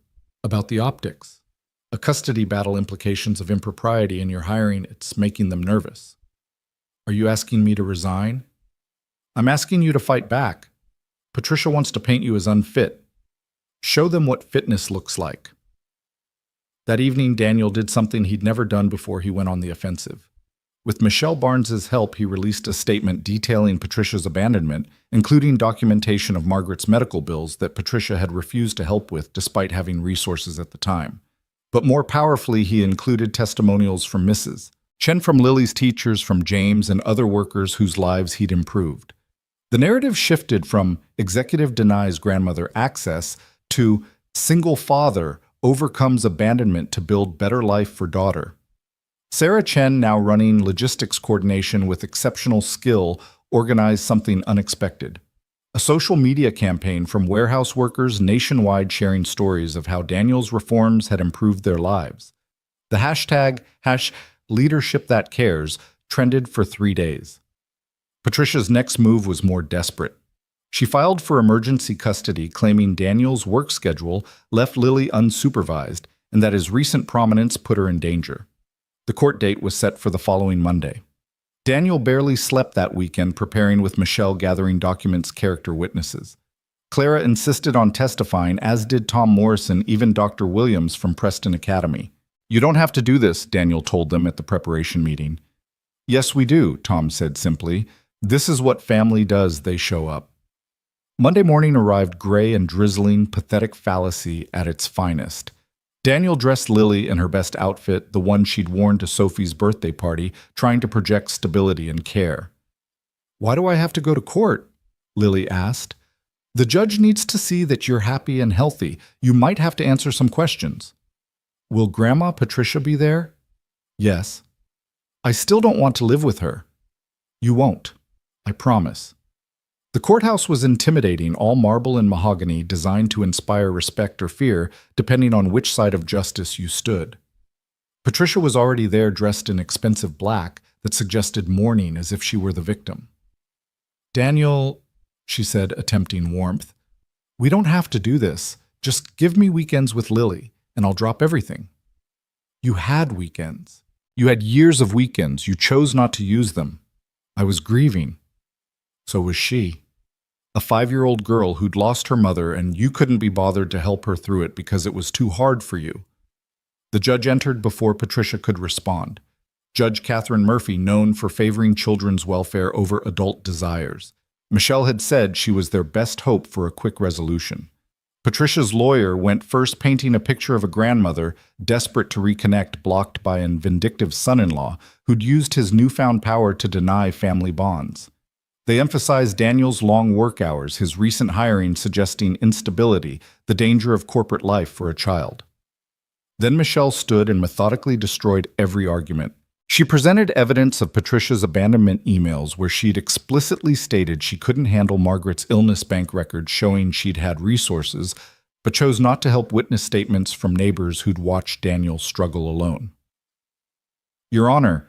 about the optics. A custody battle, implications of impropriety in your hiring, it's making them nervous." "Are you asking me to resign?" "I'm asking you to fight back. Patricia wants to paint you as unfit. Show them what fitness looks like." That evening, Daniel did something he'd never done before he went on the offensive. With Michelle Barnes's help, he released a statement detailing Patricia's abandonment, including documentation of Margaret's medical bills that Patricia had refused to help with despite having resources at the time. But more powerfully, he included testimonials from Mrs. Chen, from Lily's teachers, from James, and other workers whose lives he'd improved. The narrative shifted from executive denies grandmother access to single father overcomes abandonment to build better life for daughter. Sarah Chen, now running logistics coordination with exceptional skill, organized something unexpected. A social media campaign from warehouse workers nationwide sharing stories of how Daniel's reforms had improved their lives. The hashtag #LeadershipThatCares trended for 3 days. Patricia's next move was more desperate. She filed for emergency custody, claiming Daniel's work schedule left Lily unsupervised and that his recent prominence put her in danger. The court date was set for the following Monday. Daniel barely slept that weekend, preparing with Michelle, gathering documents, character witnesses. Clara insisted on testifying, as did Tom Morrison, even Dr. Williams from Preston Academy. You don't have to do this, Daniel told them at the preparation meeting. Yes, we do, Tom said simply. This is what family does, they show up. Monday morning arrived gray and drizzling, pathetic fallacy at its finest. Daniel dressed Lily in her best outfit, the one she'd worn to Sophie's birthday party, trying to project stability and care. Why do I have to go to court? Lily asked. The judge needs to see that you're happy and healthy. You might have to answer some questions. Will Grandma Patricia be there? Yes. I still don't want to live with her. You won't. I promise. The courthouse was intimidating, all marble and mahogany, designed to inspire respect or fear, depending on which side of justice you stood. Patricia was already there, dressed in expensive black that suggested mourning, as if she were the victim. Daniel, she said, attempting warmth, we don't have to do this. Just give me weekends with Lily, and I'll drop everything. You had weekends. You had years of weekends. You chose not to use them. I was grieving. So was she. A 5-year-old girl who'd lost her mother, and you couldn't be bothered to help her through it because it was too hard for you. The judge entered before Patricia could respond. Judge Catherine Murphy, known for favoring children's welfare over adult desires. Michelle had said she was their best hope for a quick resolution. Patricia's lawyer went first, painting a picture of a grandmother desperate to reconnect, blocked by an vindictive son-in-law who'd used his newfound power to deny family bonds. They emphasized Daniel's long work hours, his recent hiring suggesting instability, the danger of corporate life for a child. Then Michelle stood and methodically destroyed every argument. She presented evidence of Patricia's abandonment emails where she'd explicitly stated she couldn't handle Margaret's illness bank records showing she'd had resources, but chose not to help witness statements from neighbors who'd watched Daniel struggle alone. Your Honor,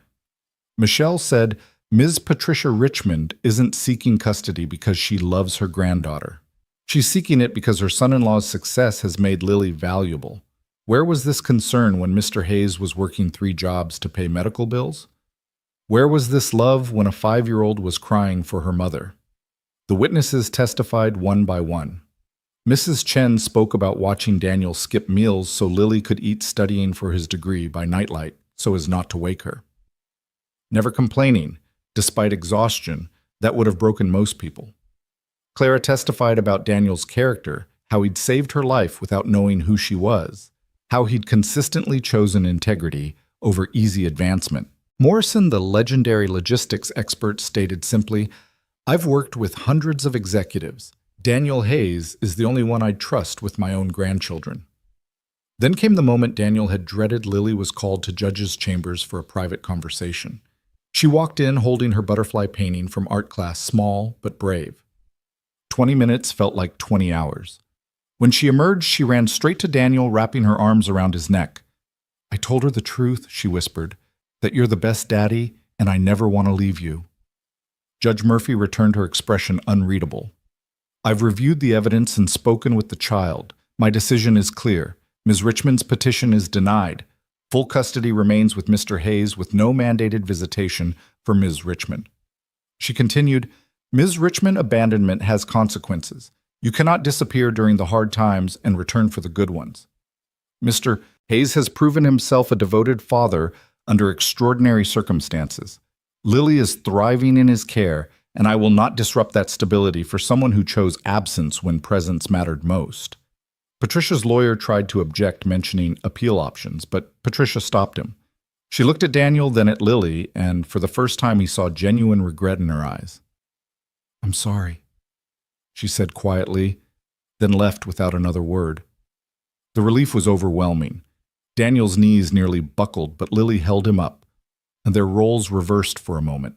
Michelle said, Ms. Patricia Richmond isn't seeking custody because she loves her granddaughter. She's seeking it because her son-in-law's success has made Lily valuable. Where was this concern when Mr. Hayes was working 3 jobs to pay medical bills? Where was this love when a 5-year-old was crying for her mother? The witnesses testified one by one. Mrs. Chen spoke about watching Daniel skip meals so Lily could eat studying for his degree by nightlight so as not to wake her. Never complaining, despite exhaustion, that would have broken most people. Clara testified about Daniel's character, how he'd saved her life without knowing who she was, how he'd consistently chosen integrity over easy advancement. Morrison, the legendary logistics expert, stated simply, I've worked with hundreds of executives. Daniel Hayes is the only one I'd trust with my own grandchildren. Then came the moment Daniel had dreaded. Lily was called to judges' chambers for a private conversation. She walked in holding her butterfly painting from art class, small but brave. 20 minutes felt like 20 hours. When she emerged, she ran straight to Daniel, wrapping her arms around his neck. I told her the truth, she whispered, that you're the best daddy and I never want to leave you. Judge Murphy returned her expression unreadable. I've reviewed the evidence and spoken with the child. My decision is clear. Ms. Richmond's petition is denied. Full custody remains with Mr. Hayes with no mandated visitation for Ms. Richmond. She continued, Ms. Richmond abandonment has consequences. You cannot disappear during the hard times and return for the good ones. Mr. Hayes has proven himself a devoted father under extraordinary circumstances. Lily is thriving in his care, and I will not disrupt that stability for someone who chose absence when presence mattered most. Patricia's lawyer tried to object, mentioning appeal options, but Patricia stopped him. She looked at Daniel, then at Lily, and for the first time he saw genuine regret in her eyes. I'm sorry, she said quietly, then left without another word. The relief was overwhelming. Daniel's knees nearly buckled, but Lily held him up, and their roles reversed for a moment.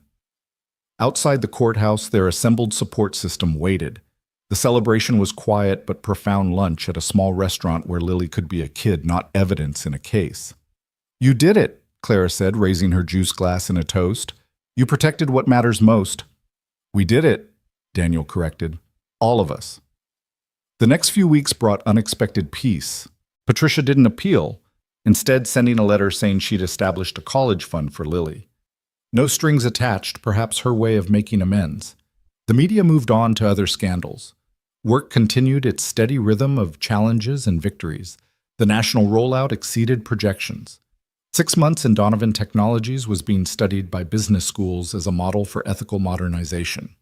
Outside the courthouse, their assembled support system waited. The celebration was quiet but profound lunch at a small restaurant where Lily could be a kid, not evidence in a case. You did it, Clara said, raising her juice glass in a toast. You protected what matters most. We did it, Daniel corrected. All of us. The next few weeks brought unexpected peace. Patricia didn't appeal, instead sending a letter saying she'd established a college fund for Lily. No strings attached, perhaps her way of making amends. The media moved on to other scandals. Work continued its steady rhythm of challenges and victories. The national rollout exceeded projections. 6 months in Donovan Technologies was being studied by business schools as a model for ethical modernization.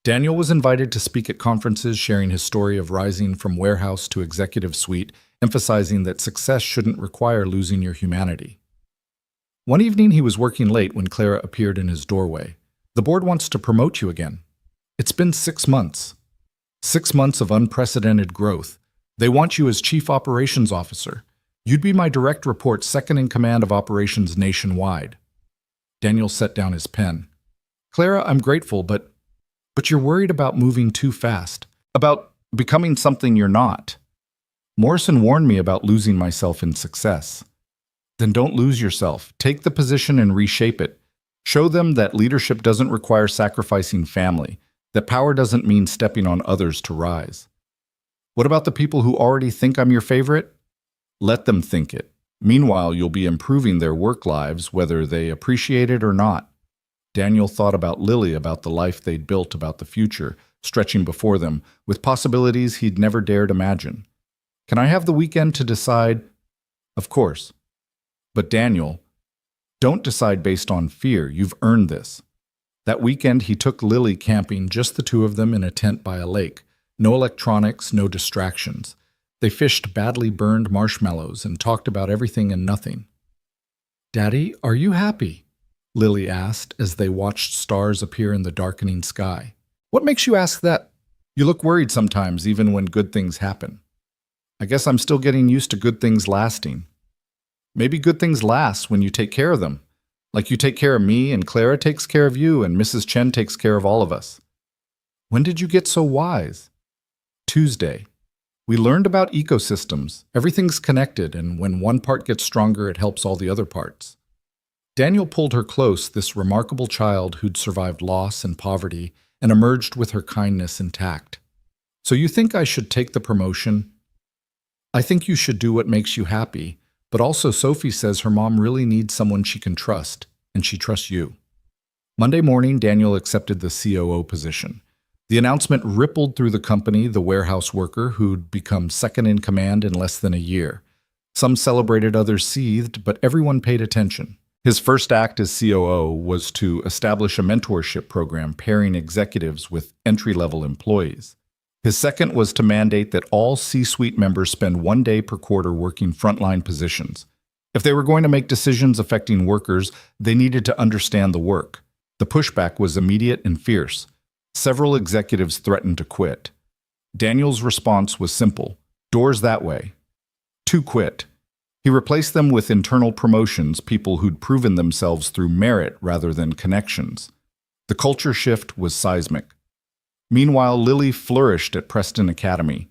Daniel was invited to speak at conferences sharing his story of rising from warehouse to executive suite, emphasizing that success shouldn't require losing your humanity. One evening he was working late when Clara appeared in his doorway. "The board wants to promote you again. It's been 6 months. 6 months of unprecedented growth. They want you as Chief Operations Officer. You'd be my direct report, second in command of operations nationwide." Daniel set down his pen. "Clara, I'm grateful, but you're worried about moving too fast, about becoming something you're not. Morrison warned me about losing myself in success." "Then don't lose yourself. Take the position and reshape it. Show them that leadership doesn't require sacrificing family, that power doesn't mean stepping on others to rise." "What about the people who already think I'm your favorite?" "Let them think it. Meanwhile, you'll be improving their work lives, whether they appreciate it or not." Daniel thought about Lily, about the life they'd built, about the future, stretching before them, with possibilities he'd never dared imagine. "Can I have the weekend to decide?" "Of course." "But Daniel, don't decide based on fear. You've earned this." That weekend, he took Lily camping, just the two of them in a tent by a lake. No electronics, no distractions. They fished badly burned marshmallows and talked about everything and nothing. "Daddy, are you happy?" Lily asked as they watched stars appear in the darkening sky. "What makes you ask that? You look worried sometimes, even when good things happen." "I guess I'm still getting used to good things lasting." "Maybe good things last when you take care of them. Like you take care of me, and Clara takes care of you, and Mrs. Chen takes care of all of us." "When did you get so wise?" "Tuesday. We learned about ecosystems. Everything's connected, and when one part gets stronger, it helps all the other parts." Daniel pulled her close, this remarkable child who'd survived loss and poverty and emerged with her kindness intact. "So you think I should take the promotion?" "I think you should do what makes you happy, but also Sophie says her mom really needs someone she can trust, and she trusts you." Monday morning, Daniel accepted the COO position. The announcement rippled through the company, the warehouse worker who'd become second in command in less than a year. Some celebrated, others seethed, but everyone paid attention. His first act as COO was to establish a mentorship program pairing executives with entry-level employees. His second was to mandate that all C-suite members spend 1 day per quarter working frontline positions. If they were going to make decisions affecting workers, they needed to understand the work. The pushback was immediate and fierce. Several executives threatened to quit. Daniel's response was simple: doors that way. 2 quit. He replaced them with internal promotions, people who'd proven themselves through merit rather than connections. The culture shift was seismic. Meanwhile, Lily flourished at Preston Academy.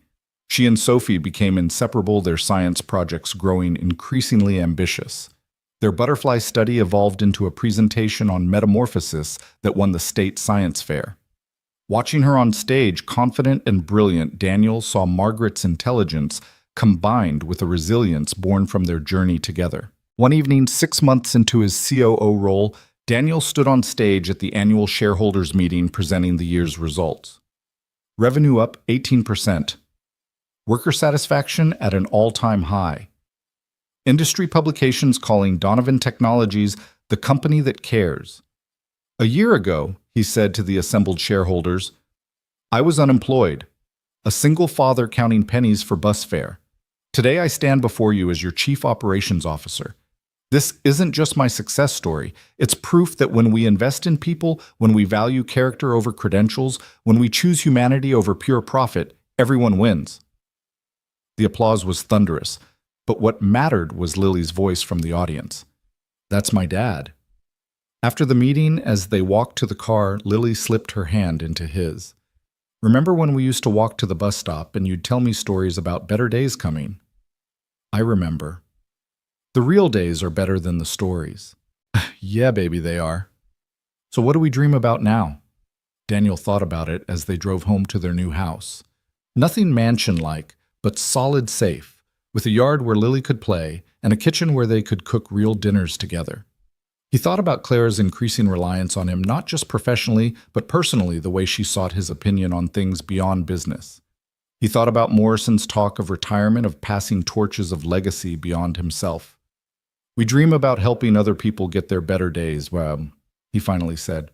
She and Sophie became inseparable, their science projects growing increasingly ambitious. Their butterfly study evolved into a presentation on metamorphosis that won the state science fair. Watching her on stage, confident and brilliant, Daniel saw Margaret's intelligence combined with a resilience born from their journey together. One evening, 6 months into his COO role, Daniel stood on stage at the annual shareholders meeting presenting the year's results. Revenue up 18%. Worker satisfaction at an all-time high. Industry publications calling Donovan Technologies the company that cares. "A year ago," he said to the assembled shareholders, "I was unemployed, a single father counting pennies for bus fare. Today I stand before you as your Chief Operations Officer. This isn't just my success story. It's proof that when we invest in people, when we value character over credentials, when we choose humanity over pure profit, everyone wins." The applause was thunderous, but what mattered was Lily's voice from the audience. "That's my dad." After the meeting, as they walked to the car, Lily slipped her hand into his. "Remember when we used to walk to the bus stop and you'd tell me stories about better days coming?" "I remember. The real days are better than the stories." "Yeah, baby, they are." "So what do we dream about now?" Daniel thought about it as they drove home to their new house. Nothing mansion-like, but solid safe, with a yard where Lily could play and a kitchen where they could cook real dinners together. He thought about Clara's increasing reliance on him, not just professionally, but personally, the way she sought his opinion on things beyond business. He thought about Morrison's talk of retirement, of passing torches of legacy beyond himself. We dream about helping other people get their better days, he finally said.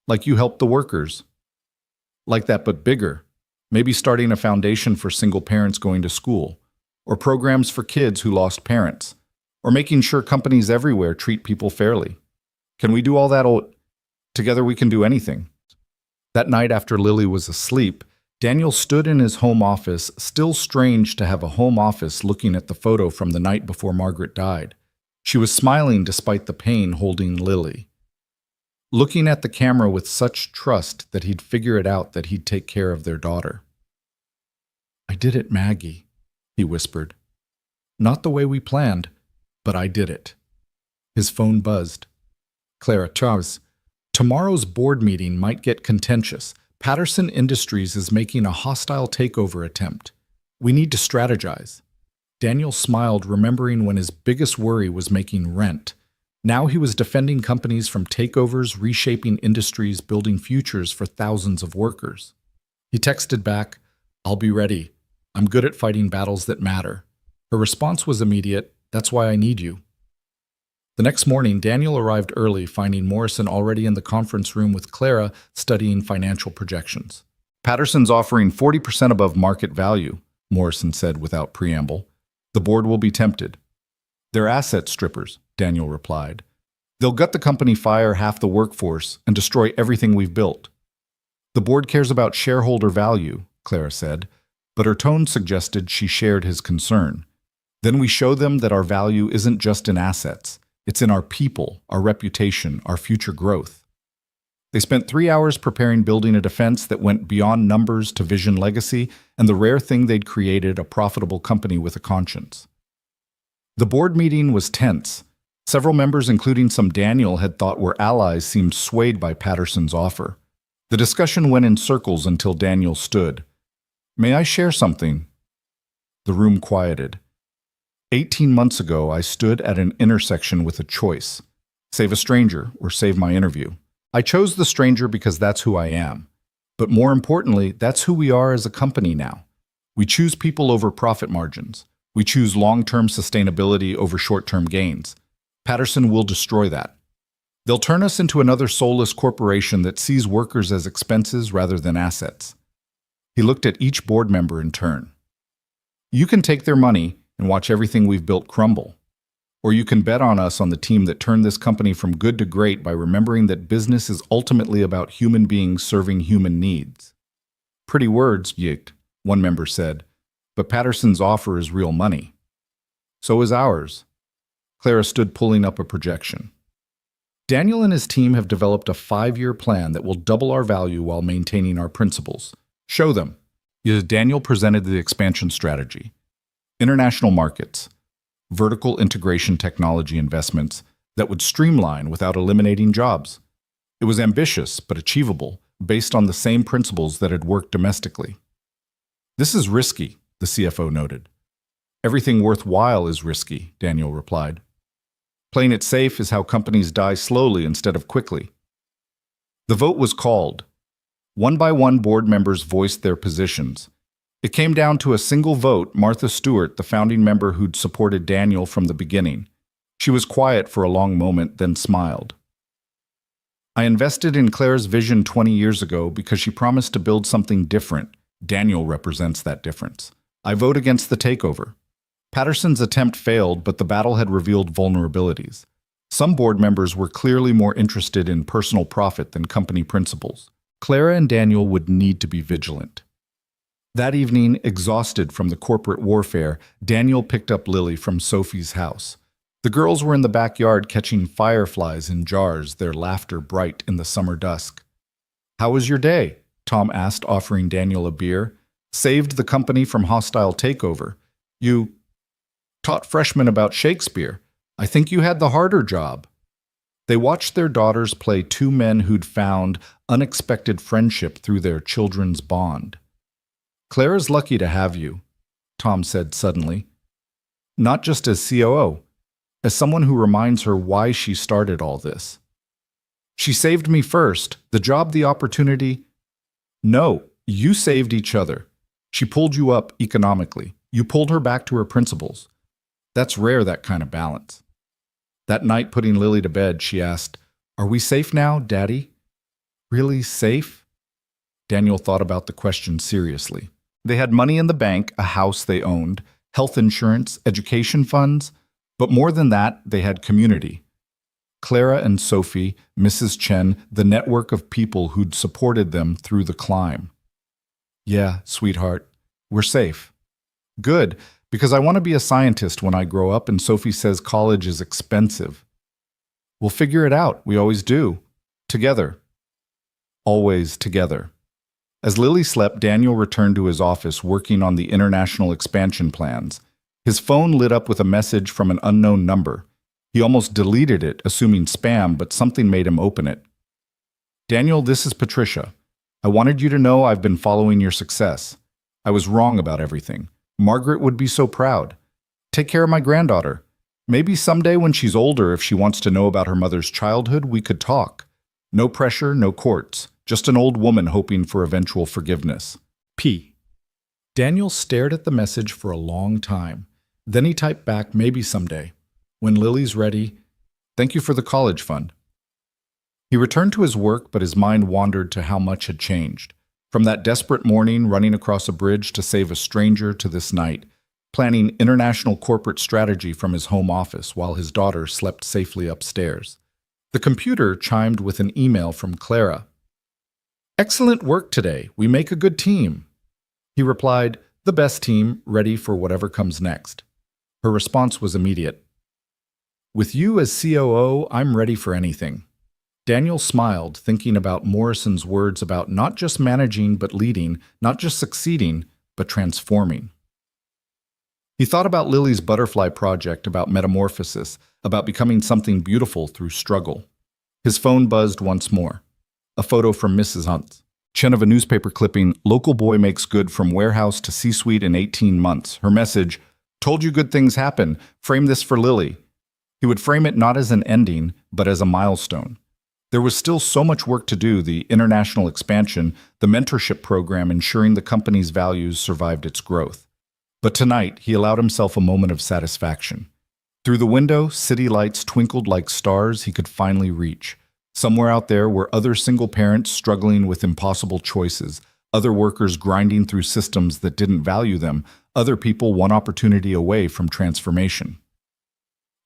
Like you helped the workers. Like that, but bigger. Maybe starting a foundation for single parents going to school, or programs for kids who lost parents, or making sure companies everywhere treat people fairly. Can we do all that? Together we can do anything. That night after Lily was asleep, Daniel stood in his home office, still strange to have a home office, looking at the photo from the night before Margaret died. She was smiling despite the pain, holding Lily. Looking at the camera with such trust that he'd figure it out, that he'd take care of their daughter. "I did it, Maggie," he whispered. "Not the way we planned, but I did it." His phone buzzed. "Clara, Charles, tomorrow's board meeting might get contentious. Patterson Industries is making a hostile takeover attempt. We need to strategize." Daniel smiled, remembering when his biggest worry was making rent. Now he was defending companies from takeovers, reshaping industries, building futures for thousands of workers. He texted back, "I'll be ready. I'm good at fighting battles that matter." Her response was immediate, "That's why I need you." The next morning, Daniel arrived early, finding Morrison already in the conference room with Clara studying financial projections. "Patterson's offering 40% above market value," Morrison said without preamble. "The board will be tempted." "They're asset strippers," Daniel replied. "They'll gut the company, fire half the workforce, and destroy everything we've built." "The board cares about shareholder value," Clara said, but her tone suggested she shared his concern. "Then we show them that our value isn't just in assets. It's in our people, our reputation, our future growth." They spent 3 hours preparing, building a defense that went beyond numbers to vision, legacy, and the rare thing they'd created, a profitable company with a conscience. The board meeting was tense. Several members, including some Daniel had thought were allies, seemed swayed by Patterson's offer. The discussion went in circles until Daniel stood. "May I share something?" The room quieted. 18 months ago, I stood at an intersection with a choice: save a stranger or save my interview. I chose the stranger because that's who I am. But more importantly, that's who we are as a company now. We choose people over profit margins. We choose long-term sustainability over short-term gains. Patterson will destroy that. They'll turn us into another soulless corporation that sees workers as expenses rather than assets. He looked at each board member in turn. "You can take their money and watch everything we've built crumble. Or you can bet on us, on the team that turned this company from good to great by remembering that business is ultimately about human beings serving human needs." "Pretty words, Yicht," one member said, "but Patterson's offer is real money." "So is ours." Clara stood, pulling up a projection. "Daniel and his team have developed a 5-year plan that will double our value while maintaining our principles. Show them." Daniel presented the expansion strategy. International markets, vertical integration technology investments that would streamline without eliminating jobs. It was ambitious but achievable, based on the same principles that had worked domestically. "This is risky," the CFO noted. "Everything worthwhile is risky," Daniel replied. "Playing it safe is how companies die slowly instead of quickly." The vote was called. One by one, board members voiced their positions. It came down to a single vote: Martha Stewart, the founding member who'd supported Daniel from the beginning. She was quiet for a long moment, then smiled. "I invested in Clara's vision 20 years ago because she promised to build something different. Daniel represents that difference. I vote against the takeover." Patterson's attempt failed, but the battle had revealed vulnerabilities. Some board members were clearly more interested in personal profit than company principles. Clara and Daniel would need to be vigilant. That evening, exhausted from the corporate warfare, Daniel picked up Lily from Sophie's house. The girls were in the backyard catching fireflies in jars, their laughter bright in the summer dusk. "How was your day?" Tom asked, offering Daniel a beer. "Saved the company from hostile takeover. You taught freshmen about Shakespeare. I think you had the harder job." They watched their daughters play two men who'd found unexpected friendship through their children's bond. "Clara's lucky to have you," Tom said suddenly. "Not just as COO, as someone who reminds her why she started all this." "She saved me first. The job, the opportunity." "No, you saved each other. She pulled you up economically. You pulled her back to her principles. That's rare, that kind of balance. That night, putting Lily to bed, she asked, "Are we safe now, Daddy?" Really safe? Daniel thought about the question seriously. They had money in the bank, a house they owned, health insurance, education funds, but more than that, they had community. Clara and Sophie, Mrs. Chen, the network of people who'd supported them through the climb. Yeah, sweetheart, we're safe. Good, because I want to be a scientist when I grow up, and Sophie says college is expensive. We'll figure it out, we always do. Together. Always together. As Lily slept, Daniel returned to his office working on the international expansion plans. His phone lit up with a message from an unknown number. He almost deleted it, assuming spam, but something made him open it. Daniel, this is Patricia. I wanted you to know I've been following your success. I was wrong about everything. Margaret would be so proud. Take care of my granddaughter. Maybe someday when she's older, if she wants to know about her mother's childhood, we could talk. No pressure, no courts. Just an old woman hoping for eventual forgiveness. P. Daniel stared at the message for a long time. Then he typed back, maybe someday. When Lily's ready, thank you for the college fund. He returned to his work, but his mind wandered to how much had changed. From that desperate morning running across a bridge to save a stranger to this night, planning international corporate strategy from his home office while his daughter slept safely upstairs. The computer chimed with an email from Clara. Excellent work today. We make a good team. He replied, the best team, ready for whatever comes next. Her response was immediate. With you as COO, I'm ready for anything. Daniel smiled, thinking about Morrison's words about not just managing but leading, not just succeeding, but transforming. He thought about Lily's butterfly project, about metamorphosis, about becoming something beautiful through struggle. His phone buzzed once more. A photo from Mrs. Hunt. Chen of a newspaper clipping, local boy makes good from warehouse to C-suite in 18 months. Her message, told you good things happen, frame this for Lily. He would frame it not as an ending, but as a milestone. There was still so much work to do, the international expansion, the mentorship program ensuring the company's values survived its growth. But tonight, he allowed himself a moment of satisfaction. Through the window, city lights twinkled like stars he could finally reach. Somewhere out there were other single parents struggling with impossible choices, other workers grinding through systems that didn't value them, other people one opportunity away from transformation.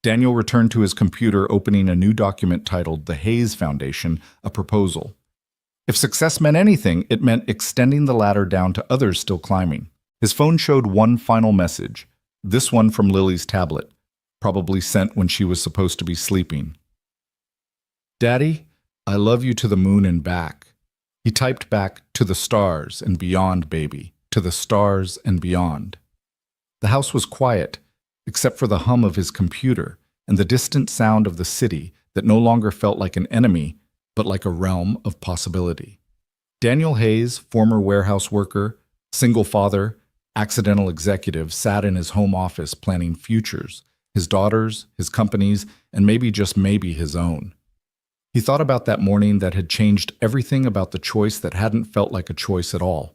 Daniel returned to his computer, opening a new document titled The Hayes Foundation, a proposal. If success meant anything, it meant extending the ladder down to others still climbing. His phone showed one final message, this one from Lily's tablet, probably sent when she was supposed to be sleeping. Daddy, I love you to the moon and back. He typed back, to the stars and beyond, baby, to the stars and beyond. The house was quiet, except for the hum of his computer and the distant sound of the city that no longer felt like an enemy, but like a realm of possibility. Daniel Hayes, former warehouse worker, single father, accidental executive, sat in his home office planning futures, his daughters, his company's, and maybe just maybe his own. He thought about that morning that had changed everything about the choice that hadn't felt like a choice at all.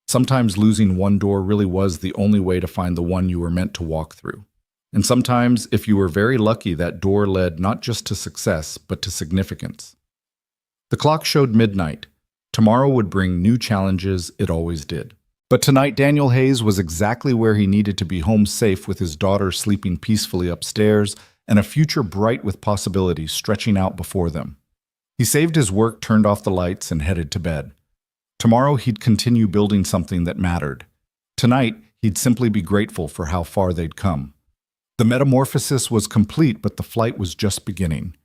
Sometimes losing one door really was the only way to find the one you were meant to walk through. And sometimes, if you were very lucky, that door led not just to success, but to significance. The clock showed midnight. Tomorrow would bring new challenges, it always did. But tonight, Daniel Hayes was exactly where he needed to be, home safe with his daughter sleeping peacefully upstairs, and a future bright with possibilities stretching out before them. He saved his work, turned off the lights, and headed to bed. Tomorrow he'd continue building something that mattered. Tonight, he'd simply be grateful for how far they'd come. The metamorphosis was complete, but the flight was just beginning.